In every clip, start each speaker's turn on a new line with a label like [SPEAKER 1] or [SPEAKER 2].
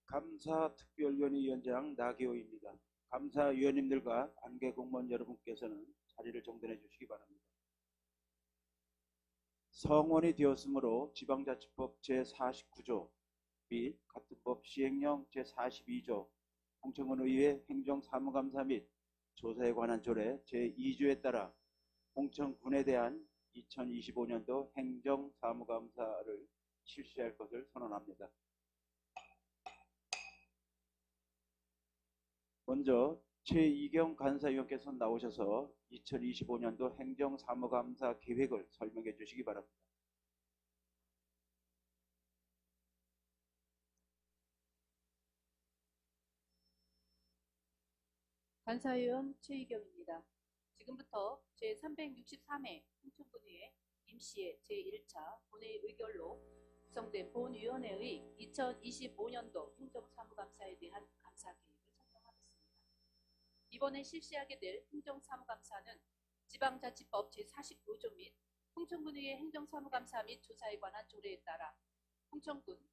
[SPEAKER 1] 감사특별위원장 나기호입니다. 감사위원님들과 관계 공무원 여러분께서는 자리를 정돈해 주시기 바랍니다. 성원이 되었으므로 지방자치법 제49조 및 같은 법 시행령 제42조 홍천군의회 행정사무감사 및 조사에 관한 조례 제2조에 따라 홍천군에 대한 2025년도 행정사무감사를 실시할 것을 선언합니다. 먼저 최이경 간사위원께서 나오셔서 2025년도 행정사무감사 계획을 설명해 주시기 바랍니다.
[SPEAKER 2] 간사위원 최이경입니다. 지금부터 제363회 홍천군의회 임시회 제1차 본회의 의결로 구성된 본위원회의 2025년도 행정사무감사에 대한 감사 계획을 설명하겠습니다. 이번에 실시하게 될 행정사무감사는 지방자치법 제49조 및 홍천군의회 행정사무감사 및 조사에 관한 조례에 따라 홍천군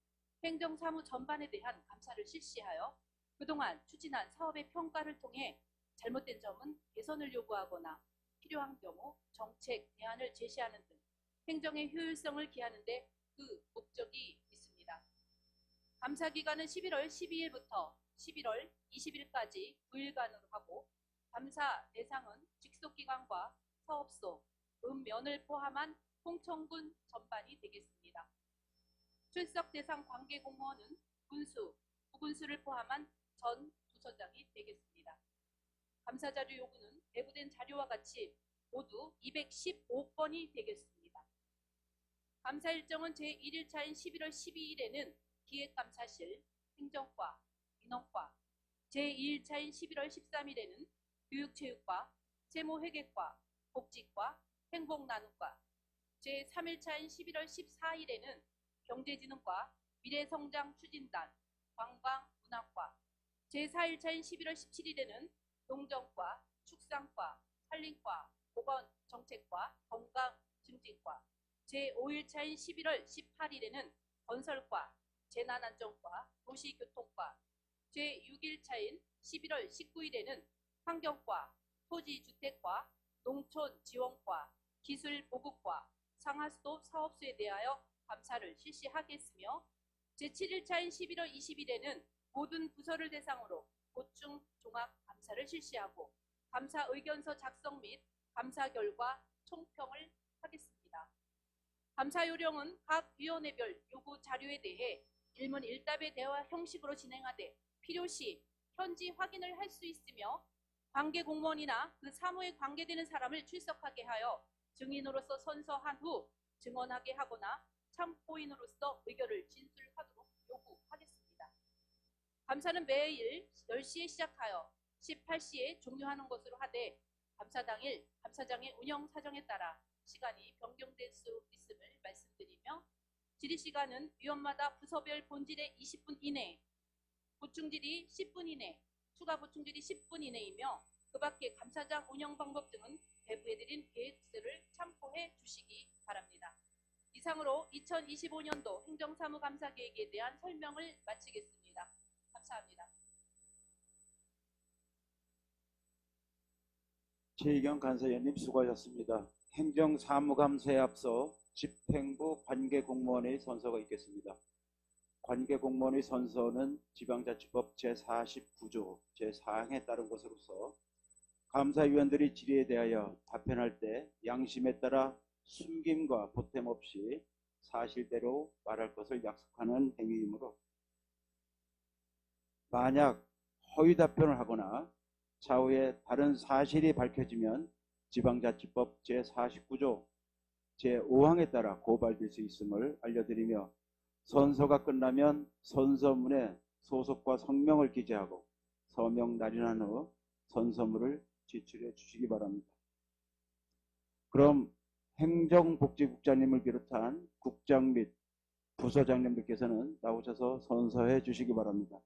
[SPEAKER 2] 행정사무 전반에 대한 감사를 실시하여 그동안 추진한 사업의 평가를 통해 잘못된 점은 개선을 요구하거나 필요한 경우 정책 대안을 제시하는 등 행정의 효율성을 기하는 데 그 목적이 있습니다. 감사 기간은 11월 12일부터 11월 20일까지 9일간으로 하고 감사 대상은 직속기관과 사업소, 읍면을 포함한 홍천군 전반이 되겠습니다. 출석 대상 관계 공무원은 군수, 부군수를 포함한 전 부서장이 되겠습니다. 감사 자료 요구는 배부된 자료와 같이 모두 215건이 되겠습니다. 감사 일정은 제1일차인 11월 12일에는 기획감사실, 행정과, 민원과, 제2일차인 11월 13일에는 교육체육과, 세무회계과, 복지과, 행복나눔과, 제3일차인 11월 14일에는 경제진흥과, 미래성장추진단, 관광문화과, 제4일차인 11월 17일에는 농정과, 축산과, 산림과, 보건정책과, 건강증진과, 제5일차인 11월 18일에는 건설과, 재난안전과, 도시교통과, 제6일차인 11월 19일에는 환경과, 토지주택과, 농촌지원과, 기술보급과, 상하수도 사업소에 대하여 감사를 실시하겠으며 제7일차인 11월 20일에는 모든 부서를 대상으로 보충 종합 감사를 실시하고 감사 의견서 작성 및 감사 결과 총평을 하겠습니다. 감사 요령은 각 위원회별 요구 자료에 대해 일문 일답의 대화 형식으로 진행하되 필요시 현지 확인을 할 수 있으며 관계 공무원이나 그 사무에 관계되는 사람을 출석하게 하여 증인으로서 선서한 후 증언하게 하거나 참고인으로서 의견을 진술하도록 요구하겠습니다. 감사는 매일 10시에 시작하여 18시에 종료하는 것으로 하되 감사 당일 감사장의 운영 사정에 따라 시간이 변경될 수 있음을 말씀드리며 질의시간은 위원마다 부서별 본질의 20분 이내, 보충질의 10분 이내, 추가 보충질의 10분 이내이며 그 밖에 감사장 운영 방법 등은 배부해드린 계획서를 참고해 주시기 바랍니다. 이상으로 2025년도 행정사무감사 계획에 대한 설명을 마치겠습니다. 감사합니다.
[SPEAKER 1] 최이경 간사위원님 수고하셨습니다. 행정사무감사에 앞서 집행부 관계공무원의 선서가 있겠습니다. 관계공무원의 선서는 지방자치법 제49조 제4항에 따른 것으로서 감사위원들이 질의에 대하여 답변할 때 양심에 따라 숨김과 보탬 없이 사실대로 말할 것을 약속하는 행위이므로 만약 허위 답변을 하거나 차후에 다른 사실이 밝혀지면 지방자치법 제49조 제5항에 따라 고발될 수 있음을 알려드리며 선서가 끝나면 선서문에 소속과 성명을 기재하고 서명 날인한 후 선서문을 제출해 주시기 바랍니다. 그럼 행정복지국장님을 비롯한 국장 및 부서장님들께서는 나오셔서 선서해 주시기 바랍니다.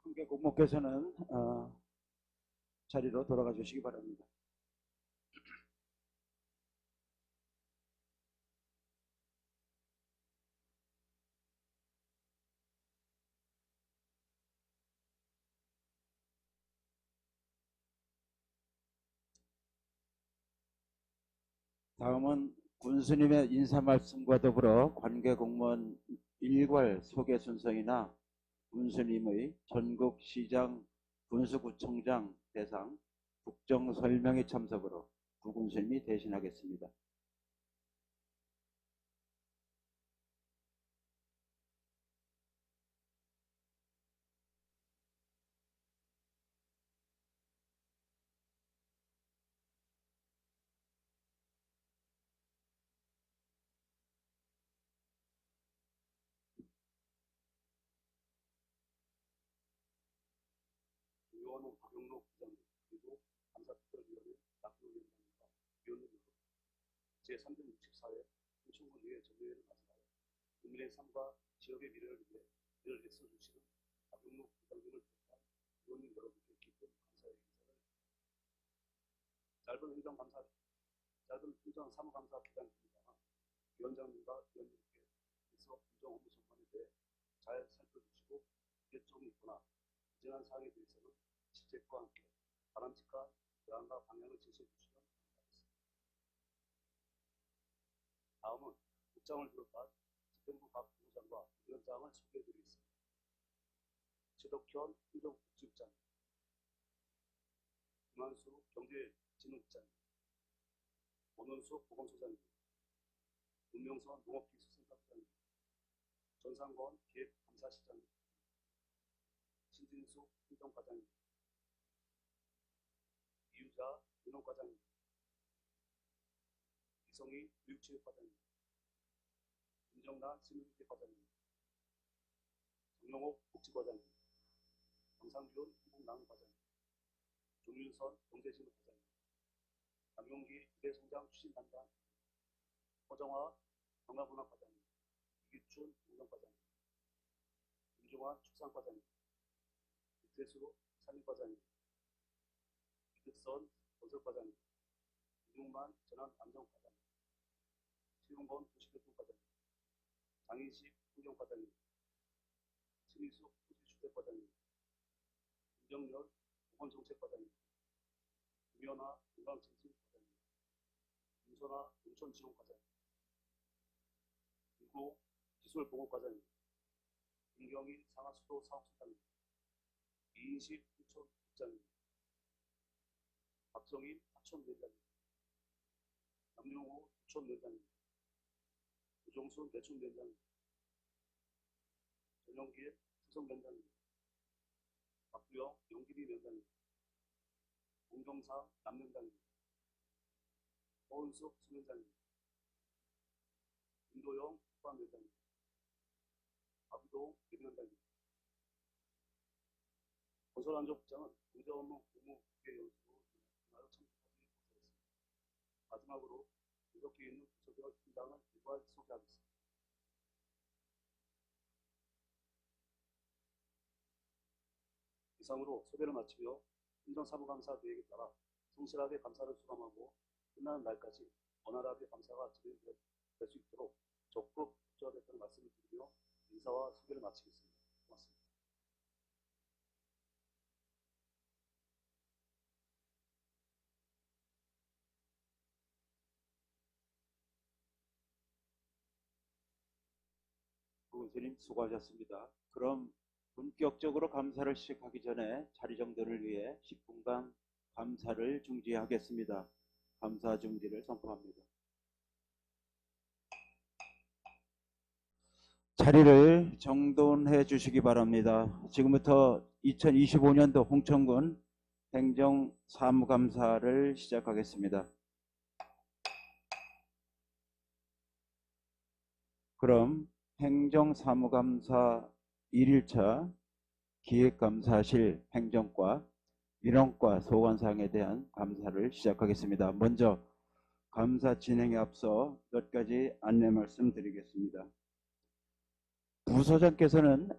[SPEAKER 1] 관계 공무께서는 자리로 돌아가 주시기 바랍니다. 다음은 군수님의 인사 말씀과 더불어 관계 공무원 일괄 소개 순서이나 군수님의 전국시장 군수구청장 대상 국정 설명회 참석으로 부군수님이 대신하겠습니다.
[SPEAKER 3] 의원은 박영록 부장님 그리고 감사특별위원회 남경위원장과 위원님 제364회 홍천군의회 전회회를 맞이하여 국민의 삶과 지역의 미래를 위해 일을 애써주시는 박영록 부장님을 비롯한 위원님 여러분께 깊은 감사의 인사를 짧은 행정 사무감사 기간 중이다만 위원장님과 위원님께서 행정 업무 전반에 대해 잘 살펴주시고 문제점이 있거나 부진한 사항에 대해서는 시책과 함께 바람직한 대안과 방향을 제시해 주시면 감사하겠습니다. 다음은 국장을 비롯한 집행부 각 부장과 위원장을 소개해 드리겠습니다. 최덕현 행정복지국장님, 김한수 경제진흥국장님, 원원수 보건소장님, 문명선 농업기술센터부장님, 전상권 기획감사시장님, 신진숙 행정과장님, 이유자 민원과장님, 이성희 교육체육과장님, 김정란 신문기과장님, 정영옥 복지과장님, 정상균 행복나눔과장님, 조윤선 경제진흥과장님, 강용기 미래성장 추진단장, 허정화 경화문화과장님, 이기춘 행정과장님, 김종환 축산과장님, 이태수 산림과장님, 이득선 건설과장님, 이중만 재난안전과장님, 최용건 도시교통과장님, 장인식 환경과장님, 신희숙 도시주택과장님, 김정렬 보건정책과장님, 김연아 건강정책과장님, 김선아 농촌지원과장님, 김고 기술보고과장님, 김경희 상하수도 사업소장님, 이인식 부천국장님, 박성인 하천위원장님, 남용호 부천위원장님, 조정순 대충위원장님, 전영길 수석위원장님, 박두영 영길이위원장님, 공경상 남위원장님, 허은숙 수위원장님, 김도영 국방위원장님, 박우동 대위원장님, 건설안전국장은 경제업무 공무기획연수로 인하여 참석하지 못하였습니다. 마지막으로 분석기에 있는 부서별 팀장을 일괄 소개하겠습니다. 이상으로 소개를 마치며 행정사무감사 계획에 따라 성실하게 감사를 수감하고 끝나는 날까지 원활하게 감사가 진행될 수 있도록 적극 협조하겠다는 말씀을 드리며 인사와 소개를 마치겠습니다. 고맙습니다.
[SPEAKER 1] 부군수님 수고하셨습니다. 그럼 본격적으로 감사를 시작하기 전에 자리 정돈을 위해 10분간 감사를 중지하겠습니다. 감사 중지를 선포합니다. 자리를 정돈해 주시기 바랍니다. 지금부터 2025년도 홍천군 행정사무감사를 시작하겠습니다. 그럼 행정사무감사 1일차 기획감사실 행정과 민원과 소관사항에 대한 감사를 시작하겠습니다. 먼저 감사 진행에 앞서 몇 가지 안내 말씀드리겠습니다. 부소장께서는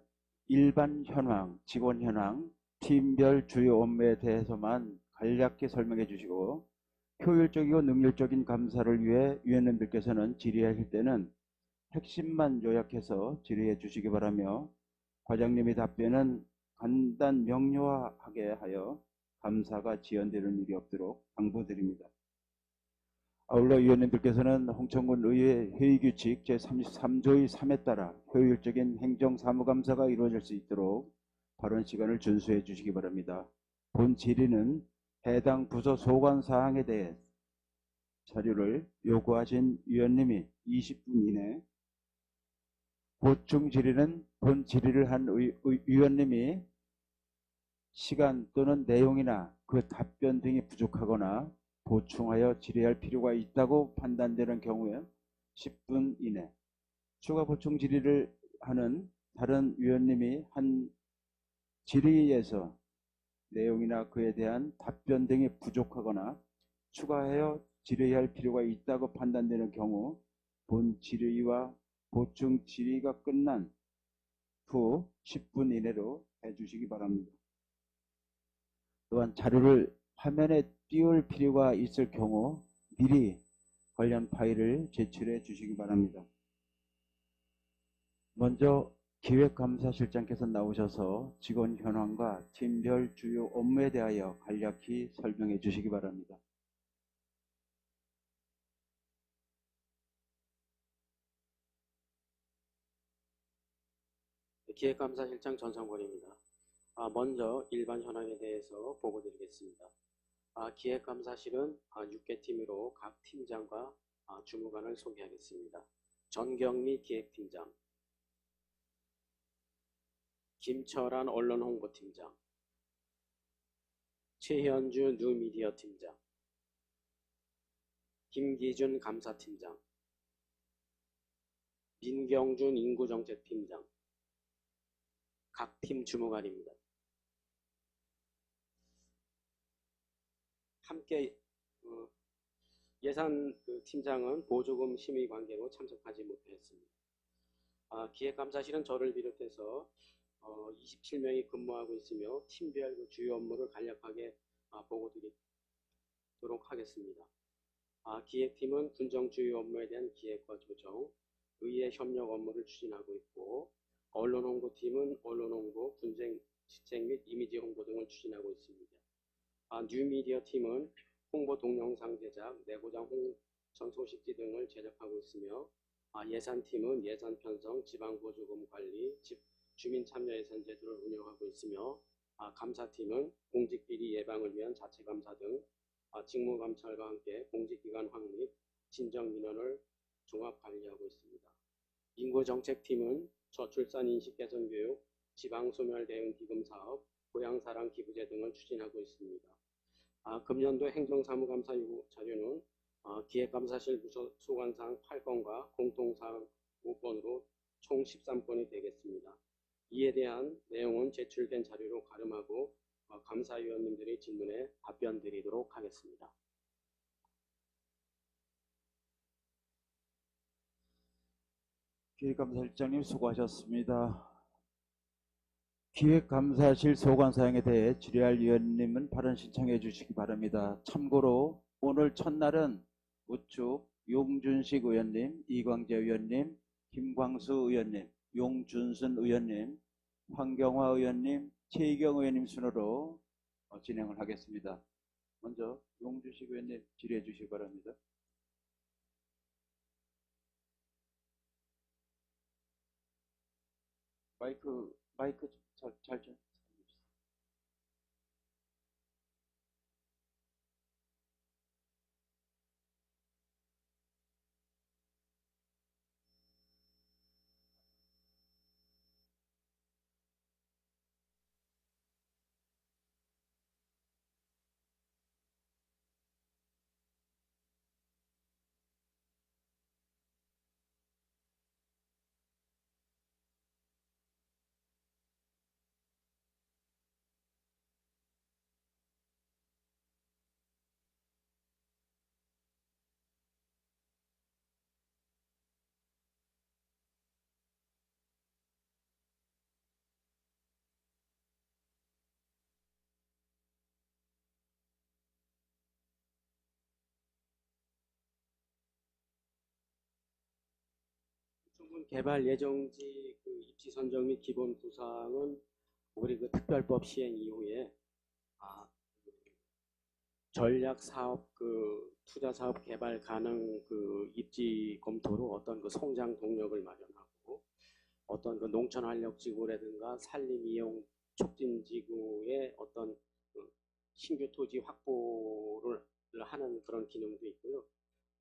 [SPEAKER 1] 일반 현황, 직원 현황, 팀별 주요 업무에 대해서만 간략히 설명해 주시고 효율적이고 능률적인 감사를 위해 위원님들께서는 질의하실 때는 핵심만 요약해서 질의해 주시기 바라며 과장님의 답변은 간단 명료하게 하여 감사가 지연되는 일이 없도록 당부드립니다. 아울러 위원님들께서는 홍천군 의회 회의규칙 제33조의 3에 따라 효율적인 행정사무감사가 이루어질 수 있도록 발언 시간을 준수해 주시기 바랍니다. 본 질의는 해당 부서 소관 사항에 대해 자료를 요구하신 위원님이 20분 이내, 보충 질의는 본 질의를 한 위원님이 시간 또는 내용이나 그 답변 등이 부족하거나 보충하여 질의할 필요가 있다고 판단되는 경우에 10분 이내, 추가 보충 질의를 하는 다른 위원님이 한 질의에서 내용이나 그에 대한 답변 등이 부족하거나 추가하여 질의할 필요가 있다고 판단되는 경우 본 질의와 보충 질의가 끝난 후 10분 이내로 해주시기 바랍니다. 또한 자료를 화면에 띄울 필요가 있을 경우 미리 관련 파일을 제출해 주시기 바랍니다. 먼저 기획감사실장께서 나오셔서 직원 현황과 팀별 주요 업무에 대하여 간략히 설명해 주시기 바랍니다.
[SPEAKER 4] 기획감사실장 전상권입니다. 먼저 일반 현황에 대해서 보고드리겠습니다. 기획감사실은 6개 팀으로 각 팀장과 주무관을 소개하겠습니다. 전경미 기획팀장, 김철한 언론홍보팀장, 최현주 뉴미디어 팀장, 김기준 감사팀장, 민경준 인구정책팀장, 각 팀 주무관입니다. 함께 예산 팀장은 보조금 심의 관계로 참석하지 못했습니다. 기획감사실은 저를 비롯해서 27명이 근무하고 있으며 팀별 주요 업무를 간략하게 보고드리도록 하겠습니다. 기획팀은 군정 주요 업무에 대한 기획과 조정, 의회 협력 업무를 추진하고 있고 언론홍보팀은 언론홍보, 군정 시책 및 이미지 홍보 등을 추진하고 있습니다. 뉴미디어 팀은 홍보 동영상 제작, 내고장 홍천 소식지 등을 제작하고 있으며 예산팀은 예산 편성, 지방보조금 관리, 주민 참여 예산 제도를 운영하고 있으며 감사팀은 공직비리 예방을 위한 자체감사 등 직무감찰과 함께 공직기관 확립, 진정민원을 종합관리하고 있습니다. 인구정책팀은 저출산 인식 개선 교육, 지방소멸 대응 기금 사업, 고향사랑 기부제 등을 추진하고 있습니다. 금년도 행정사무감사 요구 자료는 기획감사실 부서 소관사항 8건과 공통사항 5건으로 총 13건이 되겠습니다. 이에 대한 내용은 제출된 자료로 가름하고 감사위원님들의 질문에 답변 드리도록 하겠습니다.
[SPEAKER 1] 기획감사실장님 수고하셨습니다. 기획감사실 소관사항에 대해 질의할 위원님은 발언 신청해 주시기 바랍니다. 참고로 오늘 첫날은 우측 용준식 의원님, 이광재 의원님, 김광수 의원님, 용준순 의원님, 황경화 의원님, 최희경 의원님 순으로 진행을 하겠습니다. 먼저 용준식 의원님 질의해 주시기 바랍니다. 마이크 잘 좀.
[SPEAKER 4] 홍천군 개발 예정지 그 입지 선정 및 기본 구상은 우리 그 특별법 시행 이후에 그 전략 사업 그 투자 사업 개발 가능 그 입지 검토로 어떤 그 성장 동력을 마련하고 어떤 그 농촌 활력 지구라든가 산림 이용 촉진 지구의 어떤 그 신규 토지 확보를 하는 그런 기능도 있고요.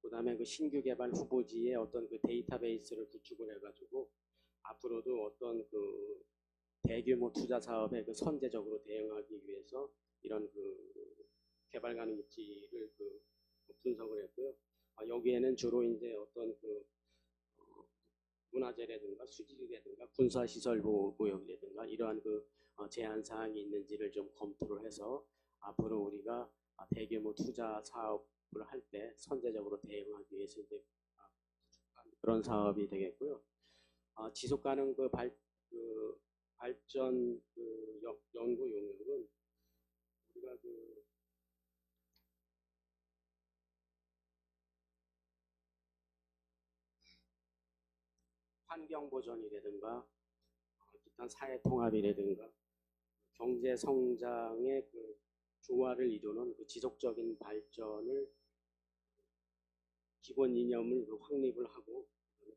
[SPEAKER 4] 그다음에 그 신규 개발 후보지의 어떤 그 데이터베이스를 구축을 해가지고 앞으로도 어떤 그 대규모 투자 사업에 그 선제적으로 대응하기 위해서 이런 그 개발 가능 입지를 그 분석을 했고요. 여기에는 주로 이제 어떤 그 문화재라든가 수지라든가 군사시설 보호구역이라든가 이러한 그 제한 사항이 있는지를 좀 검토를 해서 앞으로 우리가 대규모 투자 사업을 할 때 선제적으로 대응하기 위해서 이제 그런 사업이 되겠고요. 지속 가능 그 발전 그 연구 용역은 우리가 그 환경 보전이라든가 기타 사회 통합이라든가 경제 성장의 그 조화를 이루는 그 지속적인 발전을 기본 이념을 그 확립을 하고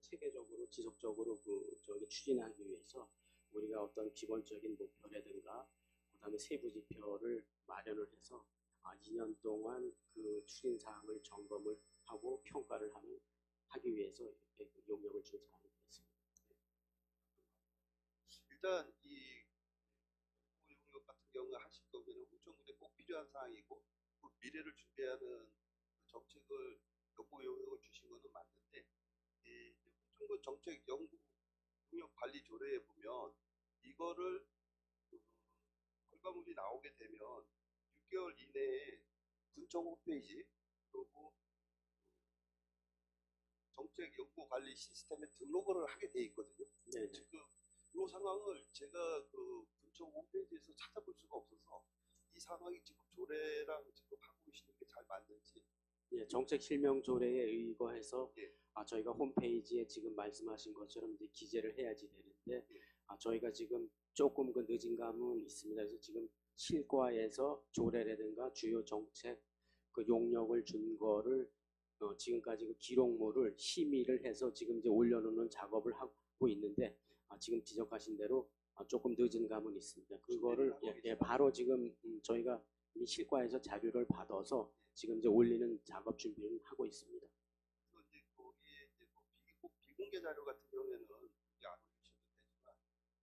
[SPEAKER 4] 체계적으로 지속적으로 그 추진하기 위해서 우리가 어떤 기본적인 목표라든가 그다음에 세부 지표를 마련을 해서 2년 동안 그 추진 사항을 점검을 하고 평가를 하기 위해서 이렇게 그 용역을 조사하게 됐습니다.
[SPEAKER 5] 일단 이 용역 같은 경우 하실 거면 홍천군에 꼭 필요한 사항이고 그 미래를 준비하는 그 정책을 연구 용역을 주신 거는 맞는데 이 홍천군 정책 연구 용역 관리 조례에 보면 이거를 그 결과물이 나오게 되면 6개월 이내에 군청 홈페이지 그리고 정책 연구 관리 시스템에 등록을 하게 돼 있거든요.
[SPEAKER 4] 네.
[SPEAKER 5] 지금 이 상황을 제가 그 군청 홈페이지에서 찾아볼 수가 없어서 이 상황이 지금 조례랑 지금 하고 계시는 게 잘 맞는지.
[SPEAKER 4] 예, 정책 실명 조례에 의거해서
[SPEAKER 5] 예.
[SPEAKER 4] 저희가 홈페이지에 지금 말씀하신 것처럼 이제 기재를 해야지 되는데 저희가 지금 조금 그 늦은 감은 있습니다. 그래서 지금 실과에서 조례라든가 주요 정책 그 용역을 준 거를 지금까지 그 기록물을 심의를 해서 지금 이제 올려놓는 작업을 하고 있는데 지금 지적하신 대로 조금 늦은 감은 있습니다. 그거를 바로 지금 저희가 이미 실과에서 자료를 받아서 지금 이제 올리는 작업 준비를 하고 있습니다.
[SPEAKER 5] 그래서 이제 거기에 이제 뭐 비공개 자료 같은 경우에는 이게 안 올리셔도 되지만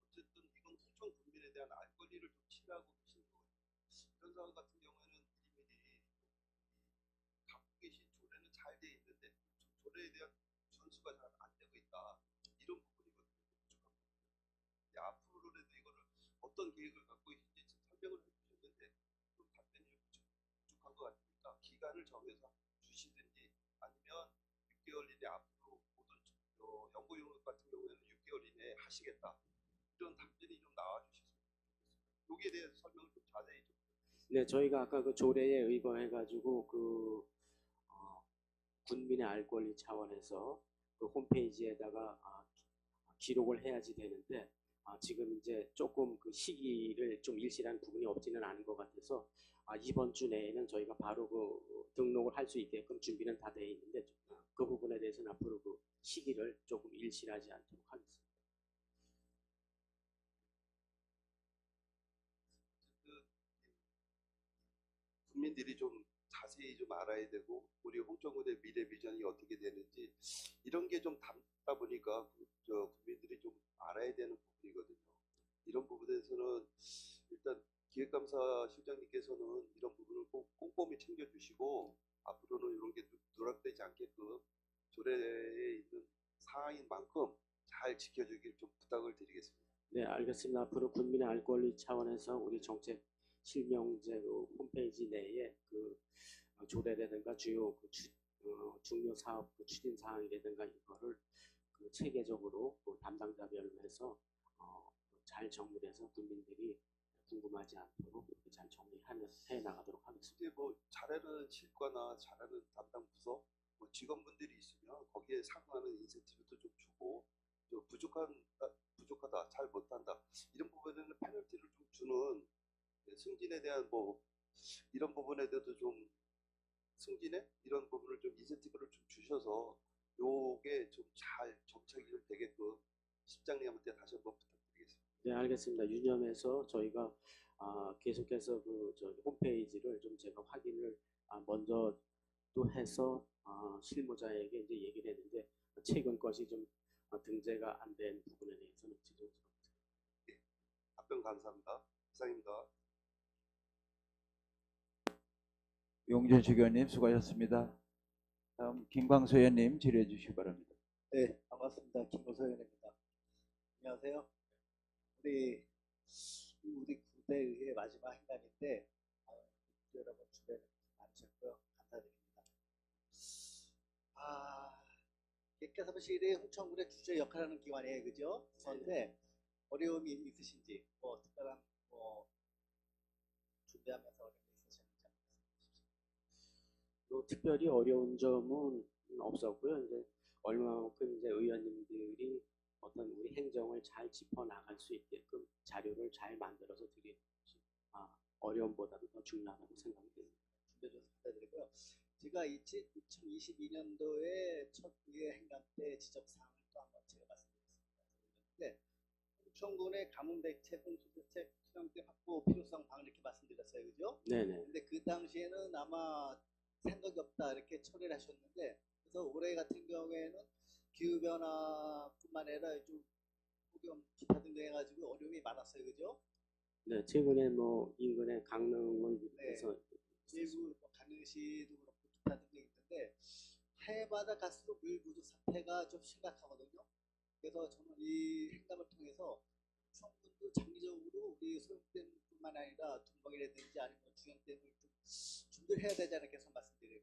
[SPEAKER 5] 어쨌든 이건 홍천 군민에 대한 알 권리를 좀 침해하고 계시는 거거든요. 이런 상황 같은 경우에는 미리미리 갖고 계신 조례는 잘 돼 있는데 조례에 대한 전수가 잘 안 되고 있다. 이런 부분이거든요. 부족한 부분이요. 이제 앞으로라도 이거를 어떤 계획을 갖고 계신지 지금 설명을 해주셨는데 좀 답변이 좀 부족한 것 같으니까 기간을 정해서 주시든지 아니면 6개월 이내 앞으로 모든 연구 용역 같은 경우에는 6개월 이내에 하시겠다. 이런 답변이 좀 나와 주셨으면 좋겠습니다. 여기에 대해서 설명을 좀 자세히 좀.
[SPEAKER 4] 네, 저희가 아까 그 조례에 의거해가지고 그 군민의 알 권리 차원에서 그 홈페이지에다가 기록을 해야지 되는데 지금 이제 조금 그 시기를 좀 일실한 부분이 없지는 않은 것 같아서 이번 주 내에는 저희가 바로 그 등록을 할 수 있게끔 준비는 다 되어 있는데 그 부분에 대해서는 앞으로 그 시기를 조금 일실하지 않도록 하겠습니다.
[SPEAKER 5] 국민들이 좀 자세히 좀 알아야 되고 우리 홍천군의 미래 비전이 어떻게 되는지 이런 게 좀 담다 보니까 국민들이 좀 알아야 되는 부분이거든요. 이런 부분에서는 일단 기획감사 실장님께서는 이런 부분을 꼭 꼼꼼히 챙겨주시고 앞으로는 이런 게 누락되지 않게끔 조례에 있는 사항인 만큼 잘 지켜주길 좀 부탁을 드리겠습니다.
[SPEAKER 4] 네, 알겠습니다. 앞으로 군민의 알 권리 차원에서 우리 정책 실명제 그 홈페이지 내에 그 조례라든가 주요 그 중요 사업 그 추진 사항이라든가 이거를 그 체계적으로 그 담당자별로 해서 잘 정리해서 국민들이 궁금하지 않도록 이렇게 잘 정리해 나가도록 하겠습니다.
[SPEAKER 5] 이제 뭐 잘하는 실과나 잘하는 담당 부서 뭐 직원분들이 있으면 거기에 상응하는 인센티브도 좀 주고 부족하다, 잘 못한다 이런 부분에는 페널티를 좀 주는 승진에 대한 뭐 이런 부분에 대해서 좀 승진에 이런 부분을 좀 인센티브를 좀 주셔서 요게 좀 잘 정착이 되게끔 실장님한테 다시 한번 부탁드리겠습니다.
[SPEAKER 4] 네, 알겠습니다. 유념해서 저희가 계속해서 저기 홈페이지를 좀 제가 확인을 먼저 또 해서 실무자에게 이제 얘기를 했는데 최근 것이 좀 등재가 안 된 부분에 대해서는 죄송스럽습니다.
[SPEAKER 5] 답변 감사합니다. 이상입니다.
[SPEAKER 1] 용준식 의원님 수고하셨습니다. 다음 김광수 의원님 질의해 주시기 바랍니다.
[SPEAKER 6] 네, 반갑습니다. 김호서 의원입니다. 안녕하세요. 우리 구대의회 마지막 행감인데 여러분 주변에 많으셨고요. 감사드립니다. 객가사무실이 홍천군의 주체 역할하는 기관이에요, 그죠? 그런데 어려움이 있으신지 특별한 준비하면서 어려움이 있으셨는지 한번 말씀해 주십시오.
[SPEAKER 4] 특별히 어려운 점은 없었고요. 이제 얼마만큼 이제 의원님들이 어떤 우리 행정을 잘 짚어 나갈 수 있게끔 자료를 잘 만들어서 드리는 것이 어려움보다도 더 중요하다고 생각이 됩니다.
[SPEAKER 6] 준비해주셔서 감사드리고요. 제가 2022년도에 첫 의회 행감 때 지적사항을 또 한번 제가 말씀드렸습니다. 홍천군의 가뭄 대책, 홍수 대책, 수량대 확보 필요성 방을 이렇게 말씀드렸어요, 그죠?
[SPEAKER 4] 네네.
[SPEAKER 6] 근데 그 당시에는 아마 생각이 없다 이렇게 처리를 하셨는데, 그래서 올해 같은 경우에는 기후 변화뿐만 아니라 좀 폭염, 기타 등등 해가지고 어려움이 많았어요, 그죠?
[SPEAKER 4] 네, 최근에 뭐 인근의 강릉을 해서
[SPEAKER 6] 일부 강릉시도 그렇고 기타 등등 있는데 해마다 갈수록 물 부족 사태가 좀 심각하거든요. 그래서 저는 이 행감을 통해서 성분도 장기적으로 우리 소용댐뿐만 아니라 동방이라든지 아니면 중형댐을 좀 준비를 해야 되지 않을까 해서 말씀드려요.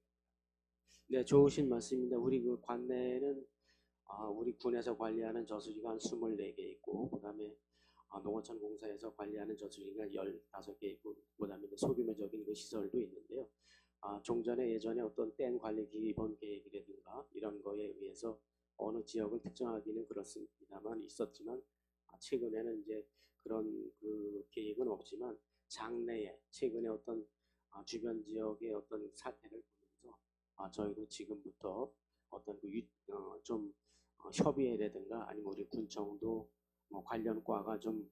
[SPEAKER 4] 네, 좋으신 말씀입니다. 우리 그 관내는 우리 군에서 관리하는 저수지가 한 24개 있고, 그 다음에 농어촌 공사에서 관리하는 저수지가 15개 있고, 그 다음에 소규모적인 그 시설도 있는데요. 종전에 예전에 어떤 댐 관리 기본 계획이라든가 이런 거에 의해서 어느 지역을 특정하기는 그렇습니다만 있었지만, 최근에는 이제 그런 그 계획은 없지만 장래에 최근에 어떤 주변 지역의 어떤 사태를 보면서 저희도 지금부터 어떤 좀 협의회라든가 아니면 우리 군청도 관련 과가 좀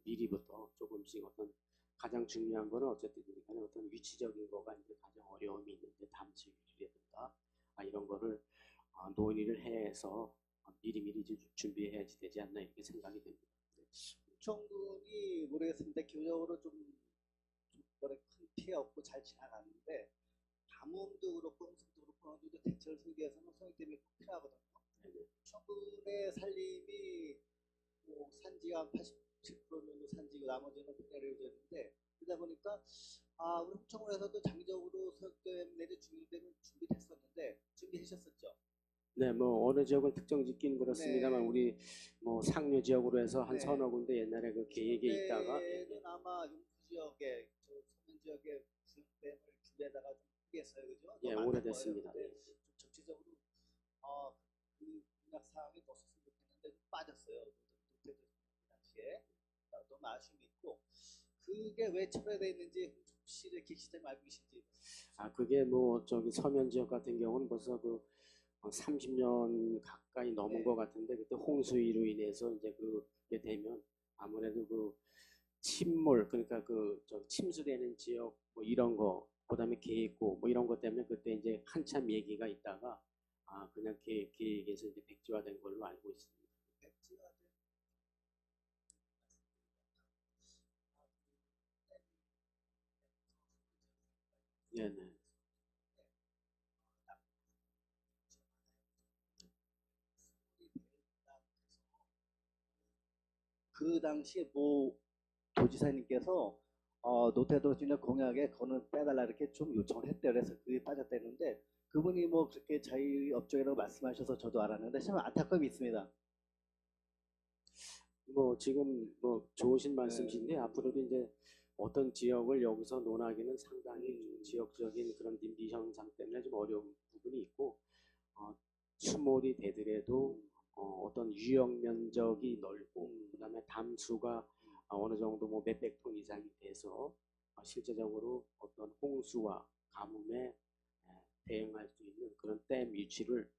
[SPEAKER 4] 미리부터 조금씩 어떤 가장 중요한 거는 어쨌든 간에 어떤 위치적인 거가 이제 가장 어려움이 있는데 담수율이라든가 이런 거를 논의를 해서 미리미리 준비해야지 되지 않나 이렇게 생각이 됩니다.
[SPEAKER 6] 홍천군이 모르겠습니다. 기본적으로 좀 큰 피해 없고 잘 지나가는데 가뭄도 그렇고 홍수도 그렇고 어느 정도 대책을 설계해서는 소용 때문에 꼭 필요하거든요. 홍천군의 살림이 산지가 87% 정도 산지고 나머지는 평야로 이루어져 있는데 그러다 보니까 우리 홍천군에서도 장기적으로 소용댐 내지 중형댐을 준비했었는데 준비하셨었죠.
[SPEAKER 4] 네, 뭐 어느 지역을 특정 짓긴 그렇습니다만
[SPEAKER 6] 네.
[SPEAKER 4] 우리 뭐 상류 지역으로 해서 한
[SPEAKER 6] 네.
[SPEAKER 4] 서너 군데 옛날에 그 계획에 있다가
[SPEAKER 6] 는 아마 용수 지역에 서면 지역에 중형댐을 준비하다가 좀 포기했어요, 그죠?
[SPEAKER 4] 예,
[SPEAKER 6] 너무
[SPEAKER 4] 오래됐습니다.
[SPEAKER 6] 많은 거예요. 좀 전체적으로 그 공약 사항에 넣었으면 좋겠는데 좀 빠졌어요. 그 당시에 너무 아쉬움이 있고 그게 왜 철회되어 있는지 혹시 기시장님 알고 계신지?
[SPEAKER 4] 그게 뭐 저기 서면 지역 같은 경우는 벌써 그 30년 가까이 넘은
[SPEAKER 6] 네.
[SPEAKER 4] 것 같은데 그때 홍수위로 인해서 이제 그게 되면 아무래도 그 침몰 그러니까 저 침수되는 지역 뭐 이런 거 그다음에 계획고 뭐 이런 것 때문에 그때 이제 한참 얘기가 있다가 그냥 계획에서 이제 백지화된 걸로 알고 있습니다.
[SPEAKER 6] 백지화된
[SPEAKER 4] 네네.
[SPEAKER 6] 그 당시 모 도지사님께서 노태도지역 공약에 그거는 빼달라 이렇게 좀 요청을 했대요. 그래서 그게 빠졌다는데 그분이 뭐 그렇게 자유업종이라고 말씀하셔서 저도 알았는데 참 안타까움이 있습니다.
[SPEAKER 4] 뭐 지금 뭐 좋으신 말씀이신데 앞으로도 이제 어떤 지역을 여기서 논하기는 상당히 좀 지역적인 그런 님비 현상 때문에 좀 어려운 부분이 있고 수몰이 되더라도 어떤 유역 면적이 넓고 그다음에 담수가 어느 정도 뭐 몇백 톤 이상이 돼서 실제적으로 어떤 홍수와 가뭄에 대응할 수 있는 그런 댐 위치를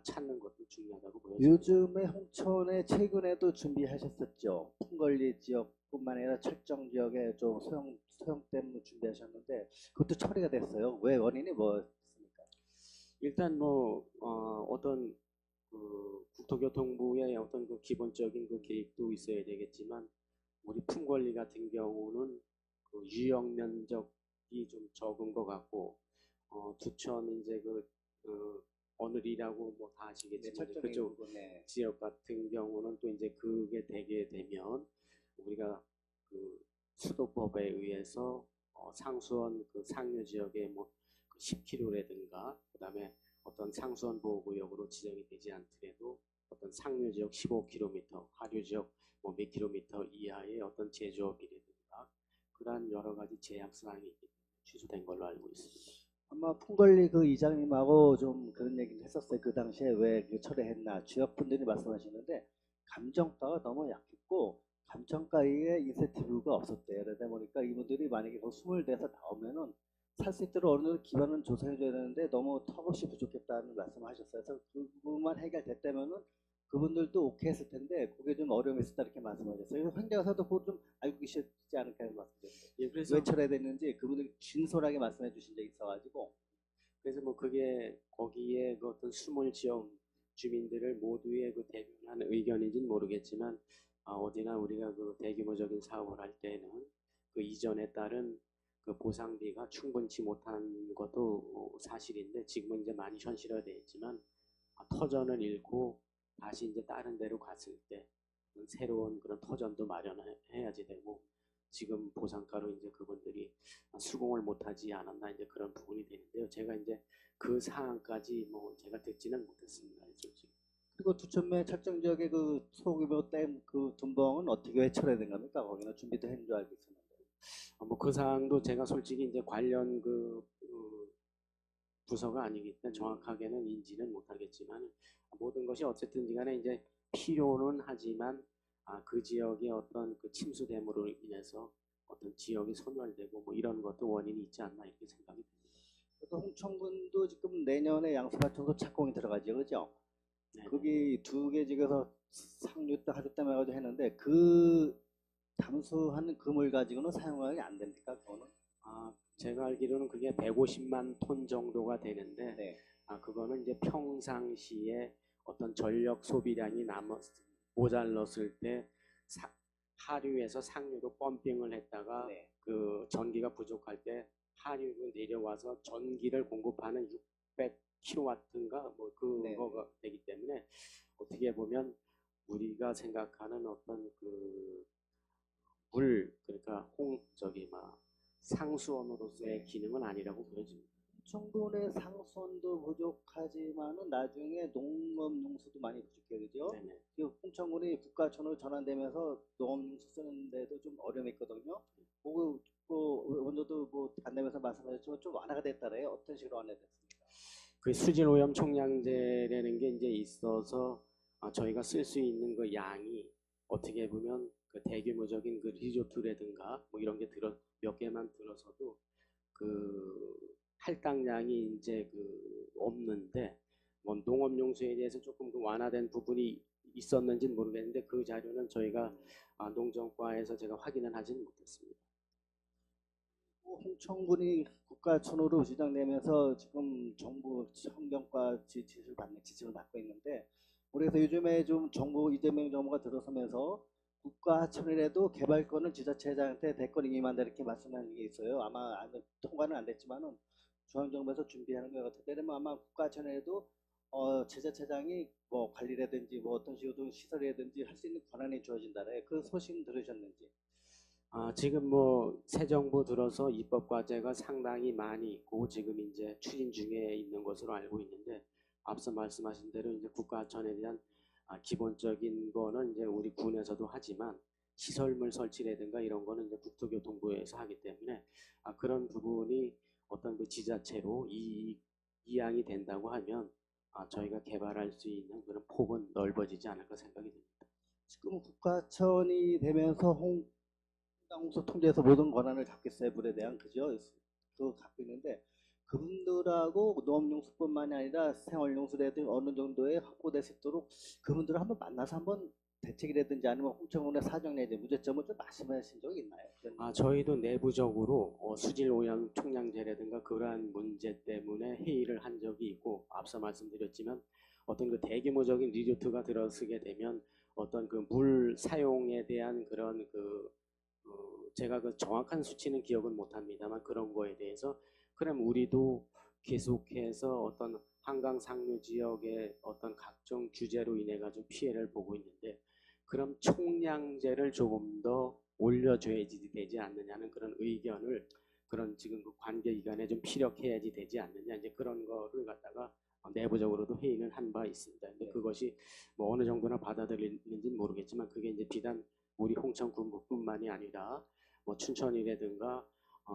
[SPEAKER 4] 찾는 것도 중요하다고 보여집니다.
[SPEAKER 6] 요즘에 홍천에 최근에도 준비하셨었죠. 풍걸리 지역뿐만 아니라 철정 지역에 좀 소형댐 준비하셨는데 그것도 처리가 됐어요. 왜 원인이 뭐였습니까?
[SPEAKER 4] 일단 뭐 어떤 그 국토교통부의 어떤 그 기본적인 그 계획도 있어야 되겠지만 우리 풍권리 같은 경우는 그 유역 면적이 좀 적은 것 같고 두천 이제 어느리라고 뭐 다 아시겠지만
[SPEAKER 6] 철정
[SPEAKER 4] 그쪽
[SPEAKER 6] 부분에
[SPEAKER 4] 지역 같은 경우는 또 이제 그게 되게 되면 우리가 그 수도법에 의해서 상수원 그 상류 지역에 뭐 10km라든가 그다음에 어떤 상수원 보호구역으로 지정이 되지 않더라도 어떤 상류 지역 15km, 하류 지역 뭐 몇 킬로미터 이하의 어떤 제조업이라든가 그러한 여러 가지 제약 사항이 있기 때문에 취소된 걸로 알고 있습니다.
[SPEAKER 6] 아마 풍걸리 그 이장님하고 좀 그런 얘기를 했었어요. 그 당시에 왜 철회했나. 지역분들이 말씀하시는데 감정가가 너무 약했고 감정가에 인센티브가 없었대요. 그러다 보니까 이분들이 만약에 그 20대에서 나오면은 살 수 있도록 어느 정도 기반은 조성해줘야 되는데 너무 턱없이 부족했다는 말씀을 하셨어요. 그래서 그 부분만 해결됐다면은 그분들도 오케이 했을 텐데 그게 좀 어려움이 있었다 이렇게 말씀하셨어요. 그래서 환경사도 그거 좀 알고 계시지 않을까 해서 말씀드렸어요.
[SPEAKER 4] 예, 그래서
[SPEAKER 6] 왜 철회됐는지 그분들이 진솔하게 말씀해 주신 적이 있어가지고
[SPEAKER 4] 뭐 그게 거기에 그 어떤 숨을 지역 주민들을 모두의 그 대변한 의견인지는 모르겠지만 어디나 우리가 그 대규모적인 사업을 할 때는 그 이전에 따른 그 보상비가 충분치 못한 것도 사실인데 지금은 이제 많이 현실화되어 있지만 터전을 잃고 다시 이제 다른 데로 갔을 때 새로운 그런 터전도 마련해야지 되고 지금 보상가로 이제 그분들이 수긍을 못하지 않았나 이제 그런 부분이 되는데요. 제가 이제 그 사항까지 뭐 제가 듣지는 못했습니다. 솔직히.
[SPEAKER 6] 그리고 두천매 철정 지역의 그 소규모 댐 그 둔벙은 어떻게 왜 철회된 겁니까? 거기는 준비도 했는 줄 알고 있었는데.
[SPEAKER 4] 뭐 그 사항도 제가 솔직히 이제 관련 부서가 아니기 때문에 정확하게는 인지는 못하겠지만 모든 것이 어쨌든 간에 이제 필요는 하지만 그 지역의 어떤 그 침수댐으로 인해서 어떤 지역이 소멸되고 뭐 이런 것도 원인이 있지 않나 이렇게 생각이 듭니다.
[SPEAKER 6] 또 홍천군도 지금 내년에 양수발전소 착공이 들어가죠, 그죠?
[SPEAKER 4] 네.
[SPEAKER 6] 거기 두 개 지어서 상류도 하류댐 해가지고 했는데 그 담수하는 금을 가지고는 사용하기 안 됩니까? 그거는?
[SPEAKER 4] 제가 알기로는 그게 150만 톤 정도가 되는데
[SPEAKER 6] 네.
[SPEAKER 4] 그거는 이제 평상시에 어떤 전력 소비량이 모자랐을 때 하류에서 상류로 펌핑을 했다가
[SPEAKER 6] 네.
[SPEAKER 4] 그 전기가 부족할 때 하류로 내려와서 전기를 공급하는 600kW인가 뭐 그거가
[SPEAKER 6] 네.
[SPEAKER 4] 되기 때문에 어떻게 보면 우리가 생각하는 어떤 그러니까 상수원으로서의 기능은 아니라고 보여집니다.
[SPEAKER 6] 홍천군의 상수원도 부족하지만은 나중에 농업용수도 많이 부족해요, 그죠?
[SPEAKER 4] 네네.
[SPEAKER 6] 홍천군이 국가촌으로 전환되면서 농업용수 쓰는 데도 좀 어려움이 있거든요. 그거 먼저도 뭐 간담회에서 말씀하셨지만 좀 완화가 됐다래요. 어떤 식으로 완화됐습니까?
[SPEAKER 4] 그 수질오염 총량제라는 게 이제 있어서 저희가 쓸 수 있는 그 양이 어떻게 보면 그 대규모적인 그 리조트라든가 뭐 이런 게 몇 개만 들어서도 그 할당량이 이제 없는데 뭐 농업용수에 대해서 조금 그 완화된 부분이 있었는지는 모르겠는데 그 자료는 저희가 농정과에서 제가 확인은 하지는 못했습니다.
[SPEAKER 6] 홍천군이 국가촌으로 지정되면서 지금 정부 환경과 지침을 받고 있는데 그래서 요즘에 좀 정부 이재명 정부가 들어서면서 국가촌이라도 개발권을 지자체장한테 대권 임의한다 이렇게 말씀하는 게 있어요. 아마 통과는 안 됐지만은 중앙정부에서 준비하는 것 같은데 그러면 아마 국가촌에도 지자체장이 뭐 관리라든지 뭐 어떤 식으로 시설이라든지 할 수 있는 권한이 주어진다래. 그 소식 들으셨는지?
[SPEAKER 4] 지금 뭐 새 정부 들어서 입법 과제가 상당히 많이 있고 지금 이제 추진 중에 있는 것으로 알고 있는데 앞서 말씀하신 대로 이제 국가촌에 대한 기본적인 거는 이제 우리 군에서도 하지만 시설물 설치라든가 이런 거는 이제 국토교통부에서 하기 때문에 그런 부분이 어떤 그 지자체로 이양이 된다고 하면 저희가 개발할 수 있는 그런 폭은 넓어지지 않을까 생각이 듭니다.
[SPEAKER 6] 지금 국가천이 되면서 홍당홍수 통제에서 모든 권한을 잡겠어요, 물에 대한. 그죠? 그거 갖고 있는데 그분들하고 농업용수뿐만이 아니라 생활용수라든지 어느 정도의 확보될 수 있도록 그분들을 한번 만나서 한번 대책이라든지 아니면 홍천군의 사정 내지 문제점을 좀 말씀하신 적이 있나요?
[SPEAKER 4] 저희도 내부적으로 수질 오염 총량제라든가 그러한 문제 때문에 회의를 한 적이 있고, 앞서 말씀드렸지만 어떤 그 대규모적인 리조트가 들어서게 되면 어떤 그 물 사용에 대한 그런 제가 그 정확한 수치는 기억은 못합니다만 그런 거에 대해서 그럼 우리도 계속해서 어떤 한강 상류 지역의 어떤 각종 규제로 인해 가지고 피해를 보고 있는데, 그럼 총량제를 조금 더 올려줘야지 되지 않느냐는 그런 의견을, 그런 지금 그 관계기관에 좀 피력해야지 되지 않느냐, 이제 그런 거를 갖다가 내부적으로도 회의는 한 바 있습니다. 근데 그것이 뭐 어느 정도나 받아들이는지는 모르겠지만 그게 이제 비단 우리 홍천군뿐만이 아니라 뭐 춘천이라든가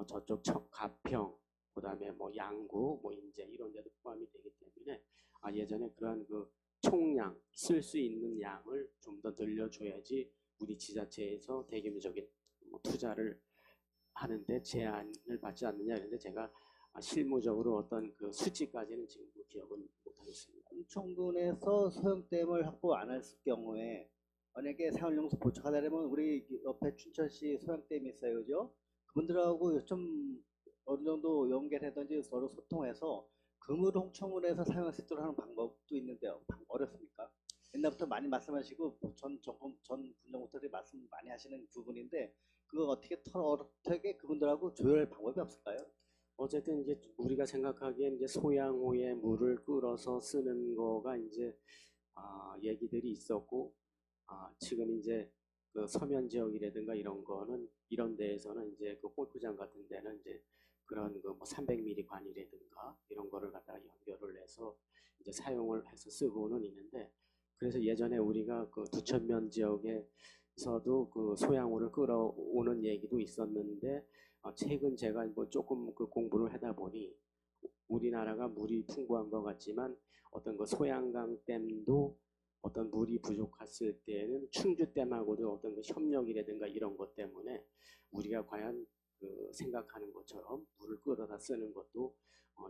[SPEAKER 4] 저쪽 가평, 그다음에 뭐 양구, 뭐 인제 이런 데도 포함이 되기 때문에 예전에 그러한 그 총량 쓸 수 있는 양을 좀 더 늘려줘야지 우리 지자체에서 대규모적인 뭐 투자를 하는데 제한을 받지 않느냐 했는데, 제가 실무적으로 어떤 그 수치까지는 지금 기억은 못하겠습니다.
[SPEAKER 6] 홍천군에서 소형댐을 확보 안 했을 경우에 만약에 생활용수 보충하려면 우리 옆에 춘천시 소형댐이 있어요, 그죠? 그분들하고 좀 어느 정도 연결하든지 서로 소통해서 그물 홍천군에서 사용할 수 있도록 하는 방법도 있는데요. 어렵습니까? 옛날부터 많이 말씀하시고 전 분정부터들이 말씀 많이 하시는 부분인데 그거 어떻게 그분들하고 조율할 방법이 없을까요?
[SPEAKER 4] 어쨌든 이제 우리가 생각하기엔 이제 소양호에 물을 끌어서 쓰는 거가 이제 얘기들이 있었고, 지금 이제 그 서면 지역이라든가 이런 거는 이런 데에서는 이제 그 골프장 같은 데는 이제 그런 그 뭐 300mm 관이라든가 이런 거를 갖다가 연결을 해서 이제 사용을 해서 쓰고는 있는데, 그래서 예전에 우리가 그 두천면 지역에서도 그 소양호를 끌어오는 얘기도 있었는데, 최근 제가 뭐 조금 그 공부를 하다 보니 우리나라가 물이 풍부한 것 같지만 어떤 그 소양강 댐도 어떤 물이 부족했을 때는 충주댐하고도 어떤 그 협력이라든가 이런 것 때문에 우리가 과연 그 생각하는 것처럼 물을 끌어다 쓰는 것도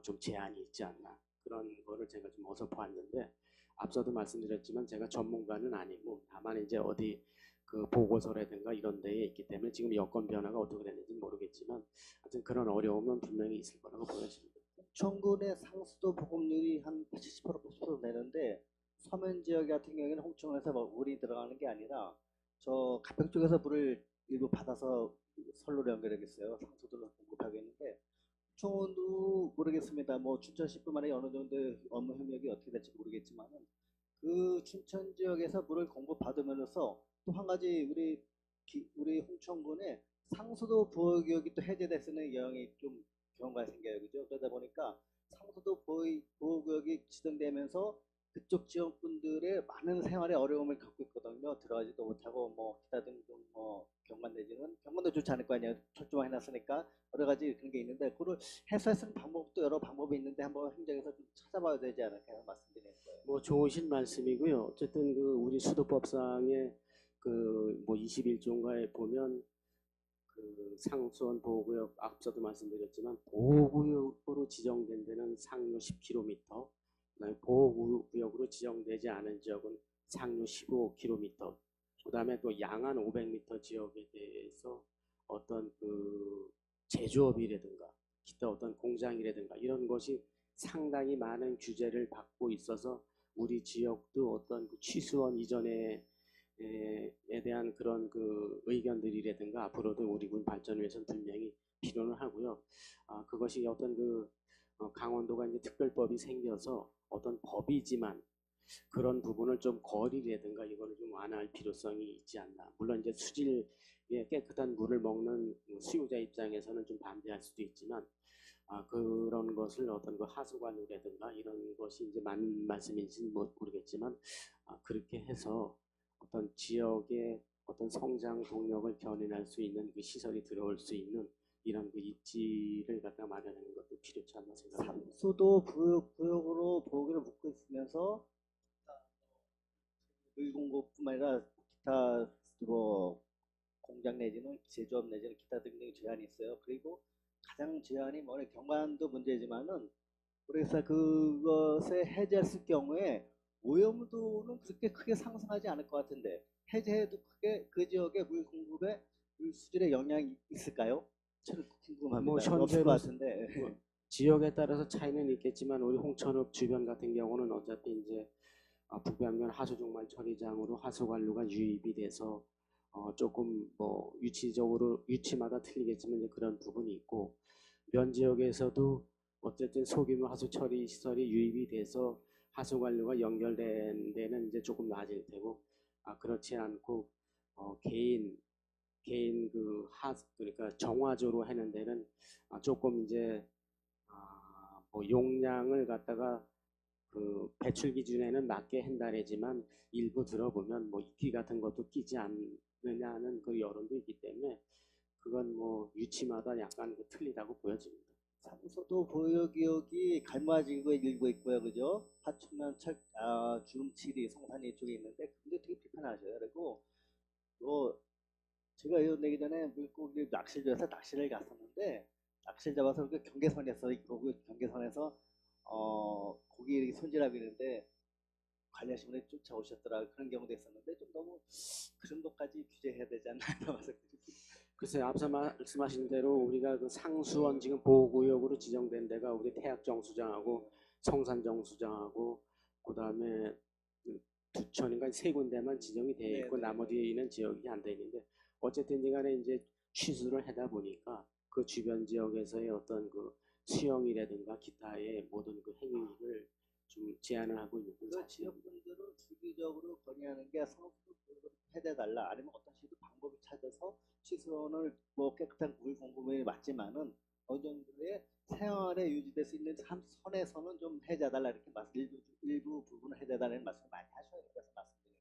[SPEAKER 4] 좀 제한이 있지 않나, 그런 거를 제가 좀 어서 보았는데, 앞서도 말씀드렸지만 제가 전문가는 아니고 다만 이제 어디 그 보고서라든가 이런 데에 있기 때문에 지금 여건 변화가 어떻게 됐는지 모르겠지만 하여튼 그런 어려움은 분명히 있을 거라고 보여집니다.
[SPEAKER 6] 홍천군의 상수도 보급률이 한 70% 80% 되는데 서면 지역 같은 경우에는 홍천군에서 뭐 물이 들어가는 게 아니라 저 가평 쪽에서 물을 일부 받아서 선로로 연결하겠어요. 상수도를 공급하겠는데 홍천군도 모르겠습니다. 뭐 춘천시뿐만 아니라 어느 정도 업무 협력이 어떻게 될지 모르겠지만은 그 춘천 지역에서 물을 공급받으면서 또 한 가지 우리 홍천군에 상수도 보호구역이 또 해제됐으는 좀 경우가 생겨요, 그죠? 그러다 보니까 상수도 보호구역이 지정되면서 그쪽 지역 분들의 많은 생활에 어려움을 갖고 있거든요. 들어가지도 못하고 뭐 기타 등등 뭐 경관 내지는 경관도 좋지 않을 거 아니에요. 철조망 해놨으니까 여러 가지 그런 게 있는데 그걸 해소할 수 있는 방법도 여러 방법이 있는데 한번 행정에서 좀 찾아봐야 되지 않을까 해서 말씀드리는 거예요.
[SPEAKER 4] 뭐 좋으신 말씀이고요. 어쨌든 그 우리 수도법상의 그 뭐 21조인가에 보면 그 상수원 보호구역, 앞서도 말씀드렸지만 보호구역으로 지정된 데는 상류 10km, 그다음에 보호구역으로 지정되지 않은 지역은 상류 15km, 그다음에 또 양안 500m 지역에 대해서 어떤 그 제조업이라든가 기타 어떤 공장이라든가 이런 것이 상당히 많은 규제를 받고 있어서 우리 지역도 어떤 그 취수원 이전에 에 대한 그런 그 의견들이라든가 앞으로도 우리 군 발전을 위해서는 분명히 필요는 하고요. 그것이 어떤 그 강원도가 이제 특별법이 생겨서 어떤 법이지만 그런 부분을 좀 거리라든가 이거를 좀 완화할 필요성이 있지 않나. 물론 이제 수질에 깨끗한 물을 먹는 수요자 입장에서는 좀 반대할 수도 있지만 그런 것을 어떤 그 하수관이라든가 이런 것이 이제 맞는 말씀인지는 모르겠지만 그렇게 해서 어떤 지역의 어떤 성장 동력을 견인할 수 있는 그 시설이 들어올 수 있는 이런 그 입지를 갖다 마련하는 것도 필요치 않나 생각합니다.
[SPEAKER 6] 삼수도 부역으로 보호기를 묶고 있으면서 물 공급뿐만 아니라 기타 뭐 공장 내지는 제조업 내지는 기타 등등의 제한이 있어요. 그리고 가장 제한이 뭐 경관도 문제지만은 그래서 그것에 해제했을 경우에 오염도는 그렇게 크게 상승하지 않을 것 같은데 해제해도 크게 그 지역의 물 공급에 물 수질에 영향이 있을까요? 저는 궁금합니다.
[SPEAKER 4] 뭐
[SPEAKER 6] 없을 것
[SPEAKER 4] 현재로
[SPEAKER 6] 같은데.
[SPEAKER 4] 뭐 지역에 따라서 차이는 있겠지만 우리 홍천읍 주변 같은 경우는 어차피 이제 북변면 하수종말 처리장으로 하수관로가 유입이 돼서 조금 뭐 위치마다 틀리겠지만 이제 그런 부분이 있고 면 지역에서도 어쨌든 소규모 하수 처리 시설이 유입이 돼서 하수관로가 연결된 데는 이제 조금 낮을 테고 그렇지 않고 개인 그러니까 정화조로 하는 데는 조금 이제 뭐 용량을 갖다가 그 배출 기준에는 낮게 한다래지만 일부 들어보면 뭐 이끼 같은 것도 끼지 않느냐는 그 여론도 있기 때문에 그건 뭐 위치마다 약간 틀리다고 보여집니다.
[SPEAKER 6] 삼소도 보유구역이 갈마지구에 일부 있고요, 그죠? 하천면 주름칠이 송산이 이쪽에 있는데 근데 되게 불편하죠. 그리고 뭐 제가 이 내기 전에 물고기 낚시를 해서 낚시를 갔었는데 낚시를 잡아서 그 경계선에서 그 경계선에서 고기 이렇게 손질하고 있는데 관리하신 분이 쫓아오셨더라 그런 경우도 있었는데 좀 너무 그 정도까지 규제해야 되지 않나 봐서
[SPEAKER 4] 글쎄 앞서 말씀하신 대로 우리가 그 상수원 지금 보호구역으로 지정된 데가 우리 태학정수장하고 성산정수장하고 그다음에 두천인가 세 군데만 지정이 돼 있고
[SPEAKER 6] 네네.
[SPEAKER 4] 나머지는 지역이 안 돼 있는데 어쨌든 간에 이제 취수를 하다 보니까 그 주변 지역에서의 어떤 그 수영이라든가 기타의 모든 그 행위를 좀 제한을 하고 있는 건
[SPEAKER 6] 그
[SPEAKER 4] 사실입니다.
[SPEAKER 6] 지역분들은 주기적으로 건의하는 게 성수를 해대달라 아니면 어떤 식으로 방법을 찾아서 취수원을 뭐 깨끗한 물 공급에 맞지만은 어느 정도의 생활에 유지될 수 있는 선에서는 좀 해제달라 이렇게 일부 부분을 해제달라는 말씀을 많이 하셔요. 그래서 말씀드려요.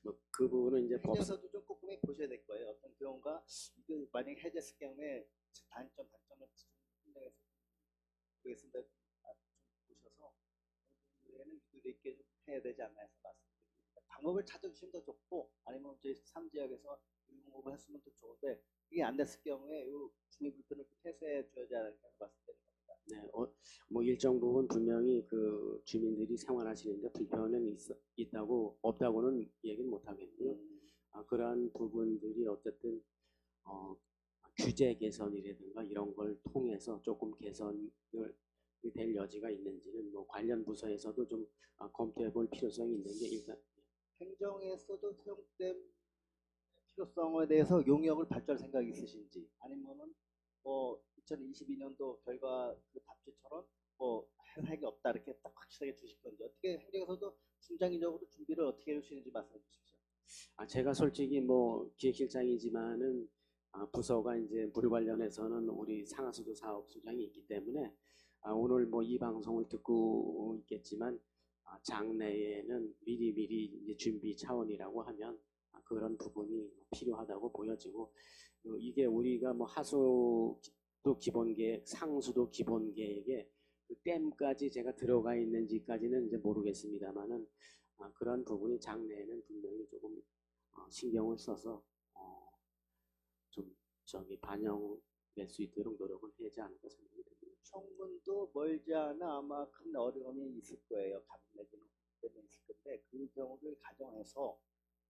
[SPEAKER 4] 뭐 그 부분은 이제
[SPEAKER 6] 행정에서도 좀 꼼꼼히 보셔야 될 거예요. 어떤 경우가 이거 만약 해제했을 경우에 단점을 행정에서 보겠습니다. 좀 보셔서 에는 유도 있게 좀 해야 되지 않나 해서 말씀드립니다. 방법을 찾아주시면 더 좋고 아니면 저희 3지역에서 공급을 했으면 더 좋은데 이게 안 됐을 경우에 이 주민 불편을 해소해 줘야지 않을까 말씀드립니다.
[SPEAKER 4] 네, 뭐 일정 부분 분명히 그 주민들이 생활하시는데 불편은 있다고 없다고는 얘기는 못 하겠고요. 그러한 부분들이 어쨌든 규제 개선이라든가 이런 걸 통해서 조금 개선을 될 여지가 있는지는 뭐 관련 부서에서도 좀 검토해 볼 필요성이 있는 게 일단
[SPEAKER 6] 행정에서도 소용댐 필요성에 대해서 용역을 발주할 생각이 있으신지 아니면은 뭐 2022년도 결과 그 답지처럼 뭐 해석이 없다 이렇게 딱 확실하게 주실 건지 어떻게 행정에서도 중장기적으로 준비를 어떻게 해주시는지 말씀해 주십시오.
[SPEAKER 4] 제가 솔직히 뭐 기획실장이지만은 부서가 이제 물 관련해서는 우리 상하수도 사업소장이 있기 때문에 오늘 뭐 이 방송을 듣고 있겠지만 장래에는 미리 이제 준비 차원이라고 하면 그런 부분이 필요하다고 보여지고 이게 우리가 뭐 하수도 기본 계획, 상수도 기본 계획에 그 댐까지 제가 들어가 있는지까지는 이제 모르겠습니다만은 그런 부분이 장래에는 분명히 조금 신경을 써서 좀 반영될 수 있도록 노력을 해야지 않을까 생각이 듭니다.
[SPEAKER 6] 청군도 멀지 않아 아마 큰 어려움이 있을 거예요. 가뭄 내지는 때문에 있을 건데 그 경우를 가정해서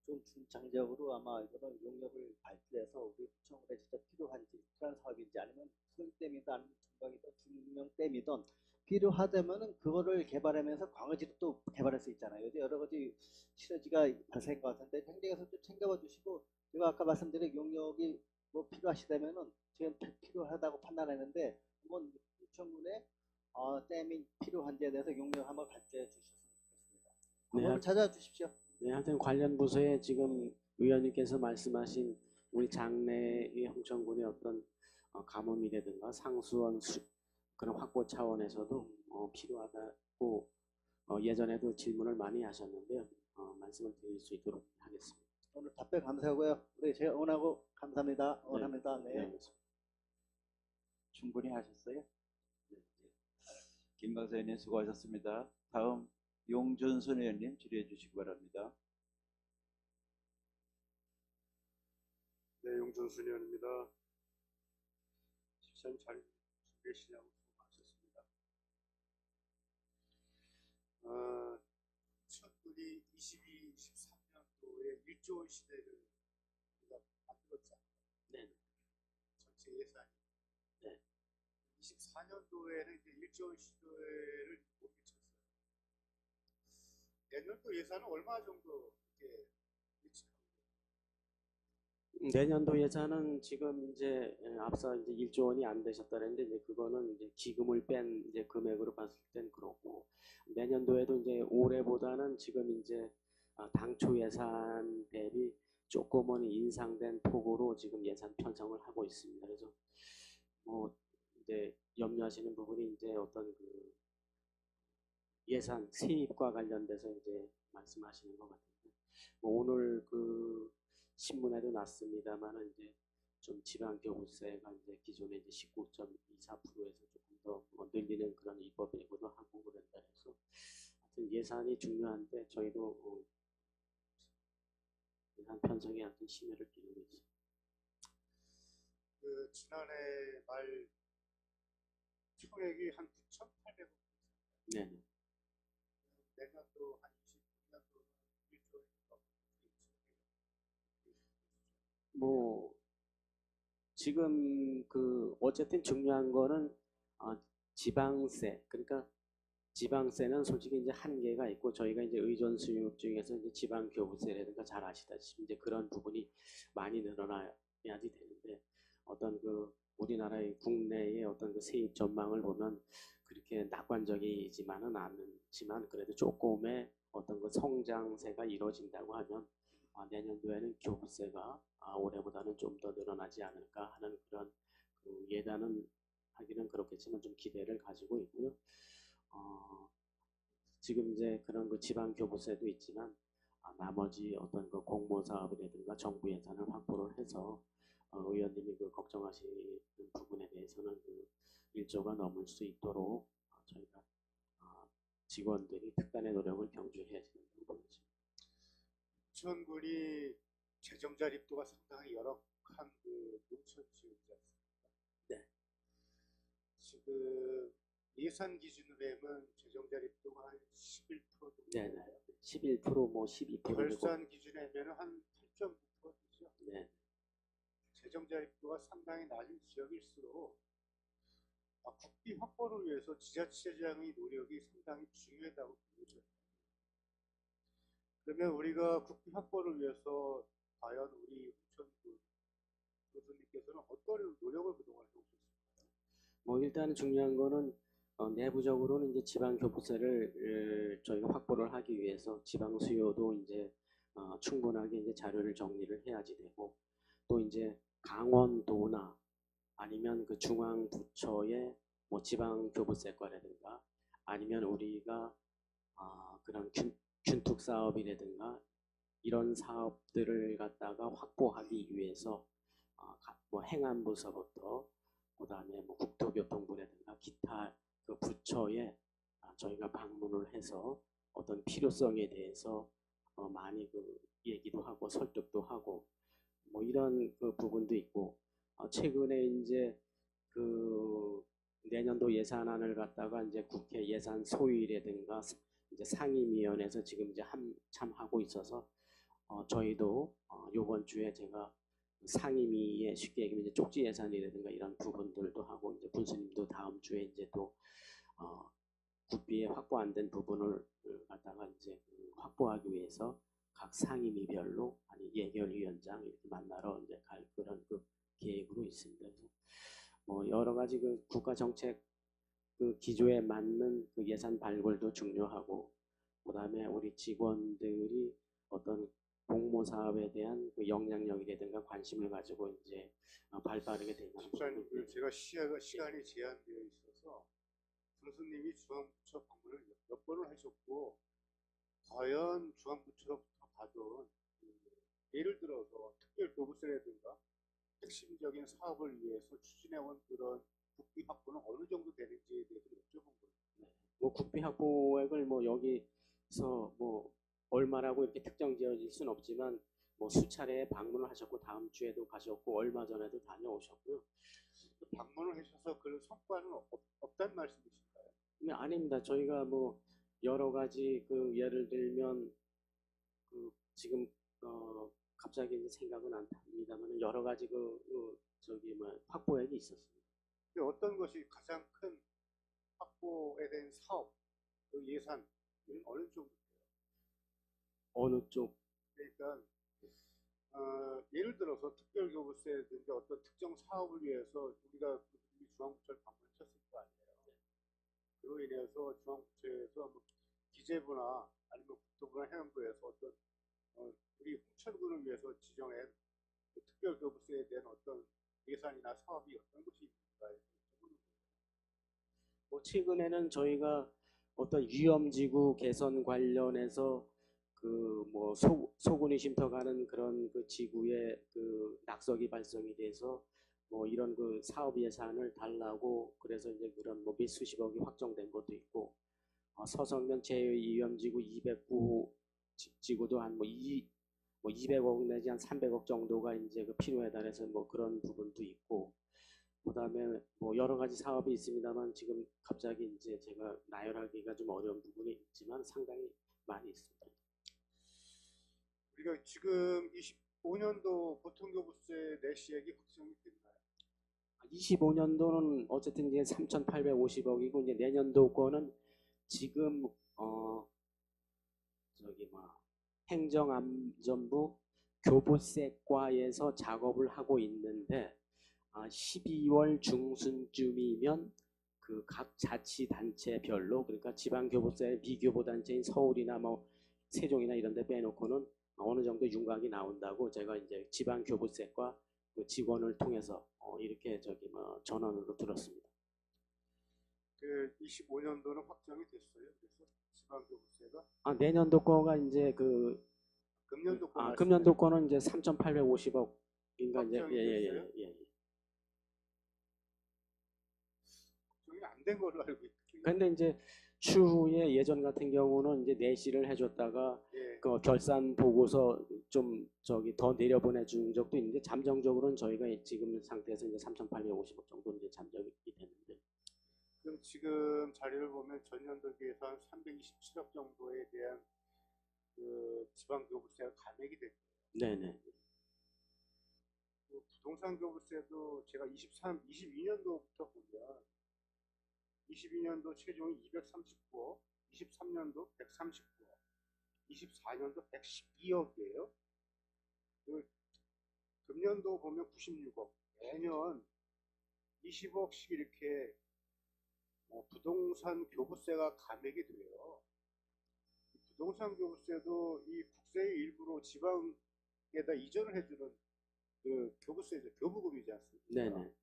[SPEAKER 6] 좀 중장기적으로 아마 이거는 용역을 발주해서 우리 구청에 진짜 필요한지 그런 사업인지 아니면 소형댐이든 아니면 중강이든 중명댐이든 필요하다면은 그거를 개발하면서 광어지도 또 개발할 수 있잖아요. 여러 가지 시너지가 발생할 것 같은데 행정에서 좀 챙겨봐 주시고 제가 아까 말씀드린 용역이 뭐 필요하시다면은 지금 필요하다고 판단했는데 한번 구청군에 댐이 필요한지에 대해서 용역 한번 발주해 주셨으면 좋겠습니다. 한번 찾아주십시오.
[SPEAKER 4] 네, 하여튼 관련 부서에 지금 의원님께서 말씀하신 우리 장래의 홍천군의 어떤 가뭄이라든가 상수원 그런 확보 차원에서도 필요하다고 예전에도 질문을 많이 하셨는데요. 말씀을 드릴 수 있도록 하겠습니다.
[SPEAKER 6] 오늘 답변 감사하고요. 우리 제가 응원하고 감사합니다. 응원합니다. 네.
[SPEAKER 4] 네.
[SPEAKER 1] 충분히 하셨어요? 네. 김 강사님 수고하셨습니다. 다음 용준순 의원님 질의해 주시기 바랍니다.
[SPEAKER 3] 네, 용준순 의원입니다. 시장님 잘 준비되시냐고 수고하셨습니다.
[SPEAKER 7] 우리 22, 23년도에 1조 원 시대를 우리가 만들었잖아요.
[SPEAKER 4] 네.
[SPEAKER 7] 전체 예산이.
[SPEAKER 4] 네.
[SPEAKER 7] 24년도에는 이제 1조 원 시대를 못 미쳤어요. 내년도 예산은 얼마 정도 이렇게 예측하고
[SPEAKER 4] 내년도 예산은 지금 이제 앞서 이제 1조 원이 안 되셨다는데 이제 그거는 이제 기금을 뺀 이제 금액으로 봤을 땐 그렇고 내년도에도 이제 올해보다는 지금 이제 당초 예산 대비 조금은 인상된 폭으로 지금 예산 편성을 하고 있습니다. 그래서 뭐 이제 염려하시는 부분이 이제 어떤 그 예산 세입과 관련돼서 이제 말씀하시는 것 같은데 뭐 오늘 그 신문에도 났습니다만은 이제 좀 지방교부세가 이제 기존에 이제 19.24%에서 조금 더 뭐 늘리는 그런 입법 예고도 하고 그런다 해서 하여튼 예산이 중요한데 저희도 예산 편성에 하여튼 심혈을 기울이고 있습니다.
[SPEAKER 7] 그 지난해 말 총액이 한 9,800억.
[SPEAKER 4] 네.
[SPEAKER 7] 내년도 한 26년도는 1조 원인가.
[SPEAKER 4] 뭐 지금 그 어쨌든 중요한 거는 지방세 그러니까 지방세는 솔직히 이제 한계가 있고 저희가 이제 의존 수입 중에서 이제 지방 교부세라든가 잘 아시다시피 이제 그런 부분이 많이 늘어나야지 되는데 어떤 그 우리나라의 국내의 어떤 그 세입 전망을 보면 그렇게 낙관적이지만은 않지만 그래도 조금의 어떤 그 성장세가 이루어진다고 하면 내년도에는 교부세가 올해보다는 좀 더 늘어나지 않을까 하는 그런 그 예단은 하기는 그렇겠지만 좀 기대를 가지고 있고요. 지금 이제 그런 그 지방 교부세도 있지만 나머지 어떤 그 공모 사업이라든가 정부 예산을 확보를 해서 의원님이 그 걱정하시는 부분에 대해서는 그 1조가 넘을 수 있도록 저희가 직원들이 특단의 노력을 경주해야 된다고 보여집니다.
[SPEAKER 7] 인천군이 재정 자립도가 상당히 열악한 그 농촌 지역이지 않습니까?
[SPEAKER 4] 네.
[SPEAKER 7] 지금 예산 기준으로 하면 재정 자립도가 한 11% 정도.
[SPEAKER 4] 네네. 11% 뭐 12%.
[SPEAKER 7] 결산 기준에 하면 한 8.9% 되죠.
[SPEAKER 4] 네.
[SPEAKER 7] 재정 자립도가 상당히 낮은 지역일수록 국비 확보를 위해서 지자체장의 노력이 상당히 중요하다고 보여져요. 그러면 우리가 국비 확보를 위해서 과연 우리 홍천군 교수님께서는 어떤 노력을 그동안 해오셨을까요?
[SPEAKER 4] 뭐 일단 중요한 거는 내부적으로는 이제 지방 교부세를 저희가 확보를 하기 위해서 지방 수요도 이제 충분하게 이제 자료를 정리를 해야지 되고 또 이제 강원도나 아니면 그 중앙 부처의 뭐 지방 교부세과라든가 아니면 우리가 그런 균특 사업이라든가 이런 사업들을 갖다가 확보하기 위해서 뭐 행안부서부터 그다음에 뭐 국토교통부라든가 기타 그 부처에 저희가 방문을 해서 어떤 필요성에 대해서 많이 그 얘기도 하고 설득도 하고 뭐 이런 그 부분도 있고 최근에 이제 그 내년도 예산안을 갖다가 이제 국회 예산 소위라든가 이제 상임위원회에서 지금 이제 한참 하고 있어서 저희도 요번 주에 제가 상임위에 쉽게 얘기하면 이제 쪽지 예산이라든가 이런 부분들도 하고 이제 군수님도 다음 주에 이제 또 국비에 확보 안 된 부분을 갖다가 이제 확보하기 위해서 각 상임위별로 아니 예결위원장 이렇게 만나러 이제 갈 그런 그 계획으로 있습니다. 그래서 뭐 여러 가지 그 국가 정책 그 기조에 맞는 그 예산 발굴도 중요하고 그다음에 우리 직원들이 어떤 공모 사업에 대한 그 영향력이라든가 관심을 가지고 이제 발빠르게 되는
[SPEAKER 7] 집사님, 제가 시간이 제한되어 있어서 교수님이 중앙부처 방문을 몇 번을 하셨고 과연 중앙부처로부터 받은 예를 들어서 특별 교부세라든가 핵심적인 사업을 위해서 추진해온 그런 국비 확보는 어느 정도 되는지에 대해서 여쭤본 거예요.
[SPEAKER 4] 뭐 국비 확보액을 뭐 여기서 뭐 얼마라고 이렇게 특정 지어질 수는 없지만 뭐 수차례 방문을 하셨고 다음 주에도 가셨고 얼마 전에도 다녀오셨고요.
[SPEAKER 7] 방문을 하셔서 그런 성과는 없다는 말씀이신가요?
[SPEAKER 4] 아닙니다. 저희가 뭐 여러 가지 그 예를 들면 그 지금 갑자기 이제 생각은 안 납니다만 여러 가지 저기 뭐 확보액이 있었습니다.
[SPEAKER 7] 근데 어떤 것이 가장 큰 확보에 대한 사업, 그 예산은 어느 정도 돼요?
[SPEAKER 4] 어느 쪽?
[SPEAKER 7] 그러니까 예를 들어서 특별교부세든지 어떤 특정 사업을 위해서 우리가 중앙부처를 방문하셨을 거 아니에요. 그로 인해서 중앙부처에서 뭐 기재부나 아니면 국토부나 해양부에서 어떤 우리 홍천군을 위해서 지정한 그 특별교부세에 대한 어떤 예산이나 사업이 어떤 것이 있을까요?
[SPEAKER 4] 뭐 최근에는 저희가 어떤 위험지구 개선 관련해서 그 뭐 소군이 쉼터가는 그런 그 지구의 그 낙석이 발생이 돼서 뭐 이런 그 사업 예산을 달라고 그래서 이제 그런 뭐 몇 수십억이 확정된 것도 있고 서성면 제2위험지구 209 지구도 한 뭐 200억 내지 한 300억 정도가 이제 그 필요에 달해서 뭐 그런 부분도 있고 그다음에 뭐 여러 가지 사업이 있습니다만 지금 갑자기 이제 제가 나열하기가 좀 어려운 부분이 있지만 상당히 많이 있습니다.
[SPEAKER 7] 우리가 지금 25년도 보통교부세 내시액이 확정이 됐나요?
[SPEAKER 4] 25년도는 어쨌든 이제 3,850억이고 이제 내년도 거는 지금 저기 뭐 행정안전부 교부세과에서 작업을 하고 있는데 12월 중순쯤이면 그 각 자치단체별로 그러니까 지방교부세 비교부단체인 서울이나 뭐 세종이나 이런 데 빼놓고는 어느 정도 윤곽이 나온다고 제가 이제 지방교부세과 그 직원을 통해서 이렇게 저기 뭐 전원으로 들었습니다.
[SPEAKER 7] 그 25년도는 확정이 됐어요. 그래서 지방교부세가
[SPEAKER 4] 내년도 거가 이제 그
[SPEAKER 7] 금년도 거
[SPEAKER 4] 금년도 거는 이제 3,850억인가 이제
[SPEAKER 7] 확정이 됐어요? 확정이 안 된 걸로 알고 있거든요.
[SPEAKER 4] 근데 이제 추후에 예전 같은 경우는 이제 내시를 해줬다가
[SPEAKER 7] 예.
[SPEAKER 4] 그 결산 보고서 좀 저기 더 내려보내 준 적도 있는데 잠정적으로는 저희가 지금 상태에서 이제 3,850억 정도 이제 잠정이 됐는데.
[SPEAKER 7] 그럼 지금 자료를 보면 전년도 비해서 한 327억 정도에 대한 그 지방교부세가 감액이 됐고요.
[SPEAKER 4] 네네.
[SPEAKER 7] 그 부동산 교부세도 제가 22년도부터 보면 22년도 최종이 239억, 23년도 139억, 24년도 112억이에요. 그 금년도 보면 96억, 매년 20억씩 이렇게 부동산 교부세가 감액이 돼요. 부동산 교부세도 이 국세의 일부로 지방에다 이전을 해주는 그 교부세죠. 교부금이지 않습니까?
[SPEAKER 4] 네네.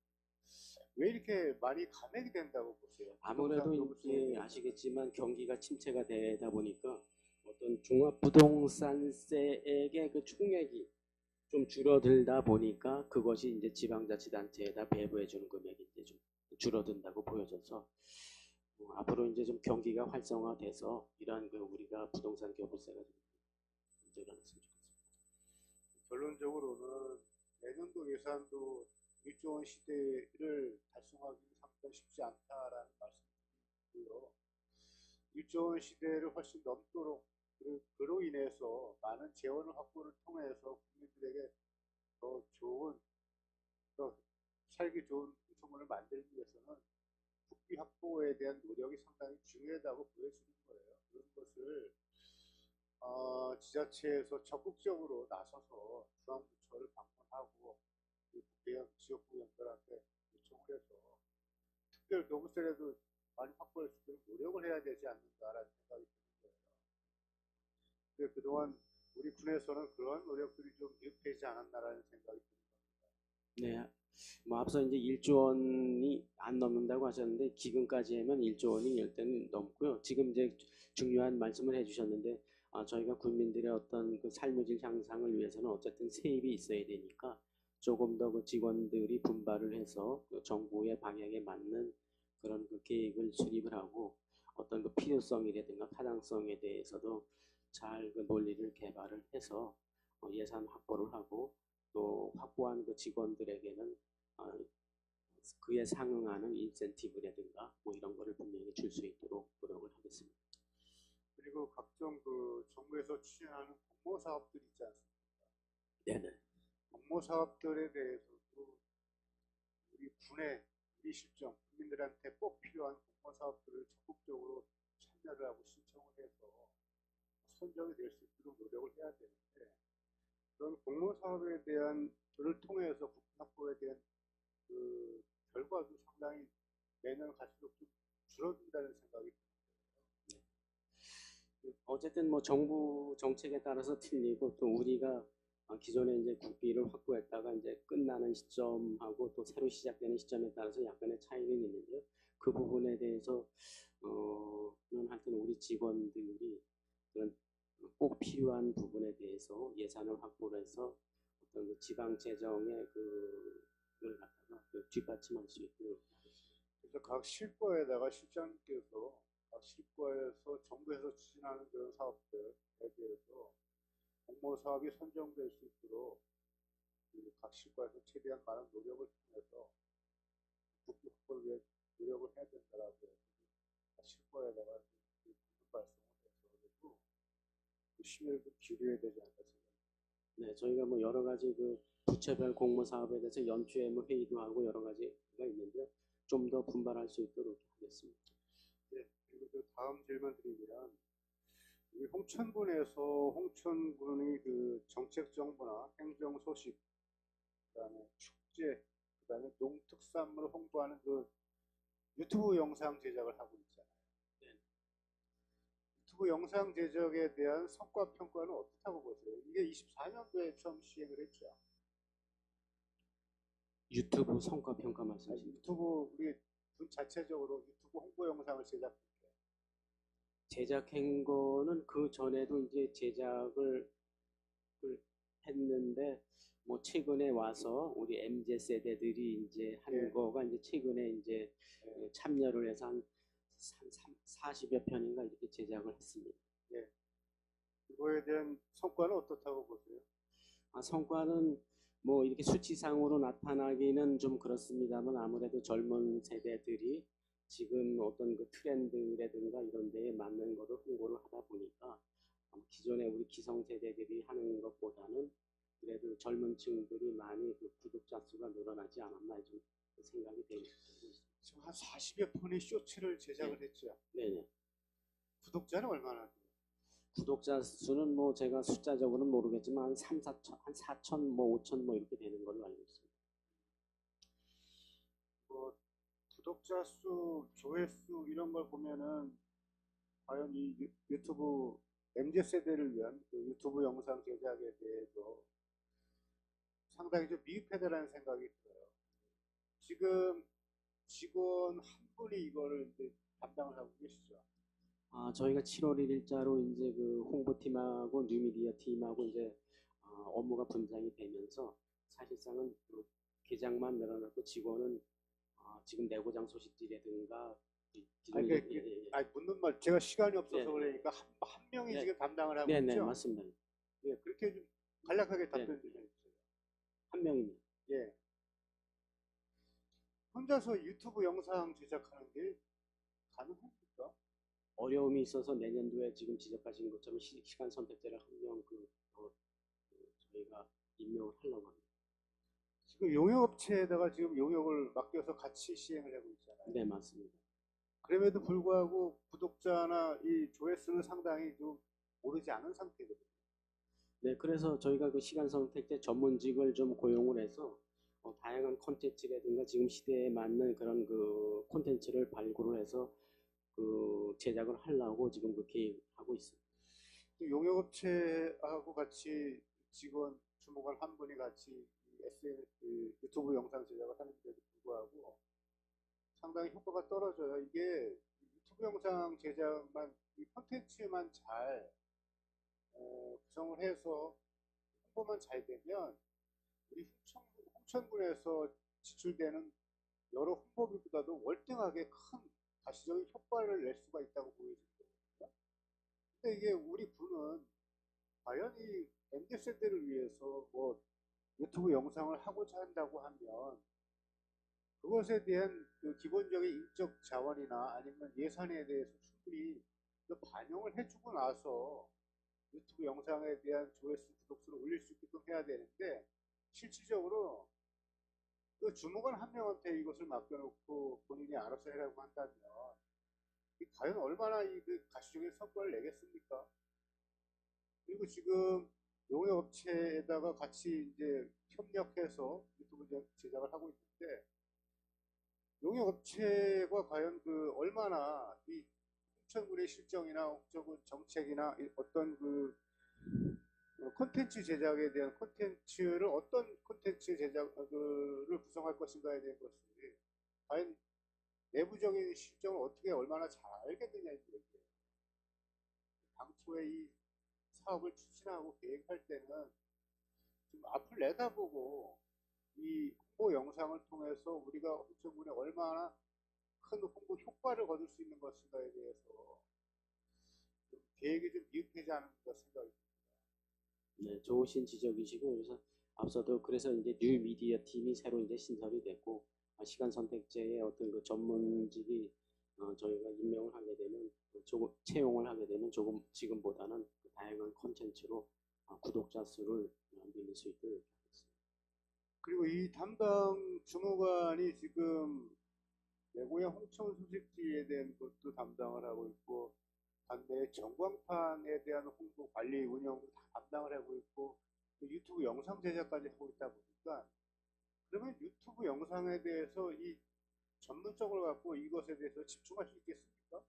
[SPEAKER 7] 왜 이렇게 많이 감액이 된다고 보세요?
[SPEAKER 4] 아무래도
[SPEAKER 7] 교부세에
[SPEAKER 4] 이제
[SPEAKER 7] 대해서.
[SPEAKER 4] 아시겠지만 경기가 침체가 되다 보니까 어떤 종합부동산세액의 그 총액이 좀 줄어들다 보니까 그것이 이제 지방자치단체에다 배부해주는 금액이 이제 좀 줄어든다고 보여져서 앞으로 이제 좀 경기가 활성화돼서 이러한 그 우리가 부동산 교부세가 좀 문제가 났으면 좋겠습니다.
[SPEAKER 7] 결론적으로는 내년도 예산도 1조 원 시대를 달성하기는 상당히 쉽지 않다라는 말씀이고요. 1조 원 시대를 훨씬 넘도록 그로 인해서 많은 재원을 확보를 통해서 국민들에게 더 좋은, 더 살기 좋은 청문을 만들기 위해서는 국비 확보에 대한 노력이 상당히 중요하다고 보여지는 거예요. 그런 것을 지자체에서 적극적으로 나서서 중앙부처를 방문하고 국회의원, 지역구 의원들한테 요청을 해서 특별 교부세라도 많이 확보할 수 있도록 노력을 해야 되지 않는가라는 생각이 드는 거예요. 근데 그동안 우리 군에서는 그런 노력들이 좀 미흡하지 않았나라는 생각이 드는 겁니다.
[SPEAKER 4] 네. 뭐 앞서 이제 1조 원이 안 넘는다고 하셨는데 기금까지 하면 1조 원이 일단 넘고요. 지금 이제 중요한 말씀을 해주셨는데 저희가 국민들의 어떤 그 삶의 질 향상을 위해서는 어쨌든 세입이 있어야 되니까 조금 더 그 직원들이 분발을 해서 그 정부의 방향에 맞는 그런 그 계획을 수립을 하고 어떤 그 필요성이라든가 타당성에 대해서도 잘 그 논리를 개발을 해서 예산 확보를 하고 또 확보한 그 직원들에게는 그에 상응하는 인센티브라든가 뭐 이런 거를 분명히 줄 수 있도록 노력을 하겠습니다.
[SPEAKER 7] 그리고 각종 그 정부에서 추진하는 공모 사업들 있지 않습니까?
[SPEAKER 4] 네네.
[SPEAKER 7] 공모 사업들에 대해서도 우리 군의 우리 실정 국민들한테 꼭 필요한 공모 사업들을 적극적으로 참여를 하고 신청을 해서 선정이 될 수 있도록 노력을 해야 되는데 그런 공모 사업에 대한 를 통해서 국민 확보에 대한 그 결과도 상당히 매년 갈수록 좀 줄어든다는 생각이
[SPEAKER 4] 어쨌든 뭐 정부 정책에 따라서 틀리고 또 우리가 기존에 이제 국비를 확보했다가 이제 끝나는 시점하고 또 새로 시작되는 시점에 따라서 약간의 차이는 있는데요. 그 부분에 대해서 는 하여튼 우리 직원들이 그런 꼭 필요한 부분에 대해서 예산을 확보를 해서 어떤 그 지방 재정의 그걸 갖다가 그 뒷받침할 수 있도록 하겠습니다.
[SPEAKER 7] 그래서 각 실과에다가 실장님께서 각 실과에서 정부에서 추진하는 그런 사업들에 대해서 공모 사업이 선정될 수 있도록 각 실과에서 최대한 많은 노력을 통해서 국비 확보를 위해 노력을 해야 된다라고 해서 각 실과에다가 부분 발송을 해서 그래도 그 심의를 좀 기울여야 되지 않을까 생각합니다.
[SPEAKER 4] 네, 저희가 뭐 여러 가지 그 부처별 공모 사업에 대해서 연초에 뭐 회의도 하고 여러 가지가 있는데 좀 더 분발할 수 있도록 하겠습니다.
[SPEAKER 7] 네, 그리고 또 다음 질문 드리면 우리 홍천군에서 홍천군의 그 정책 정보나 행정 소식, 그다음에 축제, 그다음에 농특산물 홍보하는 그 유튜브 영상 제작을 하고 있잖아요.
[SPEAKER 4] 네.
[SPEAKER 7] 유튜브 영상 제작에 대한 성과 평가는 어떻다고 보세요? 이게 24년도에 처음 시행을 했죠.
[SPEAKER 4] 유튜브 성과 평가 말씀이십니까?
[SPEAKER 7] 유튜브 우리 군 자체적으로 유튜브 홍보 영상을 제작한 게
[SPEAKER 4] 제작한 거는 그 전에도 이제 제작을 했는데 뭐 최근에 와서 우리 MZ 세대들이 이제 한
[SPEAKER 7] 예.
[SPEAKER 4] 거가 이제 최근에 이제 참여를 해서 한 40여 편인가 이렇게 제작을 했습니다.
[SPEAKER 7] 그거에 대한 성과는 어떻다고 보세요?
[SPEAKER 4] 성과는 뭐 이렇게 수치상으로 나타나기는 좀 그렇습니다만 아무래도 젊은 세대들이 지금 어떤 그 트렌드라든가 이런 데에 맞는 거를 홍보를 하다 보니까 기존에 우리 기성세대들이 하는 것보다는 그래도 젊은 층들이 많이 그 구독자 수가 늘어나지 않았나 좀 생각이 되고 있습니다.
[SPEAKER 7] 지금 한 40여 편의 쇼츠를 제작을
[SPEAKER 4] 네.
[SPEAKER 7] 했죠.
[SPEAKER 4] 네네.
[SPEAKER 7] 구독자는 얼마나 돼요?
[SPEAKER 4] 구독자 수는 뭐 제가 숫자적으로는 모르겠지만 한 3, 4천, 한 4천, 뭐 5천 뭐 이렇게 되는 걸로 알고 있습니다.
[SPEAKER 7] 뭐 구독자 수, 조회수 이런 걸 보면은 과연 이 유튜브 MZ 세대를 위한 그 유튜브 영상 제작에 대해서 상당히 좀 미흡하다라는 생각이 들어요. 지금 직원 한 분이 이거를 이제 담당을 하고 계시죠.
[SPEAKER 4] 저희가 7월 1일자로 이제 그 홍보팀하고 뉴미디어 팀하고 이제 업무가 분장이 되면서 사실상은 그 계장만 늘어났고 직원은 지금 내고장 소식지라든가
[SPEAKER 7] 아니, 아니 묻는 말 제가 시간이 없어서
[SPEAKER 4] 네.
[SPEAKER 7] 그러니까 한 명이
[SPEAKER 4] 네.
[SPEAKER 7] 지금 담당을 하고
[SPEAKER 4] 네네
[SPEAKER 7] 있죠.
[SPEAKER 4] 맞습니다.
[SPEAKER 7] 예, 그렇게 좀 간략하게 답변
[SPEAKER 4] 네.
[SPEAKER 7] 주세요.
[SPEAKER 4] 한 명입니다.
[SPEAKER 7] 예. 혼자서 유튜브 영상 제작하는 게 가능합니까?
[SPEAKER 4] 어려움이 있어서 내년도에 지금 지적하신 것처럼 시간 선택제를 한 명 저희가 임명을 하려고 합니다.
[SPEAKER 7] 지금 용역업체에다가 지금 용역을 맡겨서 같이 시행을 하고 있잖아요.
[SPEAKER 4] 네 맞습니다.
[SPEAKER 7] 그럼에도 불구하고 구독자나 이 조회수는 상당히 좀 오르지 않은 상태거든요.
[SPEAKER 4] 네 그래서 저희가 그 시간 선택제 전문직을 좀 고용을 해서 다양한 콘텐츠라든가 지금 시대에 맞는 그런 그 콘텐츠를 발굴을 해서 그 제작을 하려고 지금 그 계획하고 있습니다.
[SPEAKER 7] 용역업체하고 같이 직원 주무관 한 분이 같이 SNS 유튜브 영상 제작을 하는데도 불구하고 상당히 효과가 떨어져요. 이게 유튜브 영상 제작만 이 콘텐츠만 잘 구성을 해서 홍보만 잘 되면 우리 홍천군에서 지출되는 여러 홍보비보다도 월등하게 큰 가시적인 효과를 낼 수가 있다고 보여지거든요. 근데 이게 우리 군은 과연 이 MZ 세대를 위해서 뭐 유튜브 영상을 하고자 한다고 하면 그것에 대한 그 기본적인 인적 자원이나 아니면 예산에 대해서 충분히 그 반영을 해주고 나서 유튜브 영상에 대한 조회수, 구독수를 올릴 수 있게끔 해야 되는데 실질적으로 그 주무관 한 명한테 이것을 맡겨놓고 본인이 알아서 해라고 한다면 이 과연 얼마나 그 가시적인 성과를 내겠습니까? 그리고 지금 용역업체에다가 같이 이제 협력해서 유튜브 제작을 하고 있는데 용역업체가 과연 그 얼마나 이 홍천군의 실정이나 혹은 정책이나 어떤 그 콘텐츠 제작에 대한 콘텐츠를 어떤 콘텐츠 제작을 구성할 것인가에 대한 것을 과연 내부적인 실정을 어떻게 얼마나 잘 알겠느냐는 얘기예요. 당초에 이 사업을 추진하고 계획할 때는 좀 앞을 내다보고 이 홍보 영상을 통해서 우리가 홍천군에 얼마나 큰 홍보 효과를 거둘 수 있는 것인가에 대해서 좀 계획이 좀 미흡하지 않은가 생각이 듭니다.
[SPEAKER 4] 네, 좋으신 지적이시고 그래서 앞서도 그래서 이제 뉴 미디어 팀이 새로 이제 신설이 됐고 시간 선택제의 어떤 그 전문직이 저희가 임명을 하게 되면 조금 채용을 하게 되면 조금 지금보다는 다양한 콘텐츠로 구독자 수를 늘릴 수 있도록 이렇게 하겠습니다.
[SPEAKER 7] 그리고 이 담당 주무관이 지금 내고의 홍천 소식지에 대한 것도 담당을 하고 있고 반대에 전광판에 대한 홍보 관리 운영도 다 담당을 하고 있고 유튜브 영상 제작까지 하고 있다 보니까 그러면 유튜브 영상에 대해서 이 전문성을 갖고 이것에 대해서 집중할 수 있겠습니까?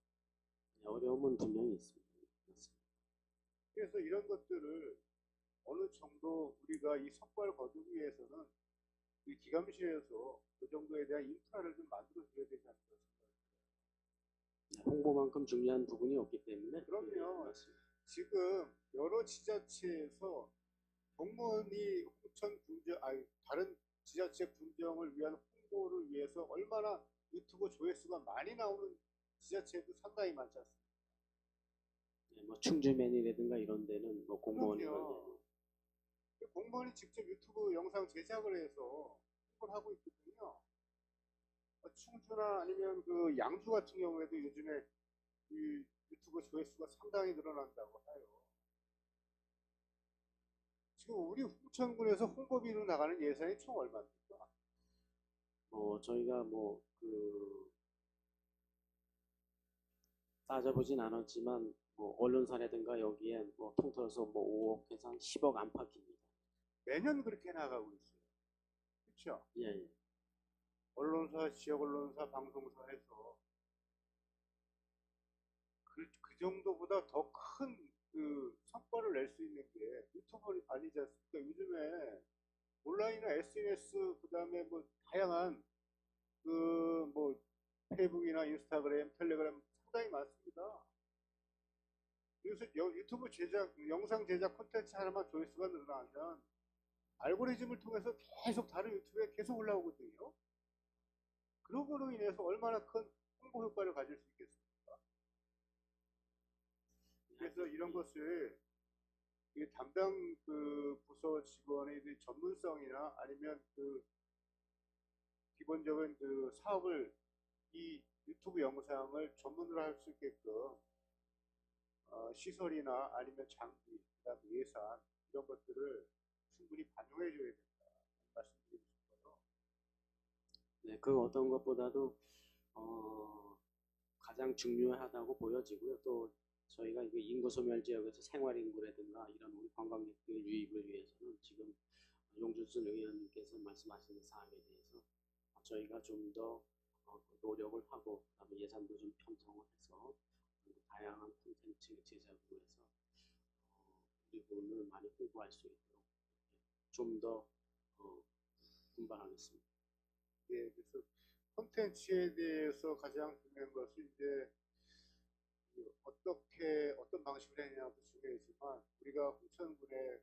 [SPEAKER 4] 어려움은 분명히 있습니다. 맞습니다.
[SPEAKER 7] 그래서 이런 것들을 어느 정도 우리가 이 성과를 거두기 위해서는 이 기감실에서 그 정도에 대한 인프라를 좀 만들어 줘야 되지 않을까 생각합니다.
[SPEAKER 4] 홍보만큼 중요한 부분이 없기 때문에
[SPEAKER 7] 그럼요.
[SPEAKER 4] 맞습니다.
[SPEAKER 7] 지금 여러 지자체에서 공무원이 홍천 군정, 아니 다른 지자체 군정을 위한 홍보를 위해서 얼마나 유튜브 조회수가 많이 나오는 지자체도 상당히 많지 않습니까?
[SPEAKER 4] 네, 뭐 충주맨이라든가 이런 데는 뭐 공무원이
[SPEAKER 7] 그럼요. 공무원이 직접 유튜브 영상 제작을 해서 홍보를 하고 있거든요. 충주나 아니면 그 양주 같은 경우에도 요즘에 이 유튜브 조회수가 상당히 늘어난다고 해요. 지금 우리 홍천군에서 홍보비로 나가는 예산이 총 얼마입니까?
[SPEAKER 4] 저희가 뭐 그 따져보진 않았지만 뭐 언론사라든가 여기에 뭐 통틀어서 뭐 5억에서 한 10억 안팎입니다.
[SPEAKER 7] 매년 그렇게 나가고 있어요. 그렇죠?
[SPEAKER 4] 예, 예.
[SPEAKER 7] 언론사, 지역 언론사, 방송사 해서 그 정도보다 더 큰 그 성과를 낼 수 있는 게 유튜브 아니지 않습니까? 요즘에 온라인이나 SNS 그다음에 뭐 다양한 그 뭐 페이북이나 인스타그램, 텔레그램 상당히 많습니다. 그래서 유튜브 제작, 영상 제작 콘텐츠 하나만 조회수가 늘어나면 알고리즘을 통해서 계속 다른 유튜브에 계속 올라오거든요. 그런 거로 인해서 얼마나 큰 홍보 효과를 가질 수 있겠습니까? 그래서 이런 것을 이 담당 그 부서 직원의 전문성이나 아니면 그 기본적인 그 사업을 이 유튜브 영상을 전문으로 할 수 있게끔 시설이나 아니면 장비, 그다음 예산 이런 것들을 충분히 반영해 줘야 된다 말씀드리고 싶어요.
[SPEAKER 4] 네, 그 어떤 것보다도 가장 중요하다고 보여지고요. 또 저희가 이거 인구 소멸 지역에서 생활 인구라든가 이런 우리 관광객들 유입을 위해서는 지금 용준순 의원님께서 말씀하시는 사항에 대해서 저희가 좀 더 노력을 하고 그다음에 예산도 좀 편성을 해서 다양한 콘텐츠 제작으로 해서 우리 군을 많이 홍보할 수 있도록 좀 더 분발하겠습니다.
[SPEAKER 7] 예, 그래서 콘텐츠에 대해서 가장 중요한 것은 이제 어떻게 어떤 방식으로 했냐도 중요하지만 우리가 홍천군에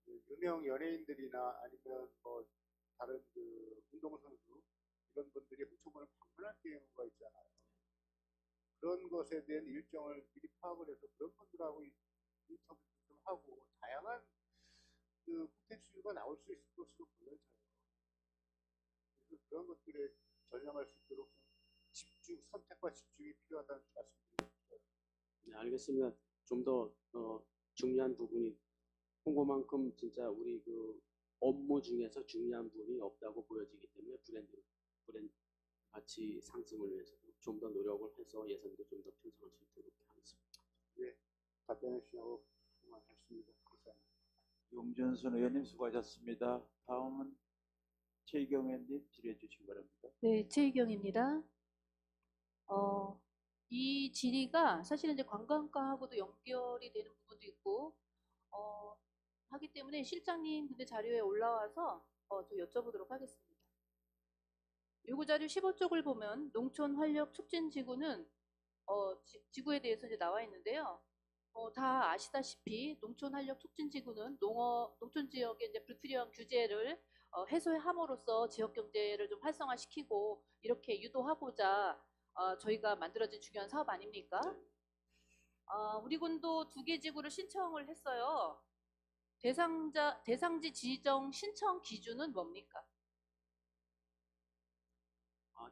[SPEAKER 7] 그 유명 연예인들이나 아니면 뭐 다른 그 운동선수 이런 분들이 홍천군을 방문할 경우가 있잖아요. 그런 것에 대한 일정을 미리 파악을 해서 그런 분들하고 인터뷰 좀 하고 다양한 그 콘텐츠가 나올 수 있을 것으로 보여져요. 그래서 그런 것들에 전념할 수 있도록 좀 선택과 집중이 필요하다는 말씀드립니다.
[SPEAKER 4] 네, 알겠습니다. 좀 더 중요한 부분이 홍보만큼 진짜 우리 그 업무 중에서 중요한 부분이 없다고 보여지기 때문에 브랜드 가치 상승을 위해서도 좀 더 노력을 해서 예산도 좀 더 편성할 수 있도록 하겠습니다.
[SPEAKER 7] 예, 답변해 주시고 고맙습니다. 감사합니다.
[SPEAKER 1] 용준순 의원님 수고하셨습니다. 다음은 최희경 의원님 질의해 주시기 바랍니다.
[SPEAKER 2] 네, 최희경입니다. 이 질의가 사실은 이제 관광과하고도 연결이 되는 부분도 있고, 하기 때문에 실장님 근데 자료에 올라와서 저 여쭤보도록 하겠습니다. 요구 자료 15쪽을 보면 농촌 활력 촉진 지구는 지구에 대해서 이제 나와 있는데요. 다 아시다시피 농촌 활력 촉진 지구는 농촌 지역의 이제 불필요한 규제를 해소함으로써 지역 경제를 좀 활성화시키고 이렇게 유도하고자 저희가 만들어진 중요한 사업 아닙니까? 우리 군도 2개 지구를 신청을 했어요. 대상지 지정 신청 기준은 뭡니까?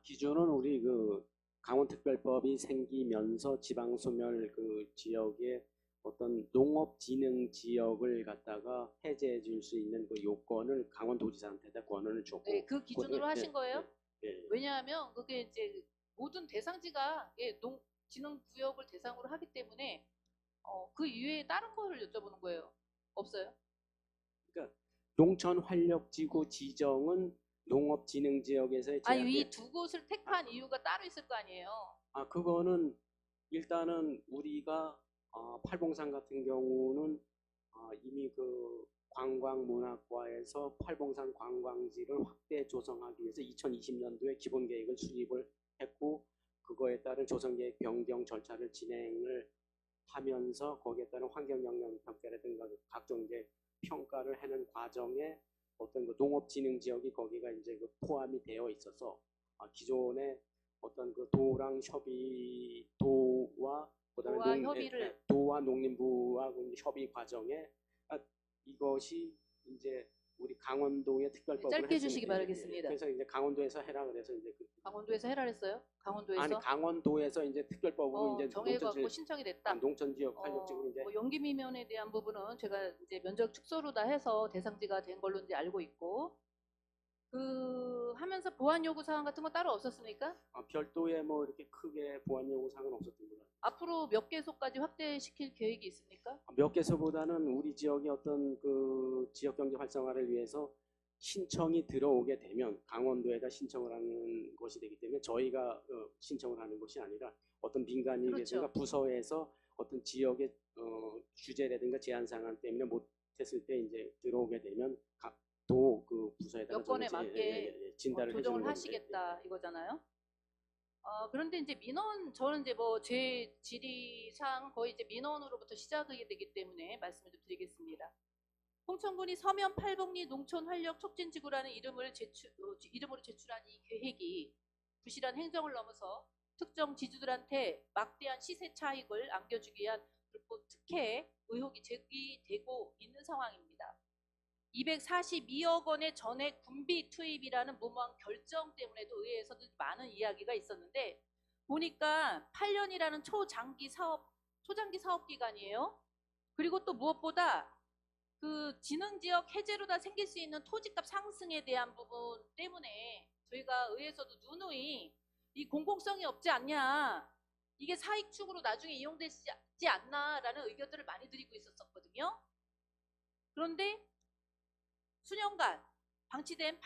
[SPEAKER 4] 기준은 우리 그 강원특별법이 생기면서 지방소멸 그 지역의 어떤 농업진흥 지역을 갖다가 해제해 줄 수 있는 그 요건을 강원도지사한테다 권한을 줬고.
[SPEAKER 2] 네, 그 기준으로 하신 거예요?
[SPEAKER 4] 네.
[SPEAKER 2] 왜냐하면 그게 이제 모든 대상지가 진흥구역을 대상으로 하기 때문에 그 이외에 다른 거를 여쭤보는 거예요. 없어요?
[SPEAKER 4] 그러니까 농촌활력지구 지정은 농업진흥지역에서의
[SPEAKER 2] 아니, 이 2곳을 택한 이유가 따로 있을 거 아니에요?
[SPEAKER 4] 그거는 일단은 우리가 팔봉산 같은 경우는 이미 그 관광문학과에서 팔봉산 관광지를 확대 조성하기 위해서 2020년도에 기본계획을 수립을 했고, 그거에 따른 조성계획 변경 절차를 진행을 하면서 거기에 따른 환경영향평가라든가 각종 이제 평가를 하는 과정에 어떤 그 농업진흥지역이 거기가 이제 그 포함이 되어 있어서 기존의 어떤 그 도랑 협의 도와 그다음에 도와 농림부와 협의 과정에 이것이 이제 우리 강원도의 특별법을
[SPEAKER 2] 짧게 해주시기 바라겠습니다.
[SPEAKER 4] 그래서 이제 강원도에서 해라 그래서 이제
[SPEAKER 2] 강원도에서 해라 했어요? 강원도에서?
[SPEAKER 4] 아니 강원도에서 이제 특별법으로 이제
[SPEAKER 2] 정해갖고 신청이 됐다.
[SPEAKER 4] 농촌지역 활력지구 이제
[SPEAKER 2] 연기미면에 대한 부분은 제가 이제 면적 축소로 다 해서 대상지가 된 걸로 이제 알고 있고, 그 하면서 보안 요구 사항 같은 거 따로 없었습니까?
[SPEAKER 4] 별도의 뭐 이렇게 크게 보안 요구 사항은 없었던 것 같아요.
[SPEAKER 2] 앞으로 몇 개소까지 확대시킬 계획이 있습니까?
[SPEAKER 4] 몇 개소보다는 우리 지역의 어떤 그 지역 경제 활성화를 위해서 신청이 들어오게 되면 강원도에다 신청을 하는 것이 되기 때문에 저희가 신청을 하는 것이 아니라 어떤 민간이라든가
[SPEAKER 2] 그렇죠.
[SPEAKER 4] 부서에서 어떤 지역의 규제라든가 제한 사항 때문에 못했을 때 이제 들어오게 되면 도 그 부서에다가
[SPEAKER 2] 여건에 맞게
[SPEAKER 4] 진단을
[SPEAKER 2] 조정을 하시겠다 이거잖아요. 그런데 이제 민원, 저는 이제 뭐 제 질의상 거의 이제 민원으로부터 시작이 되기 때문에 말씀을 좀 드리겠습니다. 홍천군이 서면 팔복리 농촌 활력 촉진지구라는 이름으로 제출한 이 계획이 부실한 행정을 넘어서 특정 지주들한테 막대한 시세 차익을 안겨주기 위한 불법 특혜 의혹이 제기되고 있는 상황입니다. 242억 원의 전액 군비 투입이라는 무모한 결정 때문에도 의회에서도 많은 이야기가 있었는데, 보니까 8년이라는 초장기 사업 기간이에요. 그리고 또 무엇보다 그 진흥지역 해제로다 생길 수 있는 토지값 상승에 대한 부분 때문에 저희가 의회에서도 누누이 이 공공성이 없지 않냐, 이게 사익축으로 나중에 이용되지 않나라는 의견들을 많이 드리고 있었거든요. 그런데 수년간 방치된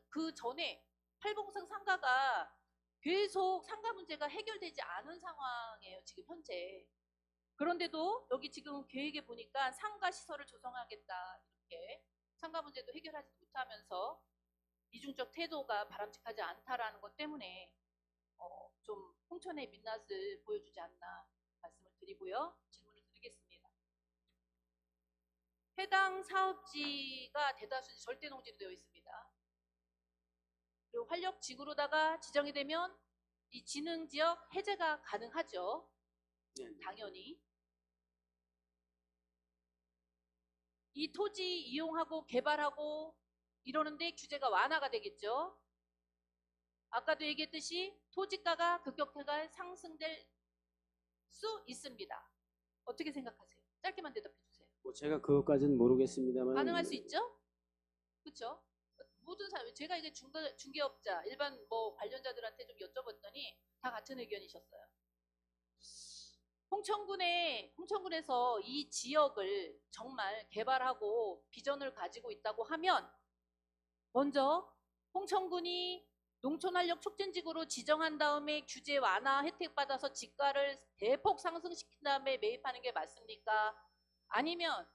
[SPEAKER 2] 그 전에 팔봉산 상가가 계속 상가 문제가 해결되지 않은 상황이에요, 지금 현재. 그런데도 여기 지금 계획에 보니까 상가 시설을 조성하겠다, 이렇게 상가 문제도 해결하지 못하면서 이중적 태도가 바람직하지 않다라는 것 때문에 좀 홍천의 민낯을 보여주지 않나 말씀을 드리고요. 질문을 드리겠습니다. 해당 사업지가 대다수 절대 농지로 되어 있습니다. 그리고 활력지구로다가 지정이 되면 이 진흥지역 해제가 가능하죠.
[SPEAKER 4] 네.
[SPEAKER 2] 당연히. 이 토지 이용하고 개발하고 이러는데 규제가 완화가 되겠죠. 아까도 얘기했듯이 토지가가 급격하게 상승될 수 있습니다. 어떻게 생각하세요? 짧게만 대답해 주세요.
[SPEAKER 4] 뭐 제가 그것까지는 모르겠습니다만
[SPEAKER 2] 가능할 수 있죠? 그렇죠? 모든 사람, 제가 이게 중개업자, 일반 뭐 관련자들한테 좀 여쭤봤더니 다 같은 의견이셨어요. 홍천군에서 이 지역을 정말 개발하고 비전을 가지고 있다고 하면 먼저 홍천군이 농촌활력 촉진지구로 지정한 다음에 규제 완화 혜택 받아서 지가를 대폭 상승시킨 다음에 매입하는 게 맞습니까? 아니면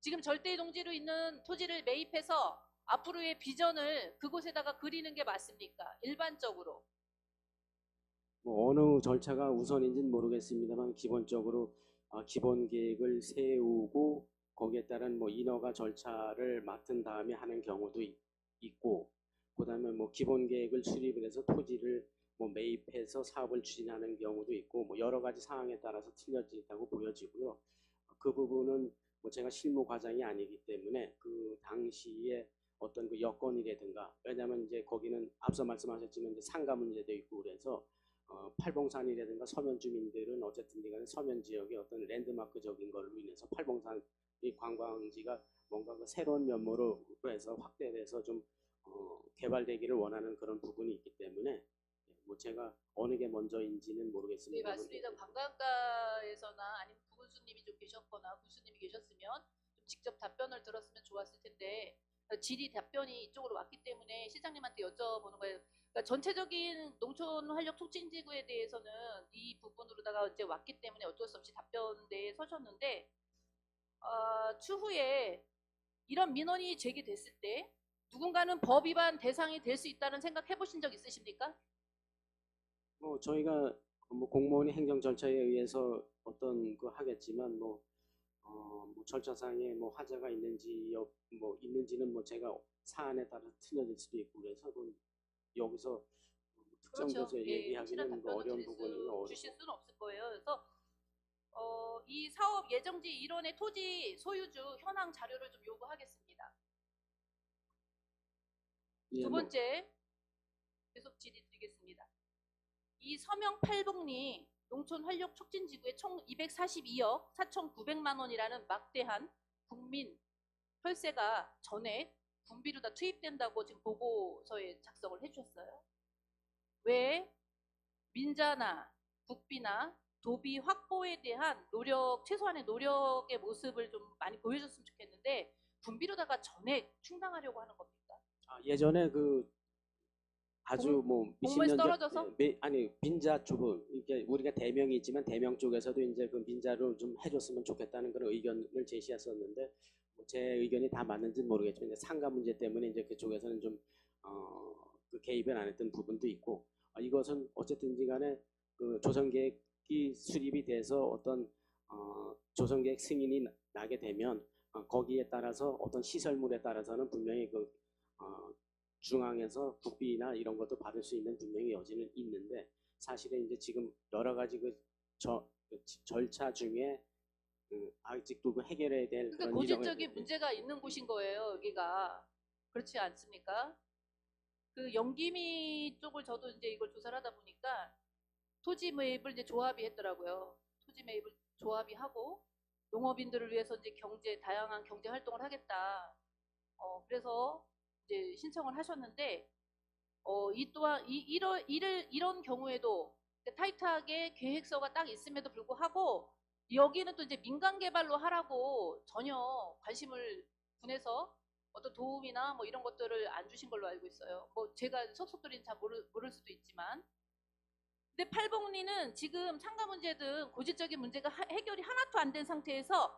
[SPEAKER 2] 지금 절대 농지로 있는 토지를 매입해서 앞으로의 비전을 그곳에다가 그리는 게 맞습니까? 일반적으로.
[SPEAKER 4] 뭐 어느 절차가 우선인지는 모르겠습니다만 기본적으로 기본 계획을 세우고 거기에 따른 뭐 인허가 절차를 맡은 다음에 하는 경우도 있고, 그다음에 뭐 기본 계획을 수립을 해서 토지를 뭐 매입해서 사업을 추진하는 경우도 있고, 뭐 여러 가지 상황에 따라서 틀려지다고 보여지고요. 그 부분은 뭐 제가 실무 과장이 아니기 때문에 그 당시에 어떤 그 여건이라든가, 왜냐하면 이제 거기는 앞서 말씀하셨지만 이제 상가 문제도 있고 그래서 팔봉산이라든가 서면 주민들은 어쨌든 간에 서면 지역의 어떤 랜드마크적인 걸로 인해서 팔봉산 이 관광지가 뭔가 그 새로운 면모로 해서 확대돼서 좀 개발되기를 원하는 그런 부분이 있기 때문에 뭐 제가 어느 게 먼저인지는
[SPEAKER 2] 네,
[SPEAKER 4] 모르겠습니다.
[SPEAKER 2] 맞습니다. 관광가에서나 아니면 부군수님이 좀 계셨거나 군수님이 계셨으면 좀 직접 답변을 들었으면 좋았을 텐데 질의 답변이 이쪽으로 왔기 때문에 시장님한테 여쭤보는 거예요. 그러니까 전체적인 농촌 활력 촉진지구에 대해서는 이 부분으로다가 이제 왔기 때문에 어쩔 수 없이 답변대에 서셨는데 추후에 이런 민원이 제기됐을 때 누군가는 법 위반 대상이 될 수 있다는 생각 해보신 적 있으십니까?
[SPEAKER 4] 뭐 저희가 뭐 공무원이 행정 절차에 의해서 어떤 거 하겠지만 뭐 절차상에 뭐 하자가 있는지 뭐 있는지는 뭐 제가 사안에 따라 틀려질 수도 있고 그래서 여기서 특정돼서
[SPEAKER 2] 예,
[SPEAKER 4] 얘기하기는
[SPEAKER 2] 확실한
[SPEAKER 4] 뭐 어려운
[SPEAKER 2] 답변을
[SPEAKER 4] 부분이고
[SPEAKER 2] 주실 수는 없을 거예요. 그래서 이 사업 예정지 일원의 토지 소유주 현황 자료를 좀 요구하겠습니다.
[SPEAKER 4] 예,
[SPEAKER 2] 두 번째 계속 질의 드리겠습니다. 이 서명 팔봉리 농촌 활력 촉진 지구에 총 242억 4,900만 원이라는 막대한 국민 혈세가 전액 군비로 다 투입된다고 지금 보고서에 작성을 해주셨어요. 왜 민자나 국비나 도비 확보에 대한 노력, 최소한의 노력의 모습을 좀 많이 보여줬으면 좋겠는데 군비로다가 전액 충당하려고 하는 겁니까?
[SPEAKER 4] 예전에 그 아주 뭐 몇십
[SPEAKER 2] 공무원에서
[SPEAKER 4] 년 전,
[SPEAKER 2] 떨어져서?
[SPEAKER 4] 아니 빈자 쪽은 이게 우리가 대명이 있지만 대명 쪽에서도 이제 그 빈자로 좀 해줬으면 좋겠다는 그런 의견을 제시했었는데 뭐 제 의견이 다 맞는지는 모르겠지만 이제 상가 문제 때문에 이제 그쪽에서는 좀 그 개입을 안 했던 부분도 있고 이것은 어쨌든지간에 그 조성계획이 수립이 돼서 어떤 조성계획 승인이 나게 되면 거기에 따라서 어떤 시설물에 따라서는 분명히 그 중앙에서 국비나 이런 것도 받을 수 있는 분명히 여지는 있는데 사실은 이제 지금 여러 가지 그 절차 중에 아직도 그 해결해야 될
[SPEAKER 2] 그러니까
[SPEAKER 4] 그런
[SPEAKER 2] 고질적인 문제가 있는 곳인 거예요. 여기가 그렇지 않습니까? 그 영기미 쪽을 저도 이제 이걸 조사를 하다 보니까 토지 매입을 이제 조합이 했더라고요. 토지 매입을 조합이 하고 농업인들을 위해서 이제 다양한 경제 활동을 하겠다. 그래서 이제 신청을 하셨는데 이 또한 이런 경우에도 타이트하게 계획서가 딱 있음에도 불구하고 여기는 또 이제 민간 개발로 하라고 전혀 관심을 분해서 어떤 도움이나 뭐 이런 것들을 안 주신 걸로 알고 있어요. 뭐 제가 속속들이는 잘 모를 수도 있지만. 근데 팔봉리는 지금 상가 문제 등 고질적인 문제가 해결이 하나도 안 된 상태에서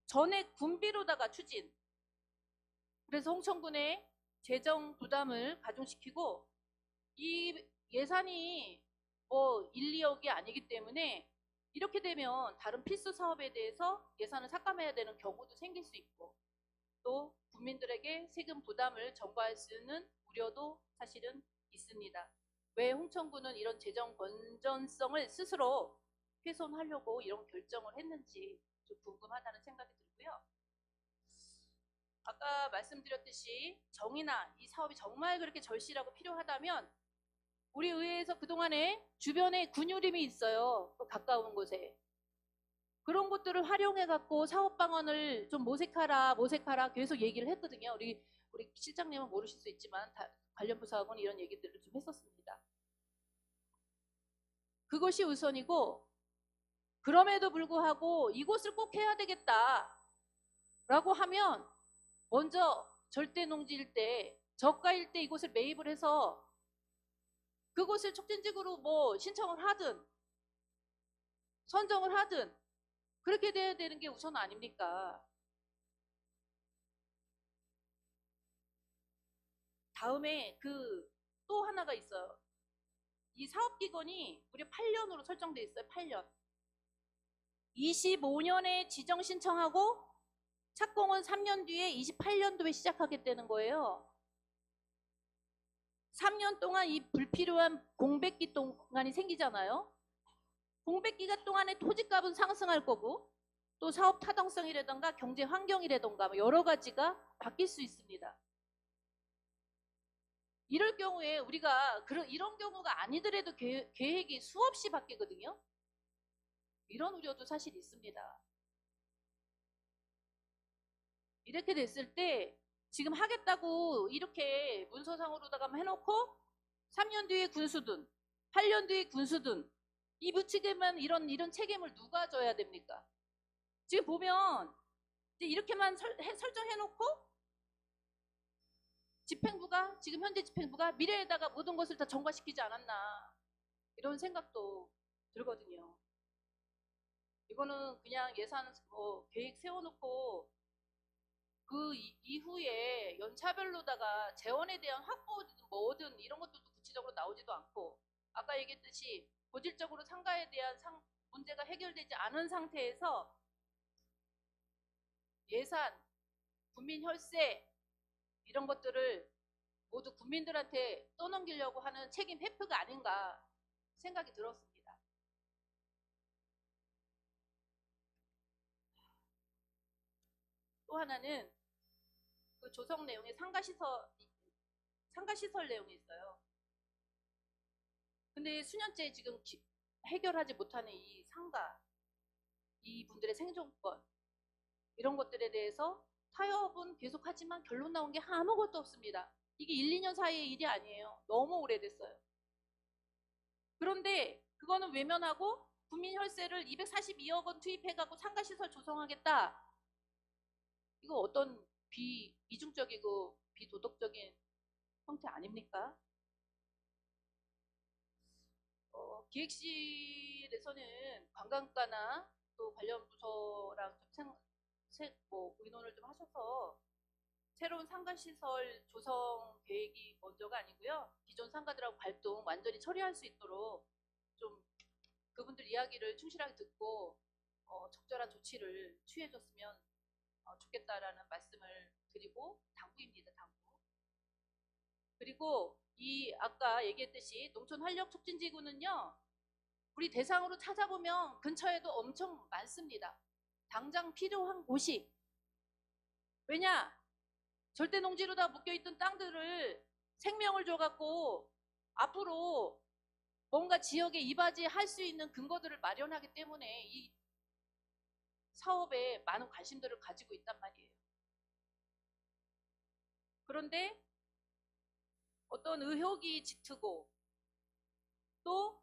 [SPEAKER 2] 전액 군비로다가 추진. 그래서 홍천군의 재정 부담을 가중시키고 이 예산이 뭐 1, 2억이 아니기 때문에 이렇게 되면 다른 필수 사업에 대해서 예산을 삭감해야 되는 경우도 생길 수 있고 또 국민들에게 세금 부담을 전가할 수 있는 우려도 사실은 있습니다. 왜 홍천구는 이런 재정 건전성을 스스로 훼손하려고 이런 결정을 했는지 좀 궁금하다는 생각이 들고요. 아까 말씀드렸듯이 정의나 이 사업이 정말 그렇게 절실하고 필요하다면 우리 의회에서 그동안에 주변에 군유림이 있어요. 가까운 곳에. 그런 것들을 활용해 갖고 사업 방안을 좀 모색하라 계속 얘기를 했거든요. 우리 실장님은 모르실 수 있지만 관련 부서하고는 이런 얘기들을 좀 했었습니다. 그것이 우선이고 그럼에도 불구하고 이곳을 꼭 해야 되겠다라고 하면 먼저 절대 농지일 때 저가일 때 이곳을 매입을 해서 그곳을 촉진지구로 뭐 신청을 하든 선정을 하든 그렇게 돼야 되는 게 우선 아닙니까? 다음에 또 하나가 있어요. 이 사업기간이 무려 8년으로 설정돼 있어요. 8년. 25년에 지정 신청하고 착공은 3년 뒤에 28년도에 시작하겠다는 거예요. 3년 동안 이 불필요한 공백기 동안이 생기잖아요. 공백기가 동안에 토지값은 상승할 거고 또 사업 타당성이라던가 경제 환경이라던가 여러 가지가 바뀔 수 있습니다. 이럴 경우에 우리가 이런 경우가 아니더라도 계획이 수없이 바뀌거든요. 이런 우려도 사실 있습니다. 이렇게 됐을 때 지금 하겠다고 이렇게 문서상으로다가 해놓고 3년 뒤에 군수든 8년 뒤에 군수든 이 무책임한 이런 책임을 누가 져야 됩니까? 지금 보면 이제 이렇게만 설정해놓고 지금 현재 집행부가 미래에다가 모든 것을 다 전가시키지 않았나 이런 생각도 들거든요. 이거는 그냥 예산 계획 세워놓고 그 이후에 연차별로다가 재원에 대한 확보든 뭐든 이런 것들도 구체적으로 나오지도 않고 아까 얘기했듯이 본질적으로 상가에 대한 문제가 해결되지 않은 상태에서 예산, 국민 혈세 이런 것들을 모두 국민들한테 떠넘기려고 하는 책임 회피가 아닌가 생각이 들었습니다. 또 하나는 그 조성 내용에 상가시설 내용이 있어요. 근데 수년째 지금 해결하지 못하는 이 상가, 이분들의 생존권 이런 것들에 대해서 타협은 계속하지만 결론 나온 게 아무것도 없습니다. 이게 1, 2년 사이의 일이 아니에요. 너무 오래됐어요. 그런데 그거는 외면하고 국민 혈세를 242억 원 투입해갖고 상가시설 조성하겠다. 이거 어떤 이중적이고 비도덕적인 형태 아닙니까? 기획실에서는 관광과나 또 관련 부서랑 좀 의논을 좀 하셔서 새로운 상가시설 조성 계획이 먼저가 아니고요. 기존 상가들하고 발동 완전히 처리할 수 있도록 좀 그분들 이야기를 충실하게 듣고 적절한 조치를 취해줬으면 좋겠다라는 말씀을 드리고 당부입니다. 당부. 그리고 이 아까 얘기했듯이 농촌 활력 촉진지구는요. 우리 대상으로 찾아보면 근처에도 엄청 많습니다. 당장 필요한 곳이. 왜냐? 절대 농지로 다 묶여있던 땅들을 생명을 줘갖고 앞으로 뭔가 지역에 이바지할 수 있는 근거들을 마련하기 때문에 이 사업에 많은 관심들을 가지고 있단 말이에요. 그런데 어떤 의혹이 짙고 또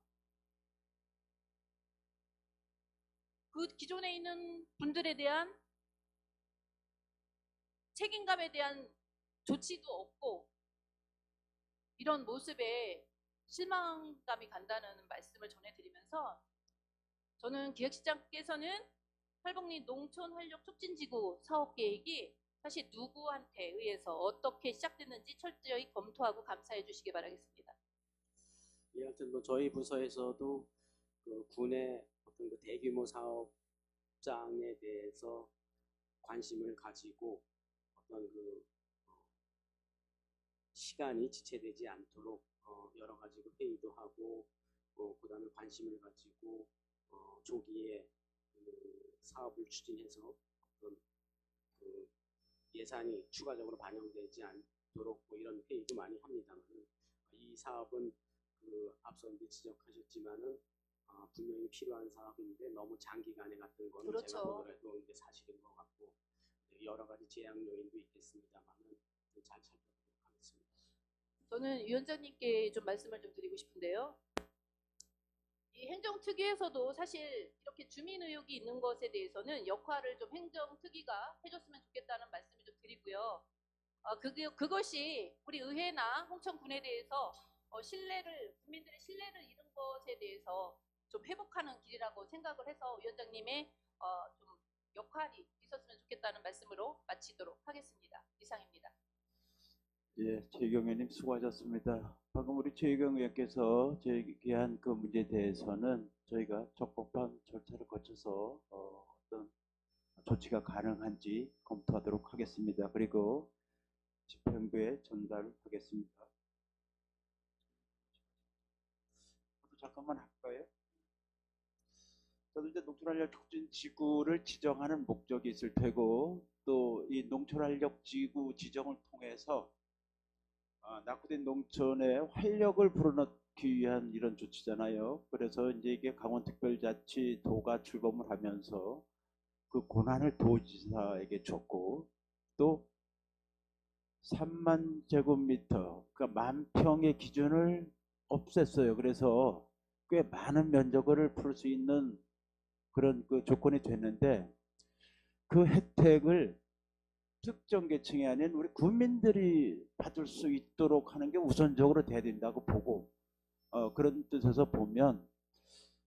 [SPEAKER 2] 그 기존에 있는 분들에 대한 책임감에 대한 조치도 없고 이런 모습에 실망감이 간다는 말씀을 전해드리면서 저는 기획실장께서는 활복리 농촌 활력 촉진지구 사업 계획이 사실 누구한테 의해서 어떻게 시작됐는지 철저히 검토하고 감사해 주시기 바라겠습니다.
[SPEAKER 4] 예, 하여튼 뭐 저희 부서에서도 그 군의 어떤 그 대규모 사업장에 대해서 관심을 가지고 어떤 그 시간이 지체되지 않도록 여러 가지 그 회의도 하고 그다음에 관심을 가지고 조기에 그 사업을 추진해서 어떤 그 예산이 추가적으로 반영되지 않도록 뭐 이런 회의도 많이 합니다만 이 사업은 그 앞서 이제 지적하셨지만은 분명히 필요한 사업인데 너무 장기간에 갔던 거는
[SPEAKER 2] 그렇죠.
[SPEAKER 4] 제가 보더라도 이제 사실인 것 같고 여러 가지 제약 요인도 있겠습니다만은 잘 살펴보도록 하겠습니다.
[SPEAKER 2] 저는 위원장님께 좀 말씀을 좀 드리고 싶은데요. 이 행정특위에서도 사실 이렇게 주민 의혹이 있는 것에 대해서는 역할을 좀 행정특위가 해줬으면 좋겠다는 말씀을 좀 드리고요. 그것이 우리 의회나 홍천군에 대해서 국민들의 신뢰를 잃은 것에 대해서 좀 회복하는 길이라고 생각을 해서 위원장님의 좀 역할이 있었으면 좋겠다는 말씀으로 마치도록 하겠습니다. 이상입니다.
[SPEAKER 1] 예, 최희경 의원님 수고하셨습니다. 방금 우리 최희경 의원께서 제기한 그 문제에 대해서는 저희가 적법한 절차를 거쳐서 어떤 조치가 가능한지 검토하도록 하겠습니다. 그리고 집행부에 전달하겠습니다. 저도 잠깐만 할까요? 저도 이제 농촌활력 촉진 지구를 지정하는 목적이 있을 테고 또 이 농촌활력 지구 지정을 통해서 낙후된 농촌의 활력을 불어넣기 위한 이런 조치잖아요. 그래서 이제 이게 강원특별자치도가 출범을 하면서 그 권한을 도지사에게 줬고 또 3만 제곱미터, 그러니까 10,000평의 기준을 없앴어요. 그래서 꽤 많은 면적을 풀 수 있는 그런 그 조건이 됐는데 그 혜택을 특정 계층이 아닌 우리 국민들이 받을 수 있도록 하는 게 우선적으로 돼야 된다고 보고 그런 뜻에서 보면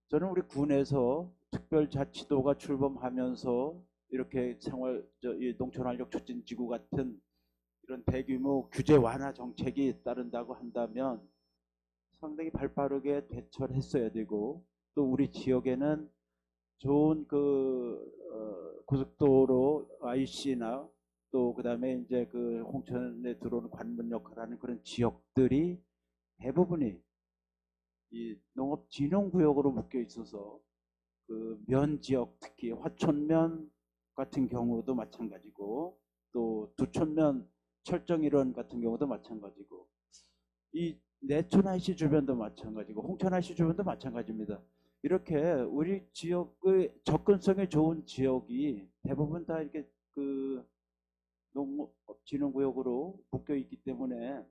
[SPEAKER 1] 저는 우리 군에서 특별자치도가 출범하면서 이렇게 이 농촌활력 촉진지구 같은 이런 대규모 규제 완화 정책이 따른다고 한다면 상당히 발빠르게 대처를 했어야 되고 또 우리 지역에는 좋은 고속도로 IC나 또 그다음에 이제 그 홍천에 들어오는 관문 역할을 하는 그런 지역들이 대부분이 이 농업진흥구역으로 묶여 있어서 그 면 지역 특히 화촌면 같은 경우도 마찬가지고 또 두촌면 철정일원 같은 경우도 마찬가지고 이 내촌 IC 주변도 마찬가지고 홍천 IC 주변도 마찬가지입니다. 이렇게 우리 지역의 접근성이 좋은 지역이 대부분 다 이렇게 그 농업진흥구역으로 묶여 있기 때문에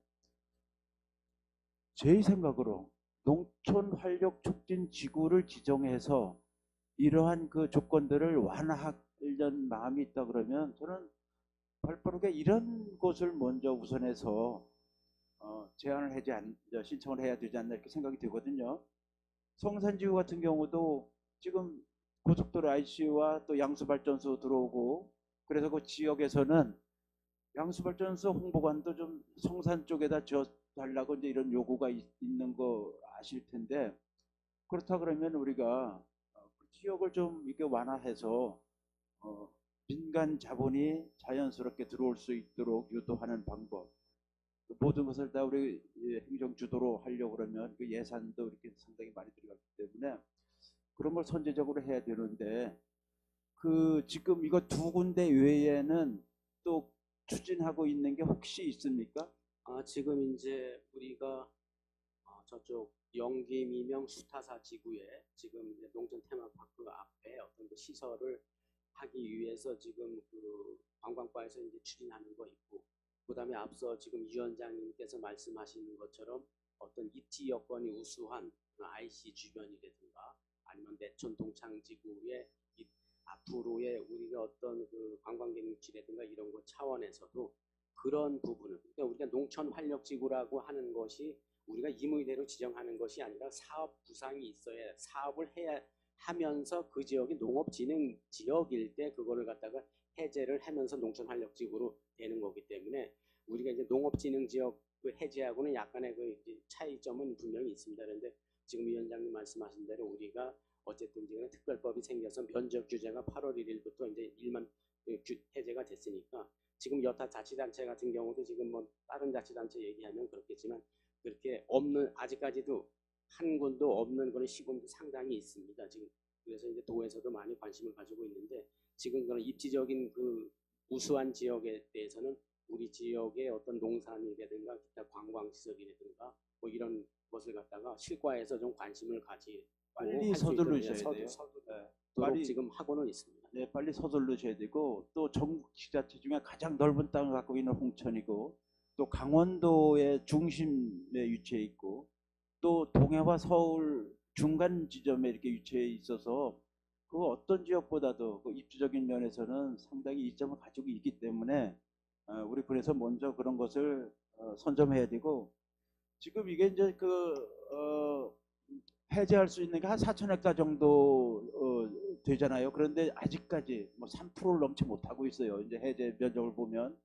[SPEAKER 1] 제 생각으로 농촌활력 촉진 지구를 지정해서 이러한 그 조건들을 완화하려는 마음이 있다 그러면 저는 발빠르게 이런 것을 먼저 우선해서 제안을 신청을 해야 되지 않나 이렇게 생각이 되거든요. 성산지구 같은 경우도 지금 고속도로 IC와 또 양수발전소 들어오고 그래서 그 지역에서는 양수발전소 홍보관도 좀 성산 쪽에다 지어달라고 이제 이런 요구가 있는 거 아실 텐데 그렇다 그러면 우리가 그 지역을 좀 이렇게 완화해서 민간 자본이 자연스럽게 들어올 수 있도록 유도하는 방법 모든 것을 다 우리 행정 주도로 하려고 그러면 그 예산도 이렇게 상당히 많이 들어가기 때문에 그런 걸 선제적으로 해야 되는데 그 지금 이거 두 군데 외에는 또 추진하고 있는 게 혹시 있습니까?
[SPEAKER 4] 지금 이제 우리가 저쪽 영기 미명 수타사 지구에 지금 이제 농촌 테마파크 앞에 어떤 그 시설을 하기 위해서 지금 그 관광과에서 이제 추진하는 거 있고 그다음에 앞서 지금 위원장님께서 말씀하시는 것처럼 어떤 입지 여건이 우수한 IC 주변이라든가 아니면 내촌 동창지구의 앞으로의 우리가 어떤 그 관광객 유치라든가 이런 것 차원에서도 그런 부분은 그러니까 우리가 농촌 활력지구라고 하는 것이 우리가 임의대로 지정하는 것이 아니라 사업 구상이 있어야 사업을 해야 하면서 그 지역이 농업진흥 지역일 때 그거를 갖다가 해제를 하면서 농촌 활력지구로 되는 거기 때문에 우리가 이제 농업진흥 지역 그 해제하고는 약간의 그 차이점은 분명히 있습니다. 그런데 지금 위원장님 말씀하신 대로 우리가 어쨌든 지금 특별법이 생겨서 면적 규제가 8월 1일부터 이제 일반 해제가 됐으니까 지금 여타 자치단체 같은 경우도 지금 뭐 다른 자치단체 얘기하면 그렇겠지만 그렇게 없는 아직까지도 한 군도 없는 그런 시군도 상당히 있습니다. 지금 그래서 이제 도에서도 많이 관심을 가지고 있는데 지금 그런 입지적인 그 우수한 지역에 대해서는 우리 지역의 어떤 농산이라든가 기타 관광시설이라든가 뭐 이런 것을 갖다가 실과에서 좀 관심을 가지고
[SPEAKER 1] 빨리 서두르셔야 돼요.
[SPEAKER 4] 빨리 지금 하고는 있습니다.
[SPEAKER 1] 네, 빨리 서두르셔야 되고 또 전국 지자체 중에 가장 넓은 땅을 갖고 있는 홍천이고 또 강원도의 중심에 위치해 있고 또 동해와 서울 중간 지점에 이렇게 위치해 있어서 그 어떤 지역보다도 그 입지적인 면에서는 상당히 이점을 가지고 있기 때문에 우리 그래서 먼저 그런 것을 선점해야 되고 지금 이게 이제 해제할 수 있는 게 한 4,000헥타 정도 되잖아요. 그런데 아직까지 뭐 3%를 넘지 못하고 있어요. 이제 해제 면적을 보면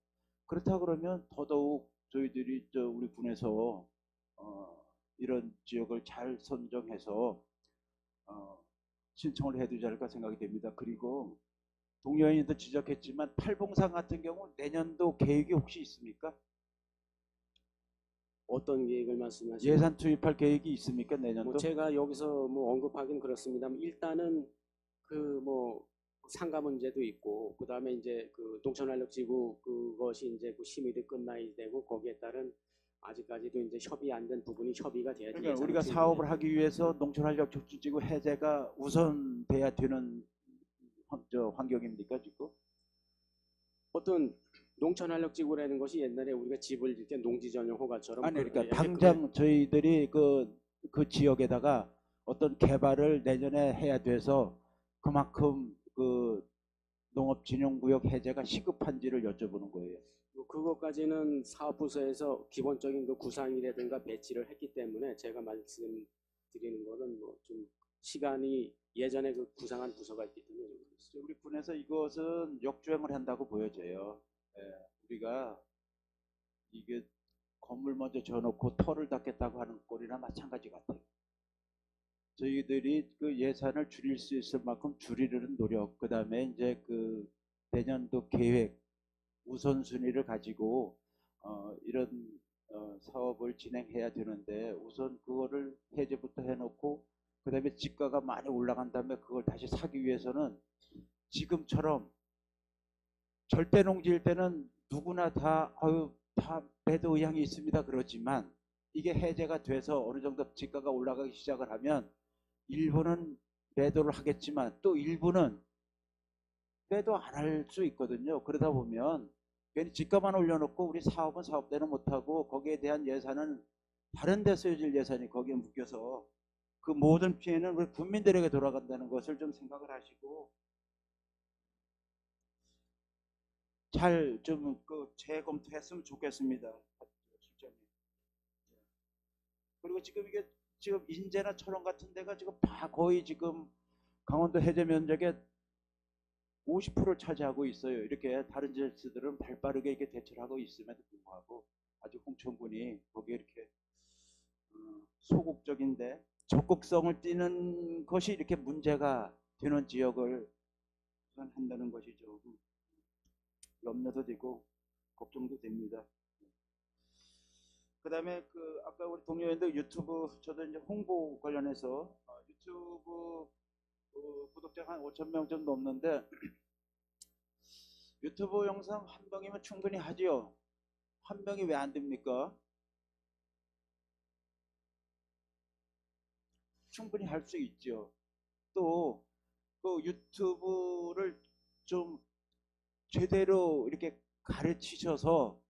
[SPEAKER 1] 그렇다 그러면 더더욱 저희들이 우리 군에서 이런 지역을 잘 선정해서 신청을 해야 되지 않을까 생각이 됩니다. 그리고 동료인도 지적했지만 팔봉산 같은 경우 내년도 계획이 혹시 있습니까?
[SPEAKER 4] 어떤 계획을 말씀하시나요?
[SPEAKER 1] 예산 투입할 계획이 있습니까 내년도?
[SPEAKER 4] 뭐 제가 여기서 뭐 언급하긴 그렇습니다만 일단은 그 뭐 상가 문제도 있고 그 다음에 이제 그 농촌활력지구 그것이 이제 그 심의도 끝나야 되고 거기에 따른 아직까지도 이제 협의 안 된 부분이 협의가 돼야 되죠.
[SPEAKER 1] 그러니까 우리가 사업을 하기 위해서 농촌활력지구 해제가 우선돼야 되는 환경입니까 지금?
[SPEAKER 4] 어떤 농촌활력지구라는 것이 옛날에 우리가 집을 짓을 때 농지전용 허가처럼
[SPEAKER 1] 아니 그러니까
[SPEAKER 4] 예,
[SPEAKER 1] 당장 저희들이 그 지역에다가 어떤 개발을 내년에 해야 돼서 그만큼 그 농업진흥구역 해제가 시급한지를 여쭤보는 거예요.
[SPEAKER 4] 그것까지는 사업부서에서 기본적인 그 구상이라든가 배치를 했기 때문에 제가 말씀드리는 거는 뭐 좀 시간이 예전에 그 구상한 부서가 있기 때문에
[SPEAKER 1] 우리 군에서 이것은 역주행을 한다고 보여져요. 예, 우리가 이게 건물 먼저 지어놓고 터를 닦겠다고 하는 꼴이나 마찬가지 같아요. 저희들이 그 예산을 줄일 수 있을 만큼 줄이려는 노력, 그 다음에 이제 그 내년도 계획, 우선순위를 가지고 이런 사업을 진행해야 되는데 우선 그거를 해제부터 해놓고 그 다음에 집가가 많이 올라간 다음에 그걸 다시 사기 위해서는 지금처럼 절대 농지일 때는 누구나 다 매도 의향이 있습니다 그러지만 이게 해제가 돼서 어느 정도 집가가 올라가기 시작을 하면 일부는 매도를 하겠지만 또 일부는 매도 안 할 수 있거든요. 그러다 보면 괜히 집가만 올려놓고 우리 사업은 사업대로 못하고 거기에 대한 예산은 다른 데 쓰여질 예산이 거기에 묶여서 그 모든 피해는 우리 국민들에게 돌아간다는 것을 좀 생각을 하시고 잘 좀 재검토했으면 좋겠습니다. 실장님. 그리고 지금 이게 지금 인제나 철원 같은 데가 지금 다 거의 지금 강원도 해제 면적의 50%를 차지하고 있어요. 이렇게 다른 지자체들은 발빠르게 이렇게 대처를 하고 있음에도 불구하고 아직 홍천군이 거기에 이렇게 소극적인데 적극성을 띠는 것이 이렇게 문제가 되는 지역을 한다는 것이 좀 염려도 되고 걱정도 됩니다. 그 다음에 아까 우리 동료인들 유튜브 저도 이제 홍보 관련해서 유튜브 구독자가 한 5,000명 정도 넘는데 유튜브 영상 한 병이면 충분히 하지요. 한 병이 왜 안 됩니까? 충분히 할 수 있죠. 또 그 유튜브를 좀 제대로 이렇게 가르치셔서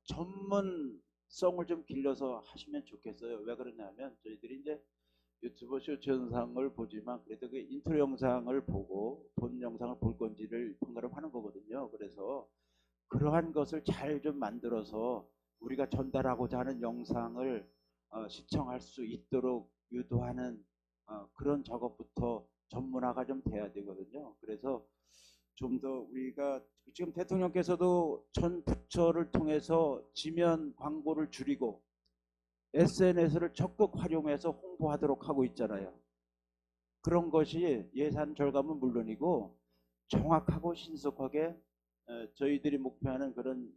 [SPEAKER 1] 전문성을 좀 길러서 하시면 좋겠어요. 왜 그러냐면 저희들이 이제 유튜브 쇼츠 영상을 보지만 그래도 그 인트로 영상을 보고 본 영상을 볼 건지를 평가를 하는 거거든요. 그래서 그러한 것을 잘 좀 만들어서 우리가 전달하고자 하는 영상을 시청할 수 있도록 유도하는 그런 작업부터 전문화가 좀 돼야 되거든요. 그래서 좀 더 우리가 지금 대통령께서도 전 부처를 통해서 지면 광고를 줄이고 SNS를 적극 활용해서 홍보하도록 하고 있잖아요. 그런 것이 예산 절감은 물론이고 정확하고 신속하게 저희들이 목표하는 그런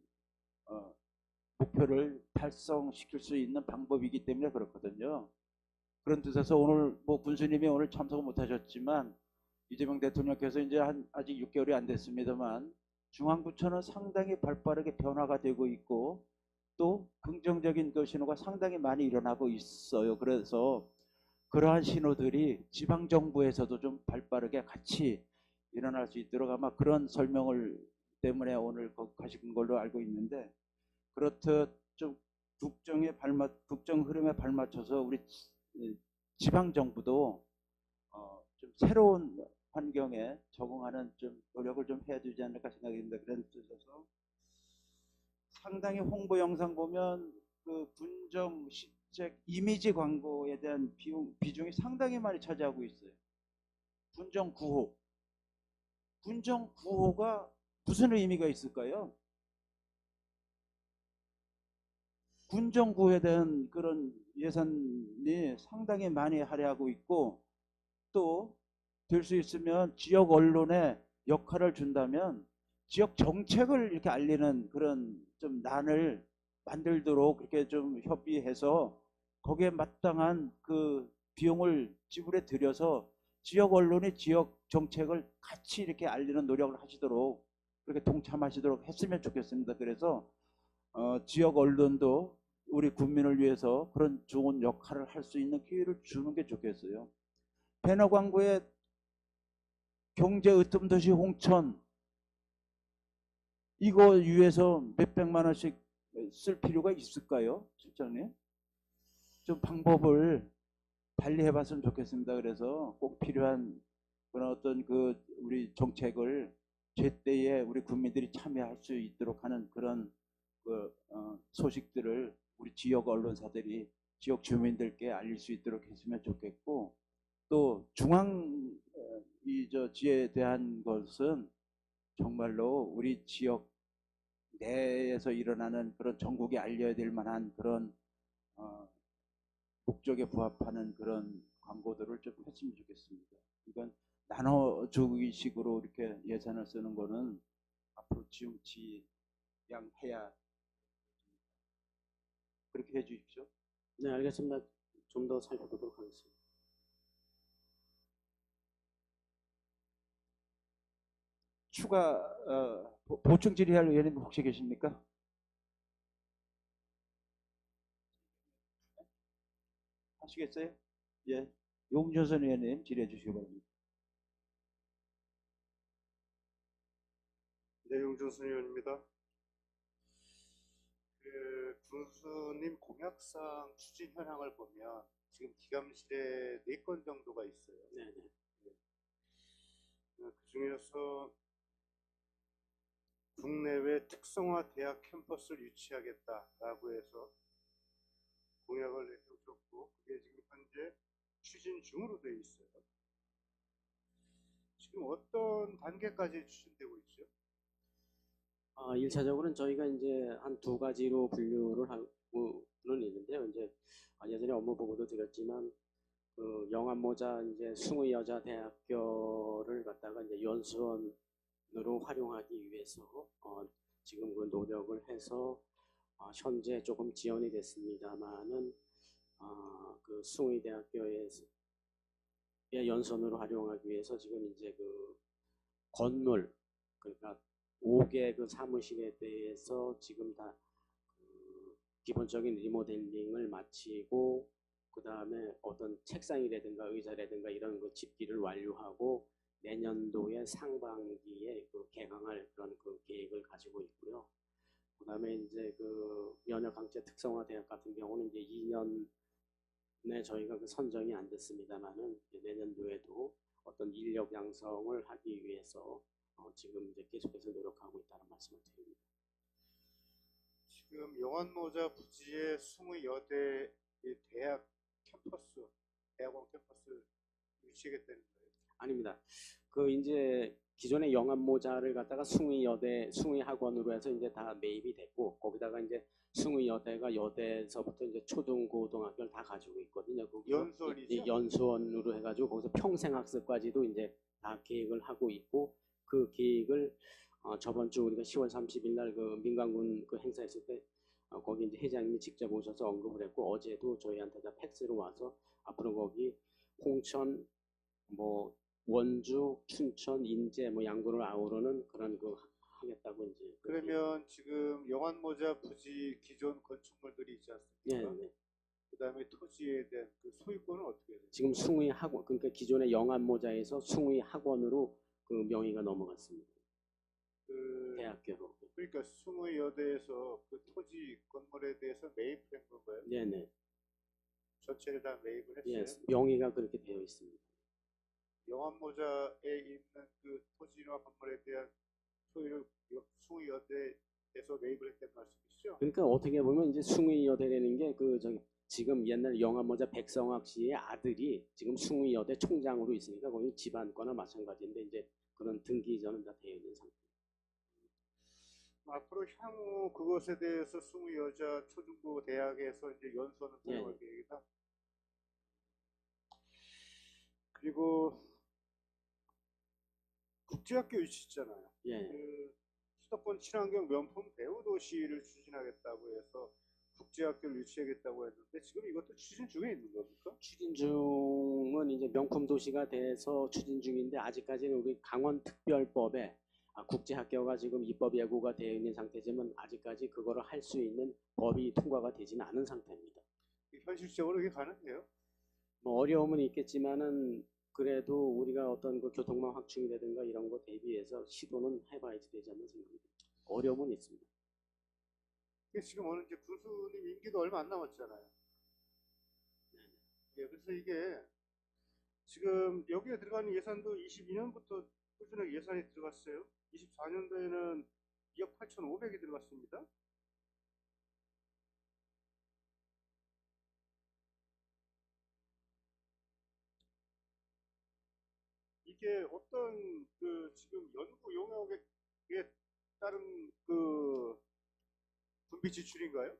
[SPEAKER 1] 목표를 달성시킬 수 있는 방법이기 때문에 그렇거든요. 그런 뜻에서 오늘 뭐 군수님이 오늘 참석을 못하셨지만 이재명 대통령께서 이제 아직 6개월이 안 됐습니다만 중앙부처는 상당히 발빠르게 변화가 되고 있고 또 긍정적인 그 신호가 상당히 많이 일어나고 있어요. 그래서 그러한 신호들이 지방정부에서도 좀 발빠르게 같이 일어날 수 있도록 아마 그런 설명을 때문에 오늘 가신 걸로 알고 있는데 그렇듯 좀 국정 흐름에 발맞춰서 우리 지방정부도 좀 새로운 환경에 적응하는 좀 노력을 좀 해야 되지 않을까 생각이 듭니다. 그런 뜻에서 상당히 홍보 영상 보면 그 군정 시책 이미지 광고에 대한 비중이 상당히 많이 차지하고 있어요. 군정 9호. 군정 9호가 무슨 의미가 있을까요? 군정 9호에 대한 그런 예산이 상당히 많이 할애하고 있고 또 될 수 있으면 지역 언론에 역할을 준다면 지역 정책을 이렇게 알리는 그런 좀 난을 만들도록 그렇게 좀 협의해서 거기에 마땅한 그 비용을 지불해 들여서 지역 언론이 지역 정책을 같이 이렇게 알리는 노력을 하시도록 그렇게 동참하시도록 했으면 좋겠습니다. 그래서 지역 언론도 우리 국민을 위해서 그런 좋은 역할을 할 수 있는 기회를 주는 게 좋겠어요. 배너 광고에 경제 으뜸도시 홍천 이거 위해서 몇백만 원씩 쓸 필요가 있을까요? 실장님? 좀 방법을 달리 해봤으면 좋겠습니다. 그래서 꼭 필요한 그런 어떤 그 우리 정책을 제때에 우리 국민들이 참여할 수 있도록 하는 그런 그 소식들을 우리 지역 언론사들이 지역 주민들께 알릴 수 있도록 했으면 좋겠고 또 중앙 지에 대한 것은 정말로 우리 지역 내에서 일어나는 그런 전국에 알려야 될 만한 그런 목적에 부합하는 그런 광고들을 좀 했으면 좋겠습니다. 이건 나눠주기 식으로 이렇게 예산을 쓰는 거는 앞으로 지양해야 그렇게 해 주십시오.
[SPEAKER 4] 네, 알겠습니다. 좀 더 살펴보도록 하겠습니다.
[SPEAKER 1] 추가 보충 질의할 의원님 혹시 계십니까? 하시겠어요? 예, 용조선 의원님 질의해 주시기 바랍니다.
[SPEAKER 7] 네, 용준순 의원입니다. 군수님 공약상 추진 현황을 보면 지금 기감실에 4건 정도가 있어요.
[SPEAKER 4] 네.
[SPEAKER 7] 그 중에서 국내외 특성화 대학 캠퍼스를 유치하겠다라고 해서 공약을 내세우셨고 그게 지금 현재 추진 중으로 되어 있어요. 지금 어떤 단계까지 추진되고 있죠?
[SPEAKER 4] 1차적으로는 저희가 이제 한 2가지로 분류를 하고는 있는데요. 이제 예전에 업무 보고도 드렸지만 그 영암모자 이제 숭의 여자 대학교를 갖다가 이제 연수원으로 활용하기 위해서 지금 그 노력을 해서 현재 조금 지연이 됐습니다만은 그 숭의 대학교에서 연수원으로 활용하기 위해서 지금 이제 그 건물 그러니까 5개 그 사무실에 대해서 지금 다 기본적인 리모델링을 마치고 그 다음에 어떤 책상이라든가 의자라든가 이런 그 집기를 완료하고 내년도에 상반기에 그 개강할 그런 그 계획을 가지고 있고요. 그 다음에 이제 그 연역강제 특성화 대학 같은 경우는 이제 2년에 저희가 그 선정이 안 됐습니다만은 내년도에도 어떤 인력 양성을 하기 위해서 지금 이제 계속해서 노력하고 있다는 말씀을 드립니다.
[SPEAKER 7] 지금 영암모자 부지의 20여대 대학 캠퍼스, 대학원 캠퍼스 유치하겠다는 거예요?
[SPEAKER 4] 아닙니다. 그 이제 기존의 영암모자를 갖다가 숭의여대, 숭의학원으로 해서 이제 다 매입이 됐고, 거기다가 이제 숭의여대가 여대에서부터 이제 초등, 고등학교를 다 가지고 있거든요. 거기서
[SPEAKER 7] 연수원이죠?
[SPEAKER 4] 이 연수원으로 해가지고 거기서 평생학습까지도 이제 다 계획을 하고 있고, 그 계획을 저번 주 우리가 10월 30일 날 그 민간군 그 행사했을 때 거기 이제 회장님이 직접 오셔서 언급을 했고, 어제도 저희한테 다 팩스로 와서 앞으로 거기 홍천, 뭐 원주, 춘천, 인제 뭐 양구를 아우르는 그런 그 하겠다고 이제.
[SPEAKER 7] 그러면 지금 영안모자 부지 기존 건축물들이 있지
[SPEAKER 4] 예,
[SPEAKER 7] 않습니까?
[SPEAKER 4] 네.
[SPEAKER 7] 그다음에 토지에 대한 그 소유권은 어떻게 돼요?
[SPEAKER 4] 지금 숭의학원, 그러니까 기존의 영암모자에서 숭의학원으로 그 명의가 넘어갔습니다.
[SPEAKER 7] 그
[SPEAKER 4] 대학교로.
[SPEAKER 7] 그러니까 숭의여대에서 그 토지 건물에 대해서 매입한 건가요?
[SPEAKER 4] 네네.
[SPEAKER 7] 전체를 다 매입을 했어요.
[SPEAKER 4] 예, 명의가 그렇게 되어 있습니다.
[SPEAKER 7] 영암모자에 있는 그 토지나 건물에 대한 소유를 숭의여대에서 매입을 했다는 말씀이시죠?
[SPEAKER 4] 그러니까 어떻게 보면 이제 숭의여대라는 게 그 저기 지금 옛날 영암모자 백성학 씨의 아들이 지금 숭의여대 총장으로 있으니까 거기 집안과나 마찬가지인데 이제 그런 등기 이전은 다 되어 있는 상태.
[SPEAKER 7] 앞으로 향후 그것에 대해서 숭의여자 초중고 대학에서 이제 연수원을 운영할 계획이다. 그리고 국제학교 유치 있잖아요.
[SPEAKER 4] 예.
[SPEAKER 7] 그 수도권 친환경 명품 배우 도시를 추진하겠다고 해서 국제학교를 유치하겠다고 했는데 지금 이것도 추진 중에 있는 겁니까?
[SPEAKER 4] 추진 중은 이제 명품 도시가 돼서 추진 중인데 아직까지는 우리 강원특별법에 국제학교가 지금 입법 예고가 되어 있는 상태지만 아직까지 그거를 할 수 있는 법이 통과가 되지는 않은 상태입니다.
[SPEAKER 7] 현실적으로 이게 가능해요?
[SPEAKER 4] 뭐 어려움은 있겠지만은 그래도 우리가 어떤 그 교통망 확충이라든가 이런 거 대비해서 시도는 해봐야지 되지 않나 생각합니다. 어려움은 있습니다.
[SPEAKER 7] 이게 지금 오늘 이제 군수님 임기도 얼마 안 남았잖아요. 예, 그래서 이게 지금 여기에 들어가는 예산도 22년부터 꾸준하게 예산이 들어갔어요. 24년도에는 2억 8,500이 들어갔습니다. 이게 어떤 그 지금 연구 용역에 따른 그 분비 지출인가요?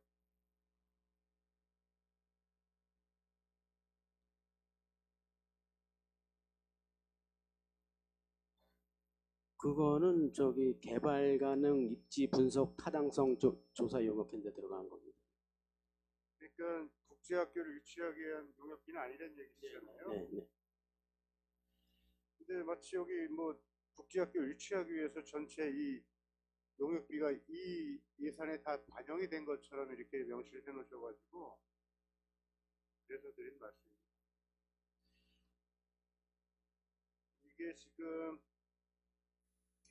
[SPEAKER 4] 그거는 저기 개발 가능 입지 분석 타당성 조사 용역인데 들어간 겁니다.
[SPEAKER 7] 그러니까 국제학교를 유치하기 위한 용역비는 아니라는 얘기시잖아요.
[SPEAKER 4] 네, 네.
[SPEAKER 7] 근데 마치 여기 뭐 국제학교 유치하기 위해서 전체 이 용역비가 이 예산에 다 반영이 된 것처럼 이렇게 명시를 해 놓으셔가지고 그래서 드린 말씀입니다. 이게 지금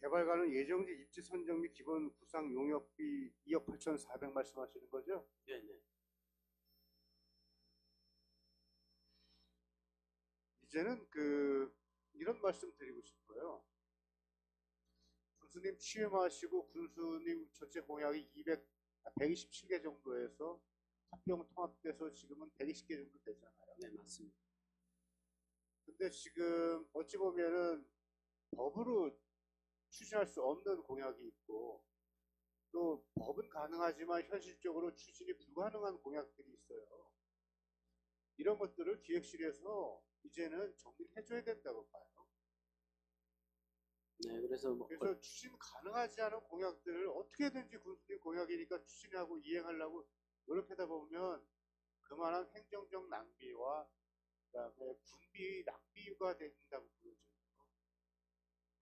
[SPEAKER 7] 개발 가능 예정지 입지 선정 및 기본 구상 용역비 2억 8,400 말씀하시는 거죠?
[SPEAKER 4] 네, 네.
[SPEAKER 7] 이제는 그 이런 말씀 드리고 싶어요. 군수님 취임하시고 군수님 전체 공약이 127개 정도에서 합병 통합돼서 지금은 120개 정도 되잖아요.
[SPEAKER 4] 네, 맞습니다.
[SPEAKER 7] 근데 지금 어찌 보면은 법으로 추진할 수 없는 공약이 있고 또 법은 가능하지만 현실적으로 추진이 불가능한 공약들이 있어요. 이런 것들을 기획실에서 이제는 정리를 해줘야 된다고 봐요.
[SPEAKER 4] 네, 그래서 뭐
[SPEAKER 7] 그래서 추진 가능하지 않은 공약들을 어떻게든지 군수님 공약이니까 추진하고 이행하려고 노력하다 보면 그만한 행정적 낭비와 그다음에 군비 낭비가 된다고 보여져요.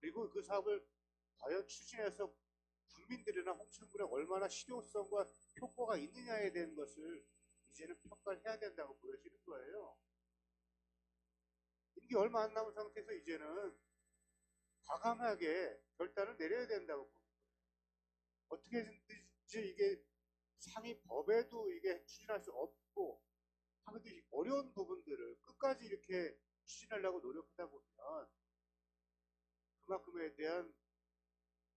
[SPEAKER 7] 그리고 그 사업을 과연 추진해서 국민들이나 홍천군에 얼마나 실효성과 효과가 있느냐에 대한 것을 이제는 평가를 해야 된다고 보여지는 거예요. 임기 얼마 안 남은 상태에서 이제는 과감하게 결단을 내려야 된다고 봅니다. 어떻게든지 이게 상위 법에도 이게 추진할 수 없고 하기도 어려운 부분들을 끝까지 이렇게 추진하려고 노력하다 보면 그만큼에 대한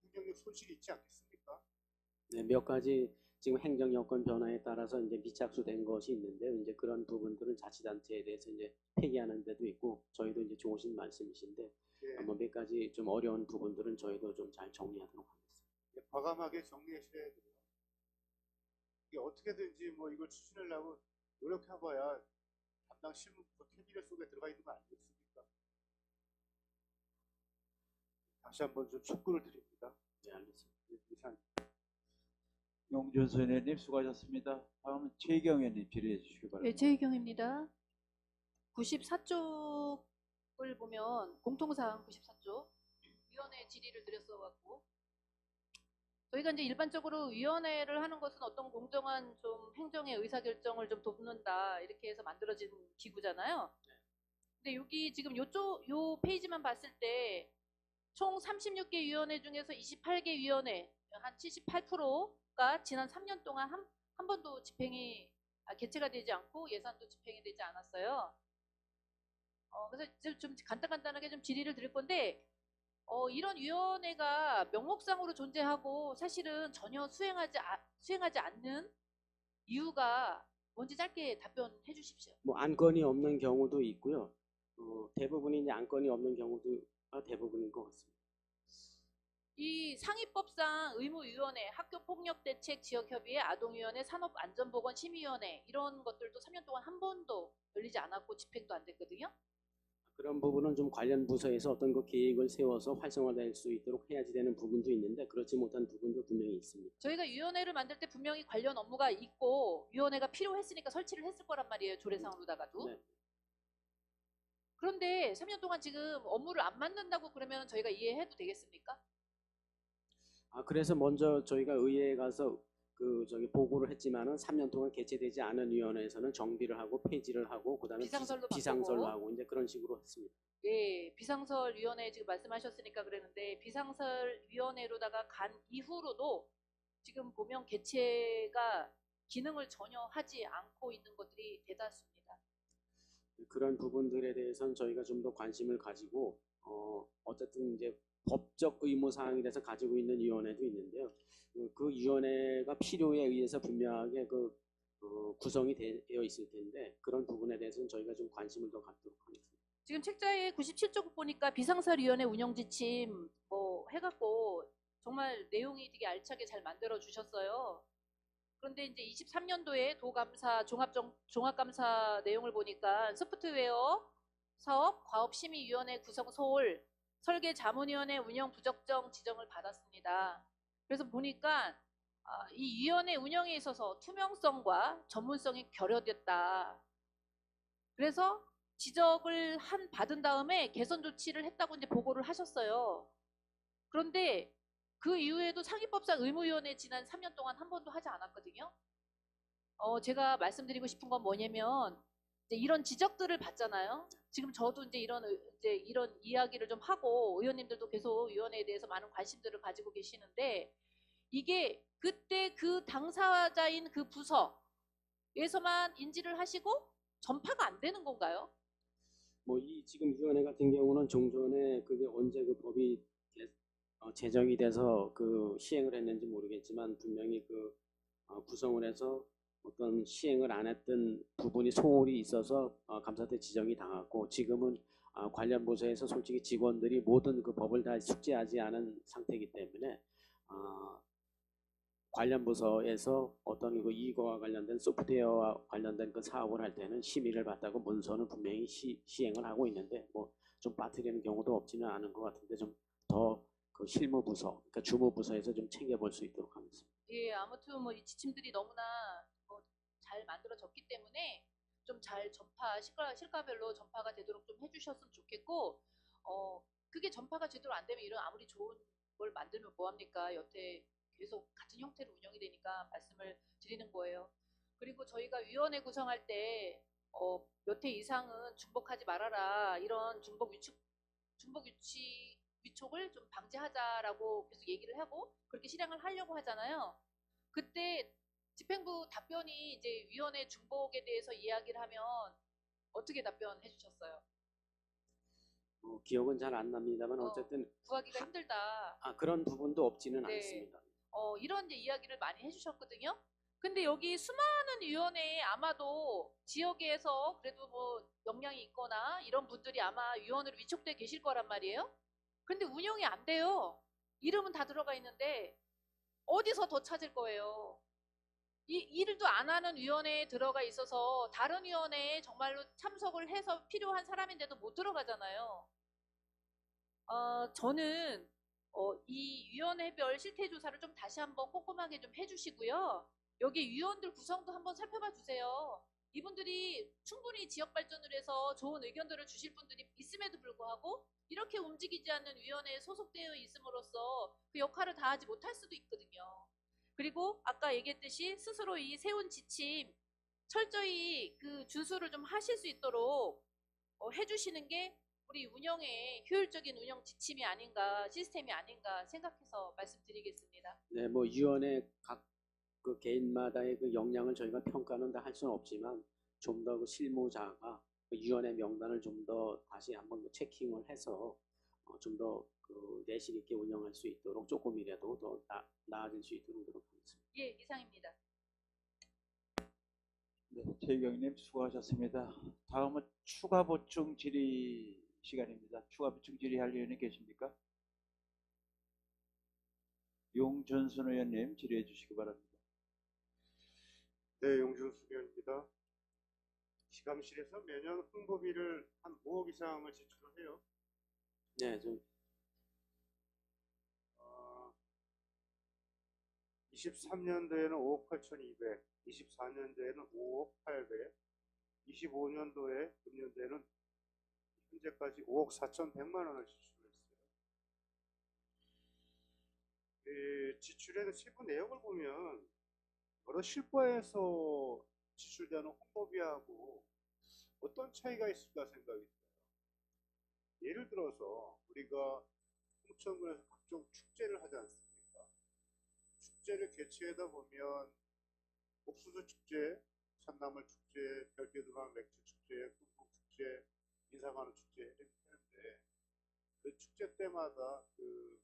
[SPEAKER 7] 행정력 손실이 있지 않겠습니까?
[SPEAKER 4] 네, 몇 가지 지금 행정 여건 변화에 따라서 이제 미착수된 것이 있는데 이제 그런 부분들은 자치단체에 대해서 이제 폐기하는 데도 있고 저희도 이제 좋으신 말씀이신데
[SPEAKER 7] 예,
[SPEAKER 4] 뭐 몇 가지 좀 어려운 부분들은 저희도 좀 잘 정리하도록 하겠습니다.
[SPEAKER 7] 예, 과감하게 정리하셔야 돼요. 이게 어떻게든지 뭐 이걸 추진하려고 노력해봐야 담당 실무부터 캐비넷 속에 들어가 있는 거 아니겠습니까? 다시 한번 좀 촉구를 드립니다.
[SPEAKER 4] 네, 알겠습니다.
[SPEAKER 7] 예, 이상.
[SPEAKER 1] 용준수 의원님 수고하셨습니다. 다음은 최경 의원님 질의해 주시기
[SPEAKER 2] 네,
[SPEAKER 1] 바랍니다.
[SPEAKER 2] 최희경입니다. 94쪽을 보면 공통사항 94쪽 위원회 질의를 드렸어갖고 저희가 이제 일반적으로 위원회를 하는 것은 어떤 공정한 좀 행정의 의사결정을 좀 돕는다 이렇게 해서 만들어진 기구잖아요. 근데 여기 지금 요 페이지만 봤을 때 총 36개 위원회 중에서 28개 위원회 한 78%가 지난 3년 동안 한 번도 개최가 되지 않고 예산도 집행이 되지 않았어요. 그래서 좀 간단하게 좀 질의를 드릴 건데 이런 위원회가 명목상으로 존재하고 사실은 전혀 수행하지 않는 이유가 뭔지 짧게 답변해 주십시오.
[SPEAKER 4] 뭐 안건이 없는 경우도 있고요. 대부분이 이제 안건이 없는 경우도 대부분인 것 같습니다.
[SPEAKER 2] 이 상위법상 의무위원회, 학교폭력대책 지역협의회, 아동위원회, 산업안전보건심의위원회 이런 것들도 3년 동안 한 번도 열리지 않았고 집행도 안 됐거든요.
[SPEAKER 4] 그런 부분은 좀 관련 부서에서 어떤 그 계획을 세워서 활성화될 수 있도록 해야지 되는 부분도 있는데 그렇지 못한 부분도 분명히 있습니다.
[SPEAKER 2] 저희가 위원회를 만들 때 분명히 관련 업무가 있고 위원회가 필요했으니까 설치를 했을 거란 말이에요. 조례상으로다가도.
[SPEAKER 4] 네.
[SPEAKER 2] 그런데 3년 동안 지금 업무를 안 만든다고 그러면 저희가 이해해도 되겠습니까?
[SPEAKER 4] 그래서 먼저 저희가 의회에 가서 보고를 했지만은 3년 동안 개최되지 않은 위원회에서는 정비를 하고 폐지를 하고 그다음에
[SPEAKER 2] 비상설로
[SPEAKER 4] 비상설로
[SPEAKER 2] 바꾸고.
[SPEAKER 4] 하고 이제 그런 식으로 했습니다.
[SPEAKER 2] 예, 비상설위원회 지금 말씀하셨으니까 그랬는데 비상설위원회로다가 간 이후로도 지금 보면 개최가 기능을 전혀 하지 않고 있는 것들이 대다수입니다.
[SPEAKER 4] 그런 부분들에 대해서는 저희가 좀 더 관심을 가지고 어쨌든 이제 법적 의무 사항에 대해서 가지고 있는 위원회도 있는데요. 그 위원회가 필요에 의해서 분명하게 구성이 되어 있을 텐데 그런 부분에 대해서는 저희가 좀 관심을 더 갖도록 하겠습니다.
[SPEAKER 2] 지금 책자의 97쪽 보니까 비상설위원회 운영 지침 뭐 해갖고 정말 내용이 되게 알차게 잘 만들어 주셨어요. 그런데 이제 23년도에 도감사 종합감사 내용을 보니까 소프트웨어 사업 과업심의위원회 구성 소홀 설계 자문위원회 운영 부적정 지정을 받았습니다. 그래서 보니까 이 위원회 운영에 있어서 투명성과 전문성이 결여됐다. 그래서 지적을 받은 다음에 개선 조치를 했다고 이제 보고를 하셨어요. 그런데 그 이후에도 상위법상 의무위원회 지난 3년 동안 한 번도 하지 않았거든요. 제가 말씀드리고 싶은 건 뭐냐면 이제 이런 지적들을 받잖아요. 지금 저도 이제 이런 이야기를 좀 하고 의원님들도 계속 위원회에 대해서 많은 관심들을 가지고 계시는데 이게 그때 그 당사자인 그 부서에서만 인지를 하시고 전파가 안 되는 건가요?
[SPEAKER 4] 뭐 이 지금 위원회 같은 경우는 종전에 그게 언제 그 법이 제정이 돼서 시행을 했는지 모르겠지만 분명히 구성을 해서 어떤 시행을 안 했던 부분이 소홀히 있어서 감사 때 지정이 당했고 지금은 관련 부서에서 솔직히 직원들이 모든 그 법을 다 숙지하지 않은 상태이기 때문에 관련 부서에서 어떤 이거와 관련된 소프트웨어와 관련된 그 사업을 할 때는 심의를 받다고 문서는 분명히 시행을 하고 있는데 뭐 좀 빠뜨리는 경우도 없지는 않은 것 같은데 좀 더 그 실무부서, 그러니까 주무부서에서 좀 챙겨볼 수 있도록 하겠습니다.
[SPEAKER 2] 예, 아무튼 뭐 이 지침들이 너무나 잘 만들어졌기 때문에 좀 잘 실과별로 전파가 되도록 좀 해주셨으면 좋겠고, 그게 전파가 제대로 안 되면 이런 아무리 좋은 걸 만들면 뭐합니까? 여태 계속 같은 형태로 운영이 되니까 말씀을 드리는 거예요. 그리고 저희가 위원회 구성할 때 몇 회 이상은 중복하지 말아라 이런 중복 위촉을 좀 방지하자라고 계속 얘기를 하고 그렇게 실행을 하려고 하잖아요. 그때 집행부 답변이 이제 위원회 중복에 대해서 이야기를 하면 어떻게 답변해 주셨어요?
[SPEAKER 4] 기억은 잘 안 납니다만 어쨌든
[SPEAKER 2] 구하기가 힘들다.
[SPEAKER 4] 그런 부분도 없지는
[SPEAKER 2] 네.
[SPEAKER 4] 않습니다.
[SPEAKER 2] 이런 이제 이야기를 많이 해주셨거든요. 근데 여기 수많은 위원회에 아마도 지역에서 그래도 뭐 역량이 있거나 이런 분들이 아마 위원으로 위촉돼 계실 거란 말이에요. 근데 운영이 안 돼요. 이름은 다 들어가 있는데 어디서 더 찾을 거예요? 이 일도 안 하는 위원회에 들어가 있어서 다른 위원회에 정말로 참석을 해서 필요한 사람인데도 못 들어가잖아요. 저는 이 위원회별 실태 조사를 좀 다시 한번 꼼꼼하게 좀 해주시고요. 여기 위원들 구성도 한번 살펴봐 주세요. 이분들이 충분히 지역 발전을 해서 좋은 의견들을 주실 분들이 있음에도 불구하고 이렇게 움직이지 않는 위원회에 소속되어 있음으로써 그 역할을 다하지 못할 수도 있거든요. 그리고 아까 얘기했듯이 스스로 이 세운 지침 철저히 그 준수를 좀 하실 수 있도록 해주시는 게 우리 운영의 효율적인 운영 지침이 아닌가, 시스템이 아닌가 생각해서 말씀드리겠습니다.
[SPEAKER 4] 네, 뭐 위원회 각 그 개인마다의 그 역량을 저희가 평가는 다 할 수는 없지만 좀 더 그 실무자가 그 위원회 명단을 좀 더 다시 한번 체킹을 해서 좀 더 그 내실 있게 운영할 수 있도록 조금이라도 더 나아질 수 있도록 노력하겠습니다.
[SPEAKER 2] 예, 이상입니다.
[SPEAKER 1] 네, 최경님 수고하셨습니다. 다음은 추가 보충 질의 시간입니다. 추가 보충 질의할 의원이 계십니까? 용준순 의원님 질의해 주시기 바랍니다.
[SPEAKER 7] 네, 용준수 의원입니다. 기감실에서 매년 홍보비를 한 5억 이상을 지출을 해요.
[SPEAKER 4] 네, 좀
[SPEAKER 7] 23년도에는 5억 8,200, 24년도에는 5억 800, 25년도에 금년도에는 현재까지 5억 4,100만 원을 지출했어요. 지출의 세부 내용을 보면 여러 실과에서 지출되는 홍보비하고 어떤 차이가 있을까 생각이 들어요. 예를 들어서 우리가 홍천군에서 각종 축제를 하지 않습니까? 축제를 개최하다 보면 옥수수 축제, 산나물 축제, 별개도랑 맥주 축제, 꿈꿈 축제, 인사가는 축제 이렇게 하는데 그 축제 때마다 그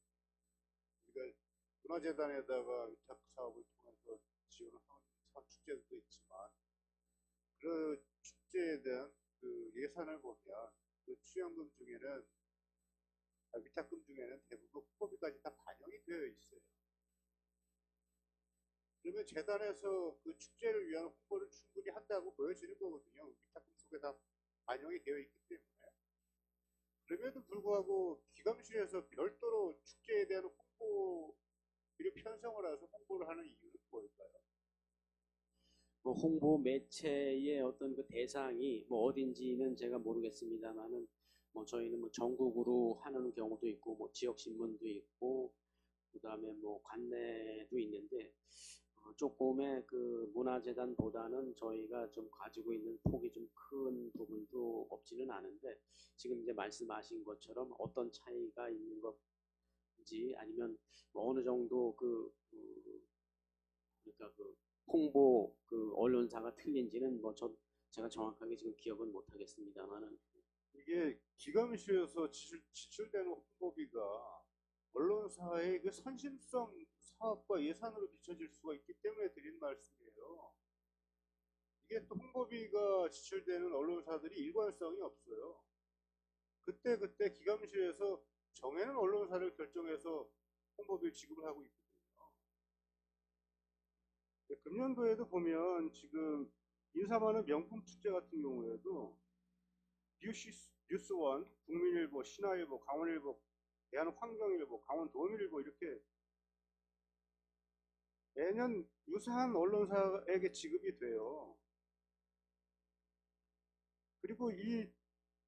[SPEAKER 7] 우리가 문화재단에다가 위탁 사업을 통해서 지원을 하는 축제도 있지만 그 축제에 대한 그 예산을 보면 그 수령금 중에는 위탁금 중에는 대부분 홍보비까지 다 반영이 되어 있어요. 그러면 재단에서 그 축제를 위한 홍보를 충분히 한다고 보여지는 거거든요. 위탁금 속에 다 반영이 되어 있기 때문에. 그럼에도 불구하고 기감실에서 별도로 축제에 대한 홍보비를 편성을 해서 홍보를 하는 이유는 뭘까요?
[SPEAKER 4] 뭐 홍보 매체의 어떤 그 대상이 뭐 어딘지는 제가 모르겠습니다만은 뭐 저희는 뭐 전국으로 하는 경우도 있고 뭐 지역 신문도 있고 그다음에 뭐 관내도 있는데 조금의 그 문화재단보다는 저희가 좀 가지고 있는 폭이 좀 큰 부분도 없지는 않은데 지금 이제 말씀하신 것처럼 어떤 차이가 있는 건지 아니면 뭐 어느 정도 그러니까 그 홍보 그 언론사가 틀린지는 뭐 제가 정확하게 지금 기억은 못 하겠습니다만은
[SPEAKER 7] 이게 기감실에서 지출되는 홍보비가 언론사의 그 선심성 사업과 예산으로 비춰질 수가 있기 때문에 드린 말씀이에요. 이게 또 홍보비가 지출되는 언론사들이 일관성이 없어요. 그때 기감실에서 정해놓은 언론사를 결정해서 홍보비를 지급을 하고 있거든요. 금년도에도 보면 지금 인사많은 명품 축제 같은 경우에도 뉴스원, 국민일보, 신화일보, 강원일보, 대한환경일보, 강원도민일보 이렇게 매년 유사한 언론사에게 지급이 돼요. 그리고 이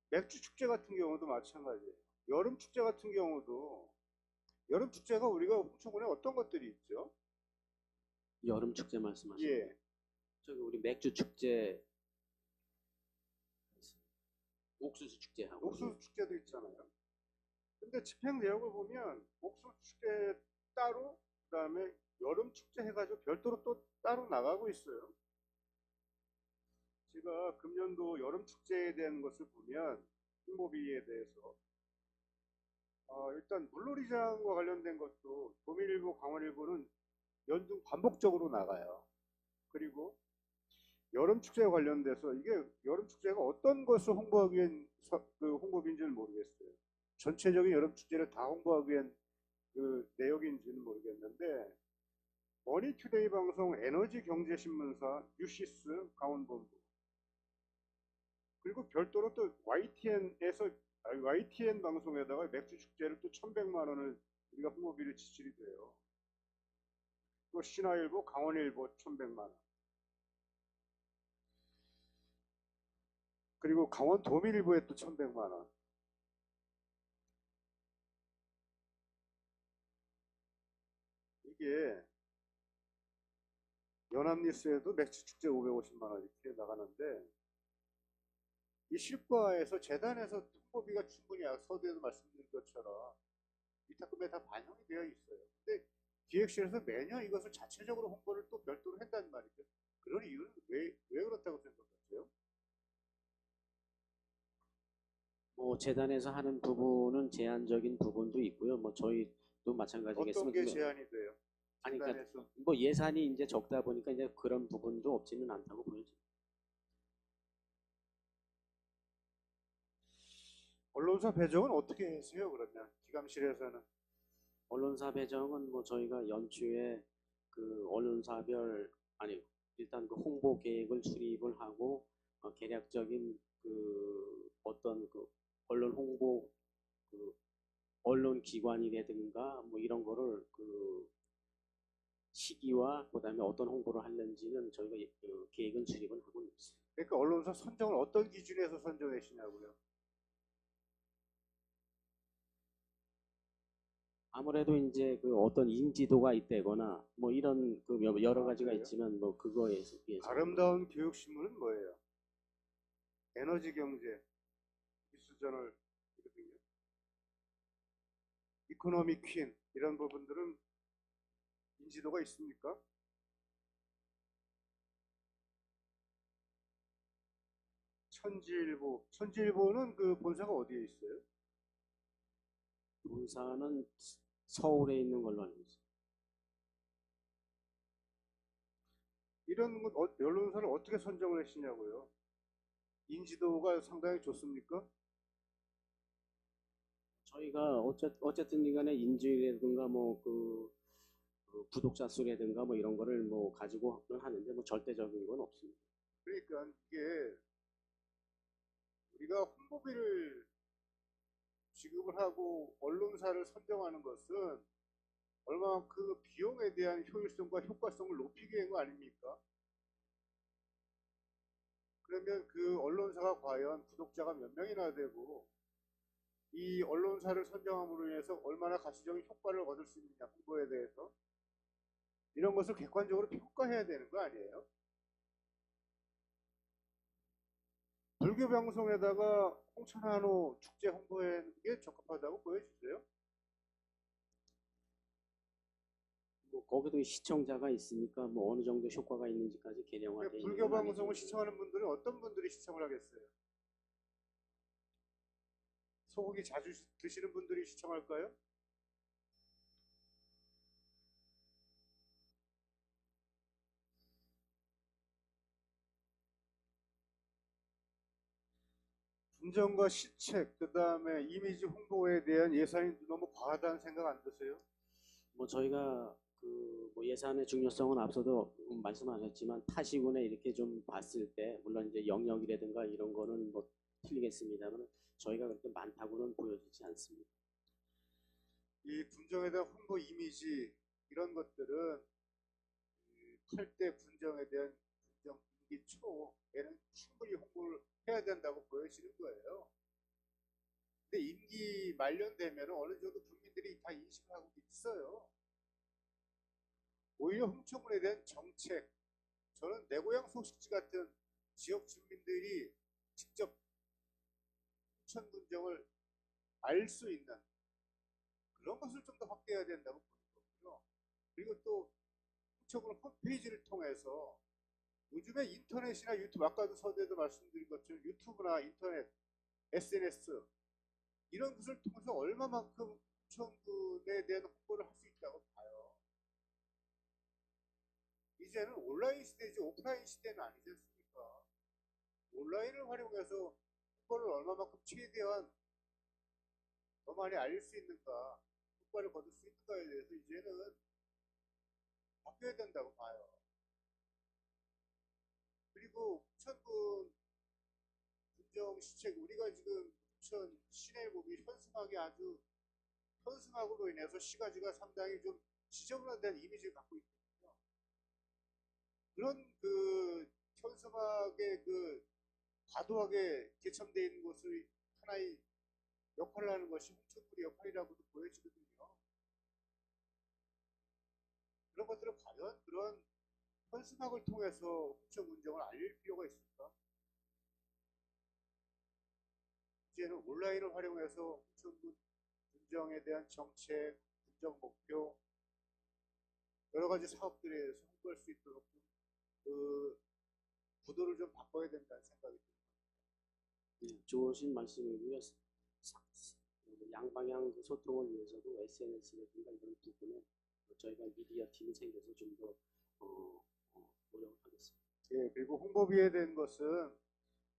[SPEAKER 7] 맥주 축제 같은 경우도 마찬가지예요. 여름 축제 같은 경우도 여름 축제가 우리가 홍천군에 어떤 것들이 있죠?
[SPEAKER 4] 여름 축제 말씀하시는
[SPEAKER 7] 예.
[SPEAKER 4] 저기 우리 맥주 축제 옥수수 축제하고
[SPEAKER 7] 옥수수 축제도 있잖아요. 근데 집행 내역을 보면 옥수수 축제 따로 그다음에 여름 축제 해가지고 별도로 또 따로 나가고 있어요. 제가 금년도 여름 축제에 대한 것을 보면 홍보비에 대해서 일단 물놀이장과 관련된 것도 도민일보, 강원일보는 연중 반복적으로 나가요. 그리고 여름 축제에 관련돼서 이게 여름 축제가 어떤 것을 홍보하기 위한 그 홍보인지는 모르겠어요. 전체적인 여름 축제를 다 홍보하기 위한 그 내역인지는 모르겠는데 머니투데이 방송 에너지 경제 신문사 뉴시스 강원본부 그리고 별도로 또 YTN 방송에다가 맥주 축제를 또 1,100만 원을 우리가 홍보비를 지출이 돼요. 또 신화일보, 강원일보 1,100만 원. 그리고 강원 도민일보에 또 1,100만 원. 이게 연합뉴스에도 맥주 축제 550만 원 이렇게 나가는데 이 실과에서 재단에서 홍보비가 충분히 서두에도 말씀드린 것처럼 위탁금에 다 반영이 되어 있어요. 근데 기획실에서 매년 이것을 자체적으로 홍보를 또 별도로 한단 말이죠. 그런 이유는 왜 그렇다고 생각하세요?
[SPEAKER 4] 뭐 재단에서 하는 부분은 제한적인 부분도 있고요. 뭐 저희도 마찬가지겠습니다.
[SPEAKER 7] 어떤 게 제한이 돼요?
[SPEAKER 4] 아니, 그러니까
[SPEAKER 7] 재단에서.
[SPEAKER 4] 뭐 예산이 이제 적다 보니까 이제 그런 부분도 없지는 않다고 보여집니다.
[SPEAKER 7] 언론사 배정은 어떻게 하세요? 그러면 기감실에서는
[SPEAKER 4] 언론사 배정은 뭐 저희가 연초에 그 언론사별 아니 일단 그 홍보 계획을 수립을 하고 계략적인 그 어떤 그 언론 홍보 그 언론 기관이라든가 뭐 이런 거를 그 시기와 그다음에 어떤 홍보를 하는지는 저희가 그 계획은 수립을 하고 있습니다.
[SPEAKER 7] 그러니까 언론사 선정을 어떤 기준에서 선정하시냐고요?
[SPEAKER 4] 아무래도 이제 그 어떤 인지도가 있다거나 뭐 이런 그 여러 가지가
[SPEAKER 7] 그래요?
[SPEAKER 4] 있지만 뭐 그거에 비해서
[SPEAKER 7] 아름다운 교육신문은 뭐예요? 에너지 경제, 뉴스저널 이거든요. 이코노미 퀸 이런 부분들은 인지도가 있습니까? 천지일보는 그 본사가 어디에 있어요?
[SPEAKER 4] 본사는 서울에 있는 걸로 알고 있습니다.
[SPEAKER 7] 이런 언론사를 어떻게 선정을 하시냐고요? 인지도가 상당히 좋습니까?
[SPEAKER 4] 저희가 어쨌든 간에 인지라든가 뭐 그 구독자 수라든가 뭐 이런 거를 뭐 가지고는 하는데 뭐 절대적인 건 없습니다.
[SPEAKER 7] 그러니까 이게 우리가 홍보비를 지급을 하고 언론사를 선정하는 것은 얼마나 그 비용에 대한 효율성과 효과성을 높이기 위한 거 아닙니까? 그러면 그 언론사가 과연 구독자가 몇 명이나 되고 이 언론사를 선정함으로 인해서 얼마나 가시적인 효과를 얻을 수 있느냐 홍보에 대해서 이런 것을 객관적으로 평가해야 되는 거 아니에요? 불교 방송에다가 홍천한호 축제 홍보하는 게 적합하다고 보여주세요?
[SPEAKER 4] 뭐 거기도 시청자가 있으니까 뭐 어느 정도 효과가 있는지까지 계량화되어 있는
[SPEAKER 7] 불교
[SPEAKER 4] 건
[SPEAKER 7] 방송을
[SPEAKER 4] 아니죠.
[SPEAKER 7] 시청하는 분들은 어떤 분들이 시청을 하겠어요? 소고기 자주 드시는 분들이 시청할까요? 분정과 시책, 그 다음에 이미지 홍보에 대한 예산이 너무 과하다는 생각 안 드세요?
[SPEAKER 4] 뭐 저희가 그 뭐 예산의 중요성은 앞서도 말씀하셨지만 타시군에 이렇게 좀 봤을 때 물론 이제 영역이라든가 이런 거는 뭐 틀리겠습니다만 저희가 그렇게 많다고는 보여지지 않습니다.
[SPEAKER 7] 이 분정에 대한 홍보 이미지 이런 것들은 8대 분정에 대한 분정 임기 초에는 충분히 홍보를 해야 된다고 보여지는 거예요. 근데 임기 만료되면 어느 정도 국민들이 다 인식을 하고 있어요. 오히려 홍천군에 대한 정책, 저는 내 고향 소식지 같은 지역 주민들이 직접 홍천 분정을 알 수 있는 그런 것을 좀 더 확대해야 된다고 보는 거고요. 그리고 또 홍천군 홈페이지를 통해서 요즘에 인터넷이나 유튜브, 아까도 서두에도 말씀드린 것처럼 유튜브나 인터넷, SNS 이런 것을 통해서 얼마만큼 홍천군에 대한 홍보를 할 수 있다고 봐요. 이제는 온라인 시대지 오프라인 시대는 아니지 않습니까? 온라인을 활용해서 홍보를 얼마만큼 최대한 더 많이 알릴 수 있는가, 효과를 거둘 수 있는가에 대해서 이제는 바뀌어야 된다고 봐요. 그리고 홍천군 군정 시책, 우리가 지금 홍천 시내일곱이 현수막이 아주 현수막으로 인해서 시가지가 상당히 좀 지저분한 이미지를 갖고 있거든요. 그런 그 현수막에 그 과도하게 개첨되어 있는 것을 하나의 역할을 하는 것이 홍천군의 역할이라고도 보여지거든요. 그런 것들을 과연 그런 현수막을 통해서 홍천 군정을 알릴 필요가 있을까? 이제는 온라인을 활용해서 홍천군 군정에 대한 정책, 군정 목표, 여러 가지 사업들에 대해서 홍보할 수 있도록 그 구도를 좀 바꿔야 된다는 생각이 듭니다.
[SPEAKER 4] 네, 좋으신 말씀이고요. 양방향 그 소통을 위해서도 SNS라든가 이런 부분에 저희가 미디어 팀이 생겨서 좀 더 노력을 하겠습니다.
[SPEAKER 7] 예, 그리고 홍보비에 대한 것은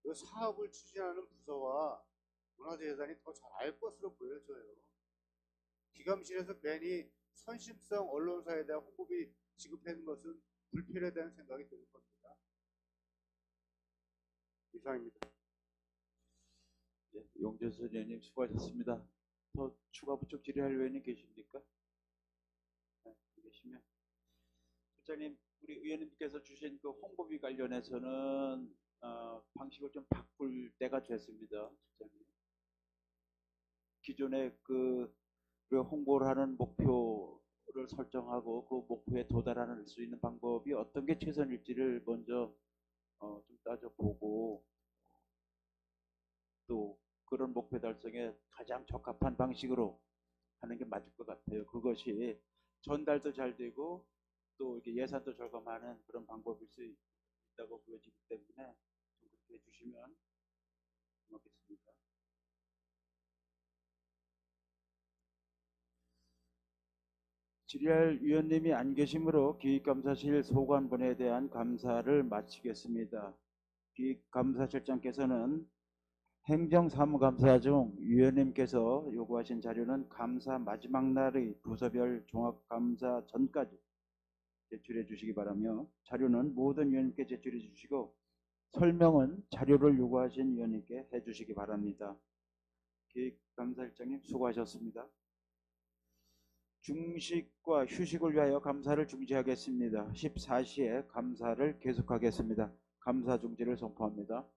[SPEAKER 7] 그 사업을 추진하는 부서와 문화재재단이 더 잘 알 것으로 보여져요. 기감실에서 괜히 선심성 언론사에 대한 홍보비 지급하는 것은 불필요하다는 생각이 드는 겁니다. 이상입니다.
[SPEAKER 1] 예, 용재수 의원님 수고하셨습니다. 더 추가 부축 질의할 의원님 계십니까? 네, 안 계시면 실장님, 우리 의원님께서 주신 그 홍보비 관련해서는 방식을 좀 바꿀 때가 됐습니다. 실장님. 기존에 그 홍보를 하는 목표를 설정하고 그 목표에 도달할 수 있는 방법이 어떤 게 최선일지를 먼저 좀 따져보고 또 그런 목표 달성에 가장 적합한 방식으로 하는 게 맞을 것 같아요. 그것이 전달도 잘 되고 또 이렇게 예산도 절감하는 그런 방법일 수 있다고 보여지기 때문에 좀 그렇게 해주시면 고맙겠습니다. 질의할 위원님이 안 계시므로 기획감사실 소관본에 대한 감사를 마치겠습니다. 기획감사실장께서는 행정사무감사 중 위원님께서 요구하신 자료는 감사 마지막 날의 부서별 종합감사 전까지 제출해 주시기 바라며 자료는 모든 위원님께 제출해 주시고 설명은 자료를 요구하신 위원님께 해 주시기 바랍니다. 기획감사실장님 수고하셨습니다. 중식과 휴식을 위하여 감사를 중지하겠습니다. 14시에 감사를 계속하겠습니다. 감사 중지를 선포합니다.